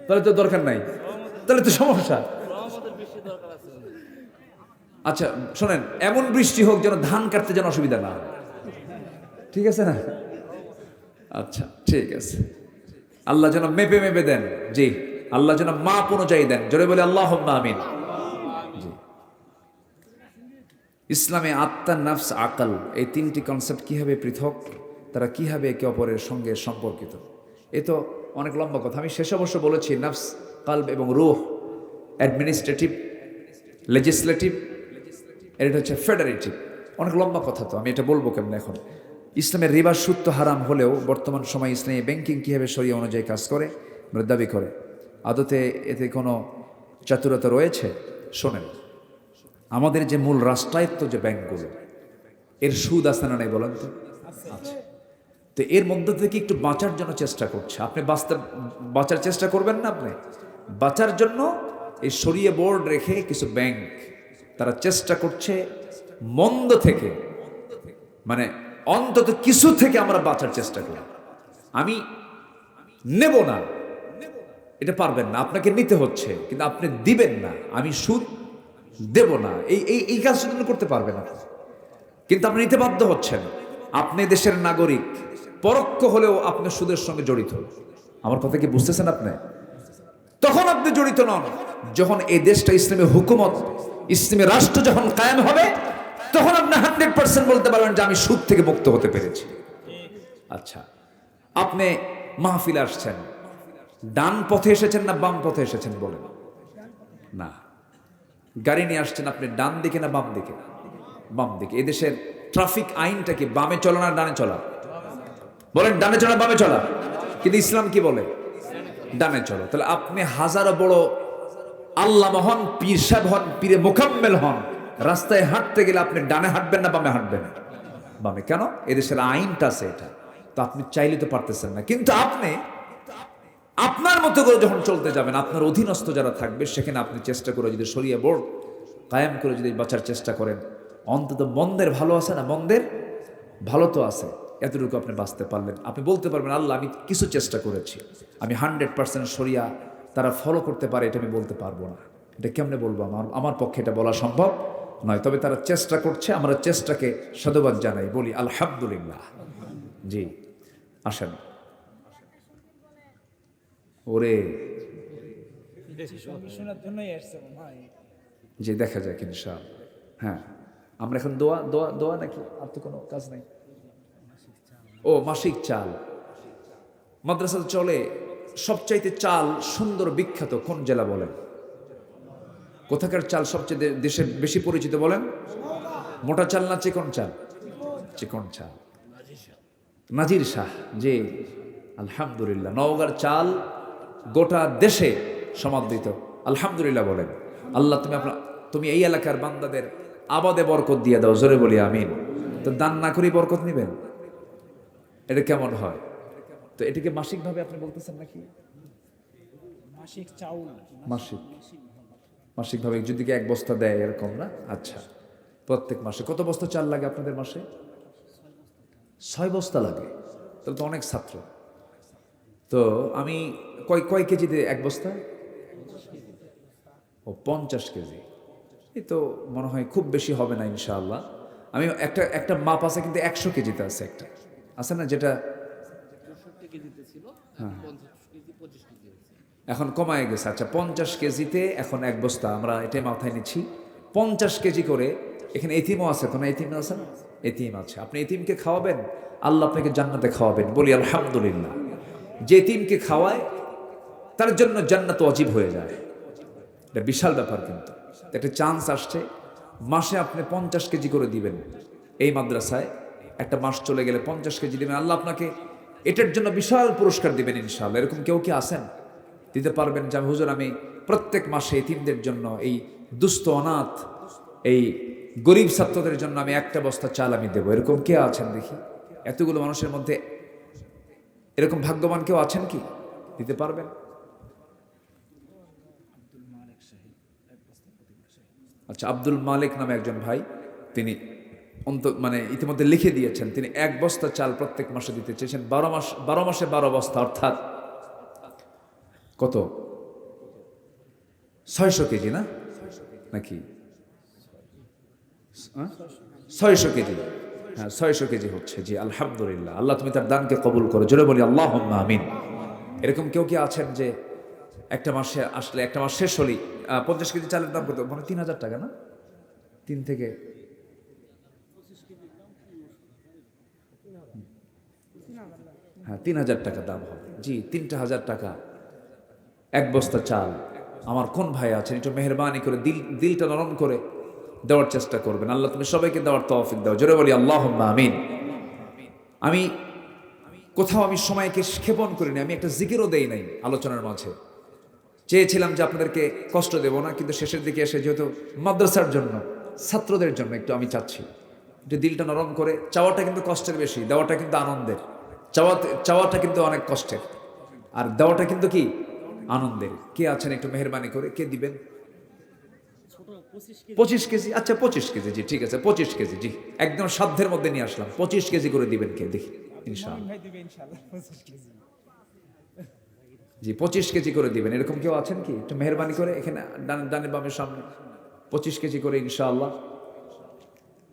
তাহলে তো দরকার নাই, তাহলে তো সমস্যা। আচ্ছা শোনেন, এমন বৃষ্টি হোক যেন ধান কাটতে যেন অসুবিধা না হয়, ঠিক আছে না? আচ্ছা ঠিক আছে। আল্লাহ যেন মেপে মেপে দেন। জি, আল্লাহ যেন মাপ অনুযায়ী দেন। জোরে বলে আল্লাহুম্মা আমিন। জি, ইসলামে আত্মা, নাফস, আকল, এই তিনটি কনসেপ্ট কিভাবে পৃথক, তারা কিভাবে একে অপরের সঙ্গে সম্পর্কিত, এ তো অনেক লম্বা কথা। আমি শেষ অবশ্য বলেছি নাফস, কালব এবং রূহ, অ্যাডমিনিস্ট্রেটিভ, লেজিসলেটিভ, এটা হচ্ছে ফেডারেটিভ। অনেক লম্বা কথা, তো আমি এটা বলবো কেমন। এখন ইসলামের রিবা, সুদ তো হারাম হলেও বর্তমান সময় ইসলামী ব্যাংকিং কীভাবে শরিয়া অনুযায়ী কাজ করে দাবি করে, আদতে এতে কোনো চাতুরতা রয়েছে? শোনেন, আমাদের যে মূল রাষ্ট্রায়ত্ত যে ব্যাংকগুলো, এর সুদ আছে না নাই বলেন তো? আচ্ছা, তো এর মধ্যে থেকে একটু বাঁচার জন্য চেষ্টা করছে। আপনি বাঁচার চেষ্টা করবেন না? আপনি বাঁচার জন্য এই শরিয়া বোর্ড রেখে কিছু ব্যাংক তারা চেষ্টা করছে মন্দ থেকে, মানে অন্তত কিছু থেকে আমরা বাঁচার চেষ্টা করি। আমি নেব না, এটা পারবেন না, আপনাকে নিতে হচ্ছে, কিন্তু আপনি দিবেন না। আমি সুদ দেব না, এই কাজ শুধু করতে পারবেন না, কিন্তু আপনি নিতে বাধ্য হচ্ছেন। আপনি দেশের নাগরিক, পরোক্ষ হলেও আপনি সুদের সঙ্গে জড়িত। আমার কথা কি বুঝতেছেন আপনি? তখন আপনি জড়িত নন যখন এই দেশটা ইসলামী হুকুমত, ইসলামী রাষ্ট্র যখন কায়েম হবে, তখন আপনি 100% বলতে পারবেন যে আমি সুদ থেকে মুক্ত হতে পেরেছি। আচ্ছা, আপনি মাহফিলে আসছেন, ডান পথে এসেছেন না বাম পথে এসেছেন বলেন? না, গাড়ি নিয়ে আসছেন আপনি ডান দিকে না বাম দিকে? বাম দিকে। এদেশের ট্রাফিক আইনটা কি বামে চলা না ডানে চলা? বলেন ডানে চলা বামে চলা, কিন্তু ইসলাম কি বলে? ডানে চলো। তাহলে আপনি হাজারো বড় আল্লামা হন, পীর সাহেব হন, পীরে মোকাম্মেল হন, রাস্তায় হাঁটতে গেলে আপনি ডানে হাঁটবেন না বামে হাঁটবেন? বামে। কেন? এদেশের আইনটা আছে এটা। তো আপনি চাইলে তো পারতেছেন না, কিন্তু আপনি আপনার মতো করে যখন চলতে যাবেন, আপনার অধীনস্থ যারা থাকবে সেখানে আপনি চেষ্টা করে যদি শরিয়া বোর্ড কায়েম করে যদি বাঁচার চেষ্টা করেন, অন্তত মন্দের ভালো আছে না? মন্দের ভালো তো আছে, এতটুকু আপনি বাঁচতে পারলেন। আপনি বলতে পারবেন আল্লাহ আমি কিছু চেষ্টা করেছি, আমি 100% শরিয়া তারা ফলো করতে পারে এটা আমি বলতে পারবো না। এটা কেমনে বলবো? আমার পক্ষে এটা বলা সম্ভব নয়। তবে তারা চেষ্টা করছে, আমরা চেষ্টাকে সাধুবাদ জানাই, বলি আলহামদুলিল্লাহ। জি আসেন। ওরে যে দেখা যাক ইনশাআল্লাহ। হ্যাঁ, আমরা এখন দোয়া দোয়া দোয়া নাকি আর তো কোনো কাজ নাই? ও মাসিক চাল মাদ্রাসা চলে। সবচাইতে চাল সুন্দর বিখ্যাত কোন জেলা বলেন? কোথাকার চাল সবচেয়ে দেশে বেশি পরিচিত বলেন? মোটা চাল না চিকন চাল? চিকন চাল, নাজির শাহ। জি আলহামদুলিল্লাহ, নওগাঁর চাল গোটা দেশে সমাদৃত। আলহামদুলিল্লাহ বলেন। আল্লাহ তুমি এই এলাকার বান্দাদের আবাদে বরকত দিয়ে দাও, জোরে বলি আমিন। তো দান না করি বরকত নিবেন, এটা কেমন হয়? তো এটাকে মাসিকভাবে আপনি বলতেছেন নাকি? মাসিক চাউল মাসিক মাসিকভাবে যদি এক বস্তা দেয় এরকম না? আচ্ছা, প্রত্যেক মাসে কত বস্তা চাল লাগে আপনাদের মাসে? 6 বস্তা লাগে। তাহলে তো অনেক ছাত্র। তো আমি কয় কেজিতে এক বস্তা? ও 50 কেজি। এই তো মনে হয় খুব বেশি হবে না ইনশাআল্লাহ। আমি একটা মাপ আছে কিন্তু 100 কেজিতে আছে, একটা আছে না যেটা এখন কমায় গেছে। আচ্ছা, 50 কেজিতে এখন এক বস্তা, আমরা এটাই মাথায় নিচ্ছি। 50 কেজি করে। এখানে এতিমও আছে তো না? এতিম আছে না? এতিম আছে। আপনি এতিমকে খাওয়াবেন, আল্লাহ আপনাকে জান্নাতে খাওয়াবেন। বলি আলহামদুলিল্লাহ। যে এতিমকে খাওয়ায় তার জন্য জান্নাত ওয়াজিব হয়ে যায়। এটা বিশাল ব্যাপার। কিন্তু একটা চান্স আসছে, মাসে আপনি 50 কেজি করে দিবেন। এই মাদ্রাসায় একটা মাস চলে গেলে 50 কেজি দিবেন, আল্লাহ আপনাকে এটার জন্য বিশাল পুরস্কার দিবেন ইনশাআল্লাহ। এরকম কেউ কি আছেন দিতে পারবেন যে হুজুর আমি প্রত্যেক মাসে এতিমদের জন্য, এই দুস্থ অনাথ, এই গরিব ছাত্রদের জন্য আমি একটা বস্তা চাল আমি দেবো? এরকম কে আছেন দেখি? এতগুলো মানুষের মধ্যে এরকম ভাগ্যবান কেউ আছেন কি দিতে পারবেন? আচ্ছা, আব্দুল মালিক নামে একজন ভাই, তিনি ইতিমধ্যে লিখে দিয়েছেন তিনি 1 বস্তা চাল প্রত্যেক মাসে দিতে চেয়েছেন। 12 মাসে 12 বস্তা, অর্থাৎ কত? 600 কেজি না নাকি? 600 কেজি। হ্যাঁ, 600 কেজি হচ্ছে। জি আলহামদুলিল্লাহ। আল্লাহ তুমি তার দানকে কবুল করো। জোরে বলি আল্লাহুম্মা আমিন। এরকম কেউ কি আছেন যে একটা মাসে আসলে, একটা মাস শেষ হলেই 50 কেজি চালের দাম কত? মানে 3000 টাকা না? 3 থেকে হ্যাঁ 3000 টাকা দাম হবে। জি, 3000 টাকা এক বস্তা চাল। আমার কোন ভাই আছেন একটু মেহেরবানি করে দিলটা নরম করে দেওয়ার চেষ্টা করবেন। আল্লাহ তুমি সবাইকে দেওয়ার তৌফিক দাও। জোরে বলি আল্লাহুম্মা আমিন। আমি কোথাও সময়কে ক্ষেপণ করিনি, আমি একটা জিকিরও দেই নাই আলোচনার মাঝে। চেয়েছিলাম যে আপনাদেরকে কষ্ট দেব না, কিন্তু শেষের দিকে এসে যেহেতু মাদ্রাসার জন্য, ছাত্রদের জন্য একটু আমি চাচ্ছি যে দিলটা নরম করে। চাওয়াটা কিন্তু কষ্টের বেশি, দেওয়াটা কিন্তু আনন্দের। চাওয়াটা কিন্তু অনেক কষ্টের, আর দেওয়াটা কিন্তু কি আনন্দের। কে আছেন একটু মেহেরবানি করে, কে দিবেন? 25 কেজি। আচ্ছা 25 কেজি, জি ঠিক আছে 25 কেজি। জি একদম সাধ্যের মধ্যে নিয়ে আসলাম। 25 কেজি করে দিবেন কে দেখি ইনশাআল্লাহ। জি 25 কেজি করে দিবেন। এরকম কেউ আছেন কি একটু মেহেরবানি করে? এখানে ডানে বামের সামনে 25 কেজি করে ইনশাআল্লাহ।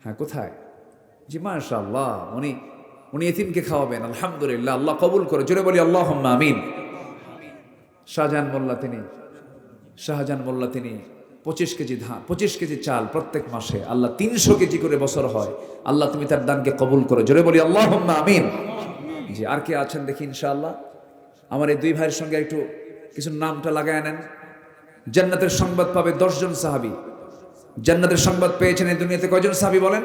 হ্যাঁ, কোথায়? জি মাশাআল্লাহ। উনি এতিমকে খাওয়াবেন। আলহামদুলিল্লাহ, আল্লাহ কবুল করে। জোরে বলি আল্লাহুম্মা আমিন। শাহজাহান মোল্লা তিনি 25 কেজি ধান, 25 কেজি চাল প্রত্যেক মাসে। আল্লাহ 300 কেজি করে বছর হয়। আল্লাহ তুমি তার দানকে কবুল করো। জোরে বলি আল্লাহুম্মা আমিন। জি আর কে আছেন দেখি ইনশাআল্লাহ। আমার এই 2 ভাইয়ের সঙ্গে একটু কিছু নামটা লাগায় নেন। জান্নাতের সংবাদ পাবে 10 জন সাহাবী। জান্নাতের সংবাদ পেয়েছেন এই দুনিয়াতে কয়জন সাহাবী বলেন?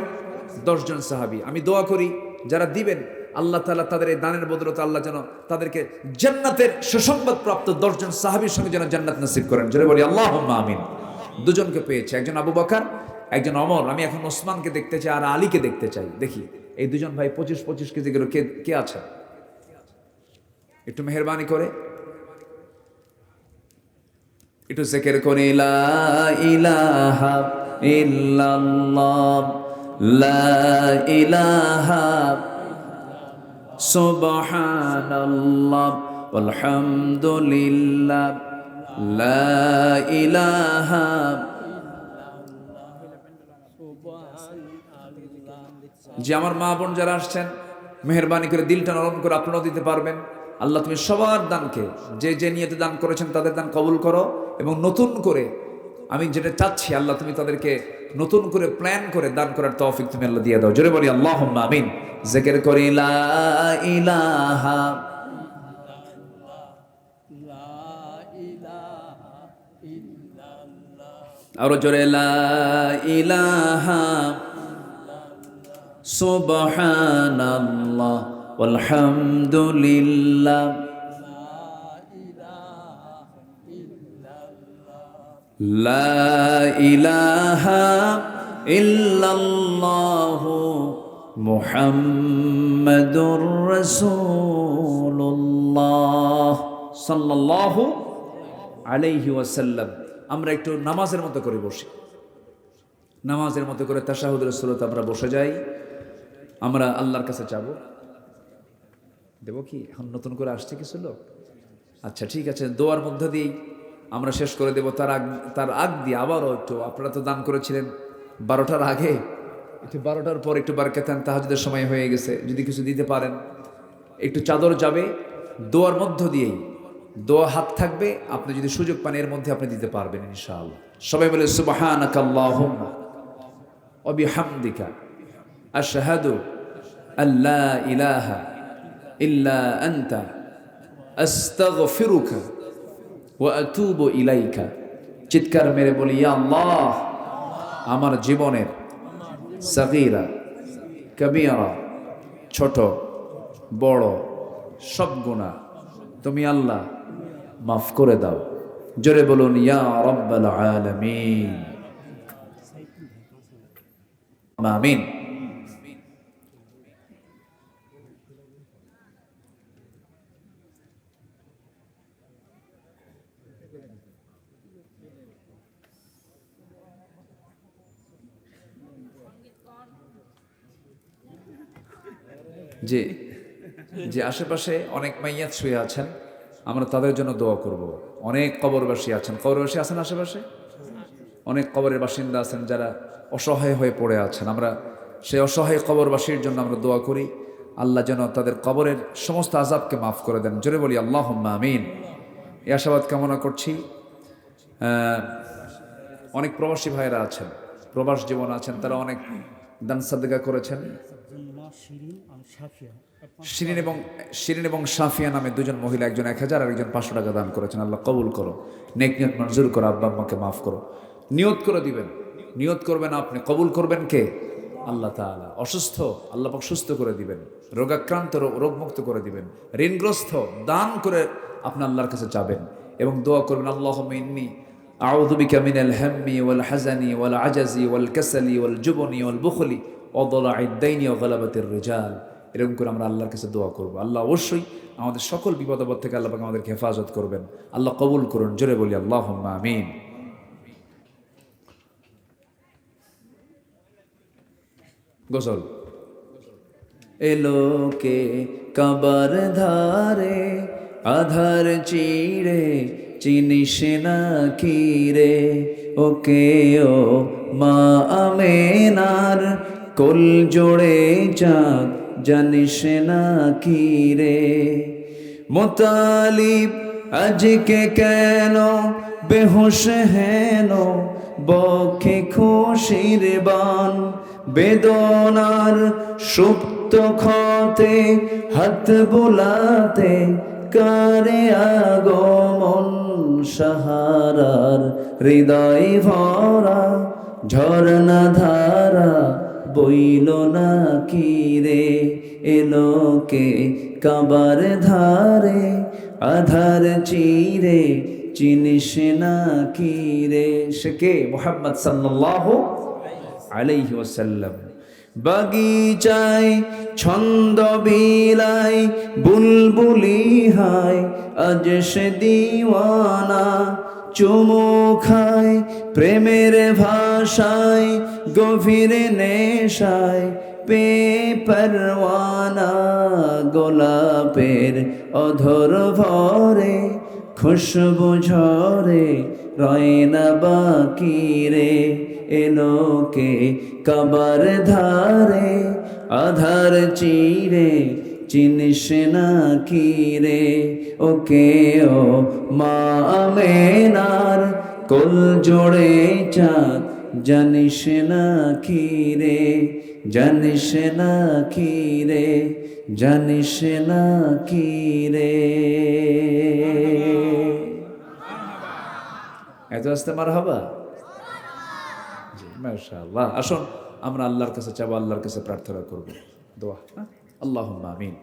10 জন সাহাবী। আমি দোয়া করি যারা দিবেন, আল্লাহ তাআলা তাদের এই দানের বদলতে আল্লাহ যেন তাদেরকে জান্নাতের সুসংবাদ প্রাপ্ত 10 জন সাহাবীর সঙ্গে যেন জান্নাত নসিব করেন। জোরে বলি আল্লাহুম্মা আমিন। 2 জনকে পেয়েছে, একজন আবু বকর, একজন ওমর। আমি এখন ওসমানকে দেখতে চাই আর আলীকে দেখতে চাই। দেখি এই 2 জন ভাই 25 কেজি করে কে আছে একটু মেহেরবানি করে একটু জিকির করে লা ইলাহা ইল্লাল্লাহ, লা ইলাহা সুবহানাল্লাহ আলহামদুলিল্লাহ, লা ইলাহা। যে আমার মা বোন যারা আসছেন, মেহেরবানি করে দিলটা নরম করে আপনারাও দিতে পারবেন। আল্লাহ তুমি সবার দানকে, যে নিয়তে দান করেছেন তাদের দান কবুল করো, এবং নতুন করে আমি যেটা চাচ্ছি আল্লাহ তুমি তাদেরকে নতুন করে প্ল্যান করে দান করার তৌফিক তুমি আল্লাহ দিয়ে দাও। জোরে বলি আল্লাহুম্মা আমিন। জিকির করি লা ইলাহা, আরো জোরে লা ইলাহা সুবহানাল্লাহ আলহামদুলিল্লাহ, লা ইলাহা ইল্লাল্লাহ মুহাম্মাদুর রাসূলুল্লাহ সাল্লাল্লাহু আলাইহি ওয়াসাল্লাম আমরা একটু নামাজের মতো করে বসি, নামাজের মতো করে তাশাহুদের সূরাতে আমরা বসে যাই, আমরা আল্লাহর কাছে চাবো। দেব কি এখন নতুন করে আসছে কিছু লোক? আচ্ছা ঠিক আছে, দোয়ার মধ্য দিয়েই আমরা শেষ করে দেব। তার আগ দিয়ে আবারও একটু, আপনারা তো দান করেছিলেন 12টার আগে, একটু 12টার পর একটু বারকাতান তাহাজ্জুদের সময় হয়ে গেছে, যদি কিছু দিতে পারেন একটু চাদর যাবে দোয়ার মধ্য দিয়েই, দোয়া হাত থাকবে, আপনি যদি সুযোগ পান এর মধ্যে আপনি দিতে পারবেন ইনশাআল্লাহ। সবাই বলে সুবহানাকা আল্লাহুম্মা ওয়া বিহামদিকা আশহাদু আল্লা ইলাহা ইল্লা আনতা আস্তাগফিরুকা ওয়া আতুবু ইলাইকা। চিৎকার মেরে বলি, ইয়া আল্লাহ, আমার জীবনের সাগীরা কবিরা, ছোট বড় সব গুনাহ তুমি আল্লাহ মাফ করে দাও। জোরে বলুন ইয়া রাব্বাল আলামিন, আমিন। যে যে আশেপাশে অনেক মাইয়াত শুয়ে আছেন, আমরা তাদের জন্য দোয়া করব। অনেক কবরবাসী আছেন, কবরবাসী আছেন আশেপাশে, অনেক কবরের বাসিন্দা আছেন যারা অসহায় হয়ে পড়ে আছেন। আমরা সেই অসহায় কবরবাসীর জন্য আমরা দোয়া করি, আল্লাহ যেন তাদের কবরের সমস্ত আযাবকে মাফ করে দেন। জোরে বলি আল্লাহুম্মা আমিন। এই আশাবাদ কামনা করছি। অনেক প্রবাসী ভাইয়েরা আছেন, প্রবাস জীবন আছেন, তারা অনেক দান সাদকা করেছেন। শিরিন এবং সাফিয়া নামে দুজন মহিলা, একজন 1000 আর একজন 500 টাকা দান করেছেন। আল্লাহ কবুল করো, নেক নিয়ত মঞ্জুর করো, আব্বা আম্মাকে মাফ করো। নিয়ত করে দিবেন, নিয়ত করবেন আপনি, কবুল করবেন কে? আল্লাহ তাআলা। অসুস্থ আল্লাহ পাক সুস্থ করে দিবেন, রোগাক্রান্ত রোগমুক্ত করে দিবেন, ঋণগ্রস্ত দান করে আপনি আল্লাহর কাছে যাবেন এবং দোয়া করবেন, আল্লাহুম্মা ইন্নী আউযু বিকা মিনাল হাম্মি ওয়াল হাযানি ওয়াল আজাজি ওয়াল কাসালি ওয়াল জুবনি ওয়াল বুখলি ওয়া দালা'id দাইনি ওয়া গালাবাতির রিজাল। এরকম করে আমরা আল্লাহর কাছে দোয়া করব। আল্লাহ অবশ্যই আমাদের সকল বিপদ আপদ থেকে আল্লাহ পাক আমাদেরকে হেফাজত করবেন। আল্লাহ কবুল করুন। জোরে বলি আল্লাহুম্মা আমিন। গজল। এলোকে কাবার ধারে আধার চিড়ে চিনিস না কি রে, ওকে ও মা আমেনার কোল জোড়ে চাঁদ জানিস না কি রে। মুতালিব আজকে কেন বেহুশ হেন, বক্ষে খুশির বান বেদনার সুপ্ত ক্ষতে হাত বুলাতে কারে আগমন সাহারার হৃদয় ভরা ঝরনা ধারা বইল না কি রে। এলোকে কাবার ধারে আধার চিরে চিনিস না কি রে। সে কে? মুহাম্মদ সাল্লাল্লাহু আলাইহি ওয়াসাল্লাম। বাগিচায় ছন্দ বিলায় বুলবুলি হায়, আজ সে দিওয়ানা চুমু খায় প্রেমের ভাষায় গভীর নেশায় পে পরওয়ানা। গোলাপের অধর ভরে খুশবু ঝরে রয় না বাকি রে। এলোকে কাবার ধারে আধার চিরে চিনিস না কি রে, ওকে ও মা আমেনার কোল জোড়ে চাঁদ জানিস না কি রে, জানিস না কি রে, জানিস না কি রে। এত আসতে মারহাবা। মাশাআল্লাহ। আসুন আমরা আল্লাহর কাছে চাবো, আল্লাহর কাছে প্রার্থনা করব। দোয়া। আল্লাহুম্মা আমিন।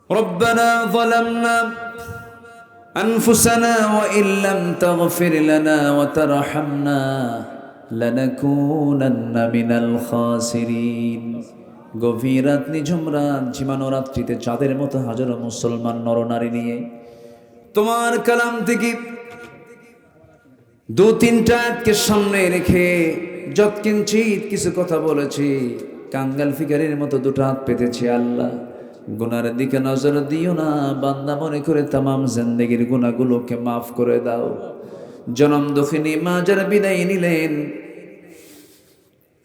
রব্বানা যালামনা আনফুসানা ওয়া ইল্লাম তাগফির লানা ওয়া তারহামনা লানাকুনান্না মিনাল খাসিরিন। গভীর রাত, নিঝুম রাত, ঝিমানো রাত্রিতে চাঁদের মতো হাজারো মুসলমান নরনারী নিয়ে তোমার কালাম থেকে দু তিনটা আয়াতকে সামনে রেখে যৎকিঞ্চিত কিছু কথা বলেছি, কাঙ্গাল ফিকারের মতো দুটো হাত পেতেছি। আল্লাহ, গুনার দিকে নজর দিও না, বান্দা মনে করে তামাম জিন্দেগির গুনাহগুলোকে মাফ করে দাও। জনম দুঃখিনী মা যারা বিদায় নিলেন,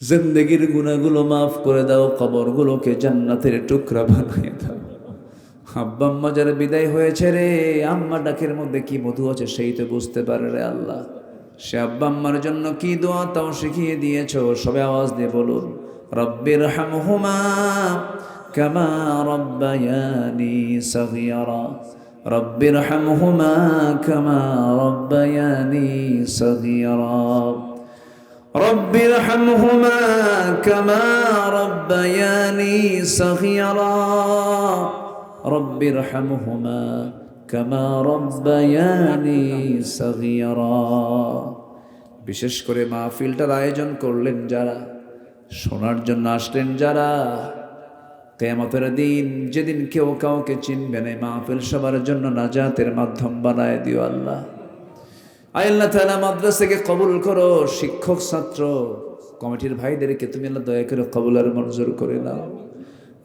জিন্দেগির গুনাহগুলো মাফ করে দাও, কবরগুলোকে জান্নাতের টুকরা বানিয়ে দাও। আব্বা আম্মা যারা বিদায় হয়েছে রে, আম্মা ডাকের মধ্যে কি মধু আছে সেই তো বুঝতে পারে রে আল্লাহ। সে আব্বা আম্মার জন্য কি দোয়া তাও শিখিয়ে দিয়েছো, সবে আওয়াজ দিয়ে বলুন, রব্বির হামহুমা কামা রব্বায়ানি সগীরা, রব্বির হামহুমা কামা রব্বায়ানি সগীরা, রব্বির হামহুমা কামা রব্বায়ানি সগীরা, রব্বির হামহুমা কামা রব্বায়ানি সগীরা। বিশেষ করে মাহফিলটার আয়োজন করলেন যারা, শোনার জন্য আসলেন যারা, কিয়ামতের দিন যেদিন কেউ কাউকে চিনবে না, মাহফিল সবার জন্য নাজাতের মাধ্যম বানায় দিও আল্লাহ। আয় আল্লাহ তাআলা মাদ্রাসাকে কবুল করো, শিক্ষক ছাত্র কমিটির ভাইদেরকে তুমি আল্লাহ দয়া করে কবুল আর মঞ্জুর করে নাও।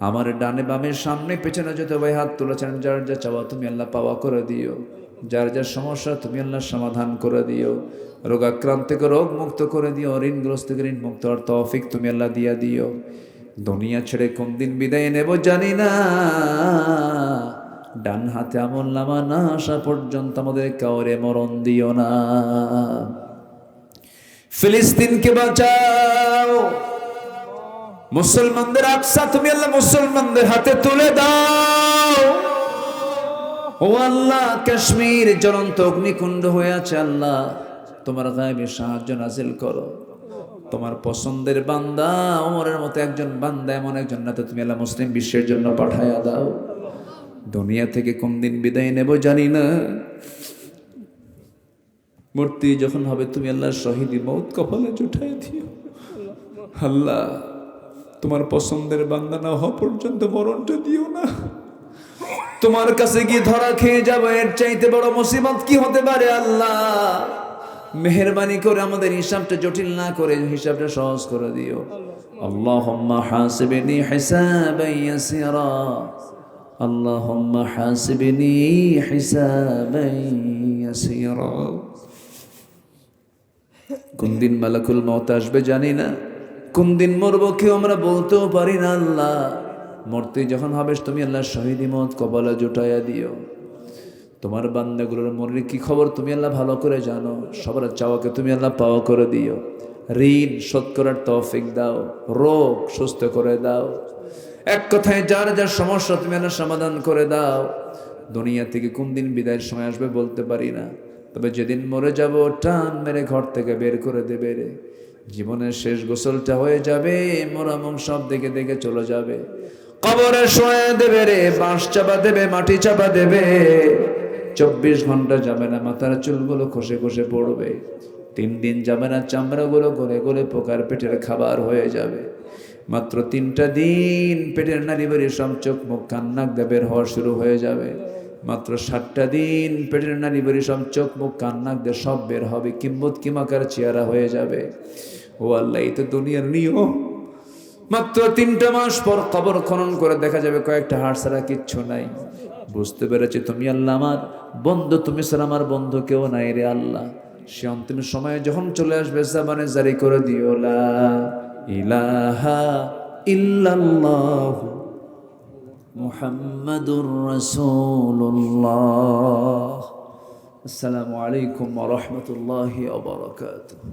আমার ডানে বামে সামনে পেছনে যত ভাই হাত তুলেছেন, যার যা চাওয়া তুমি আল্লাহ পাওয়া করে দিও, যার যার সমস্যা তুমি আল্লাহ সমাধান করে দিও, রোগাক্রান্তকে রোগ মুক্ত করে দিও, ঋণগ্রস্তকে ঋণ মুক্ত আর তৌফিক তুমি আল্লাহ দিয়া দিও। দুনিয়া ছেড়ে কোন দিন বিদায় নেব জানি না, ডান হাতে আমল নামা না আসা পর্যন্ত আমাদের কাউরে মরণ দিও না। ফিলিস্তিনকে বাঁচাও, মুসলমানদের আকসা তুমি আল্লাহ মুসলমানদের হাতে তুলে দাও। ও আল্লাহ, কাশ্মীর জ্বলন্ত অগ্নিকুণ্ড হয়ে আছে, আল্লাহ তোমার গায়েবী সাহায্য নাজিল করো। তোমার পছন্দের বান্দা ওমরের মতো একজন বান্দা, এমন একজন নাতে তুমি আল্লাহ মুসলিম বিশ্বের জন্য পাঠায়া দাও। দুনিয়া থেকে কোন দিন বিদায় নেব জানি না, মূর্তি যখন হবে তুমি আল্লাহ শহীদি মৌত কপালে জুটাই দিও। আল্লাহ, তোমার পছন্দের বান্দা না হওয়া পর্যন্ত মরণটা দিও না। তোমার কাছে গিয়ে ধরা খেয়ে যাবো, এর চাইতে বড় মুসিবত কি হতে পারে? আল্লাহ মেহেরবানি করে আমাদের হিসাবটা জটিল না করে হিসাবটা সহজ করে দিও। আল্লাহুম্মা হাসিবনি হিসাবান ইয়াসিরা, আল্লাহুম্মা হাসিবনি হিসাবান ইয়াসিরা। কোন দিন মালাকুল মউত আসবে জানি না, কোন দিন মরবো কেউ আমরা বলতেও পারি না। আল্লাহ, মরতে যখন হবে তুমি আল্লাহ শহীদি মত কপালে জুটাইয়া দিও। তোমার বান্দাগুলোর মনের কি খবর তুমি আল্লাহ ভালো করে জানো, সবার চাওয়াকে তুমি আল্লাহ পাওয়া করে দিও। ঋণ শোধ করার তৌফিক দাও, রোগ সুস্থ করে দাও, এক কথায় যার যার সমস্যা তুমি আল্লাহ সমাধান করে দাও। দুনিয়া থেকে কোন দিন বিদায়ের সময় আসবে বলতে পারি না, তবে যেদিন মরে যাব টান মেরে ঘর থেকে বের করে দেবে রে। জীবনের শেষ গোসলটা হয়ে যাবে, মোরামং সব দেখে দেখে চলে যাবে, কবরে শোয়া দেবে রে, বাঁশ চাপা দেবে, মাটি চাপা দেবে। 24 ঘন্টা যাবে না মাথার চুলগুলো খসে খসে পড়বে, 3 দিন যাবে না চামড়াগুলো গলে গলে পোকার পেটের খাবার হয়ে যাবে। মাত্র 3টা দিন পেটের নাড়িবাড়ি সব চোখ মুখ কান্নাক দিয়ে বের হওয়া শুরু হয়ে যাবে। মাত্র 7টা দিন পেটের নাড়িবাড়ি সব চোখ মুখ কান্নাক দিয়ে সব বের হবে, কিম্বত কিমাকার চেহারা হয়ে যাবে। ও আল্লাহ, এই তো দুনিয়ার নিয়ম। মাত্র 3টা মাস পর কবর খনন করে দেখা যাবে কয়েকটা হাড় ছাড়া কিচ্ছু নাই। বুঝতে পেরেছি তুমি আল্লাহ আমার বন্ধু, তুমি ছাড়া আমার বন্ধু কেউ নাই রে আল্লাহ। সে অন্তিম সময়ে যখন চলে আসবে জাবানে জারি করে দিও লা ইলাহা ইল্লাল্লাহু মুহাম্মাদুর রাসূলুল্লাহ। আসসালামু আলাইকুম ওয়া রাহমাতুল্লাহি ওয়া বারাকাতুহু।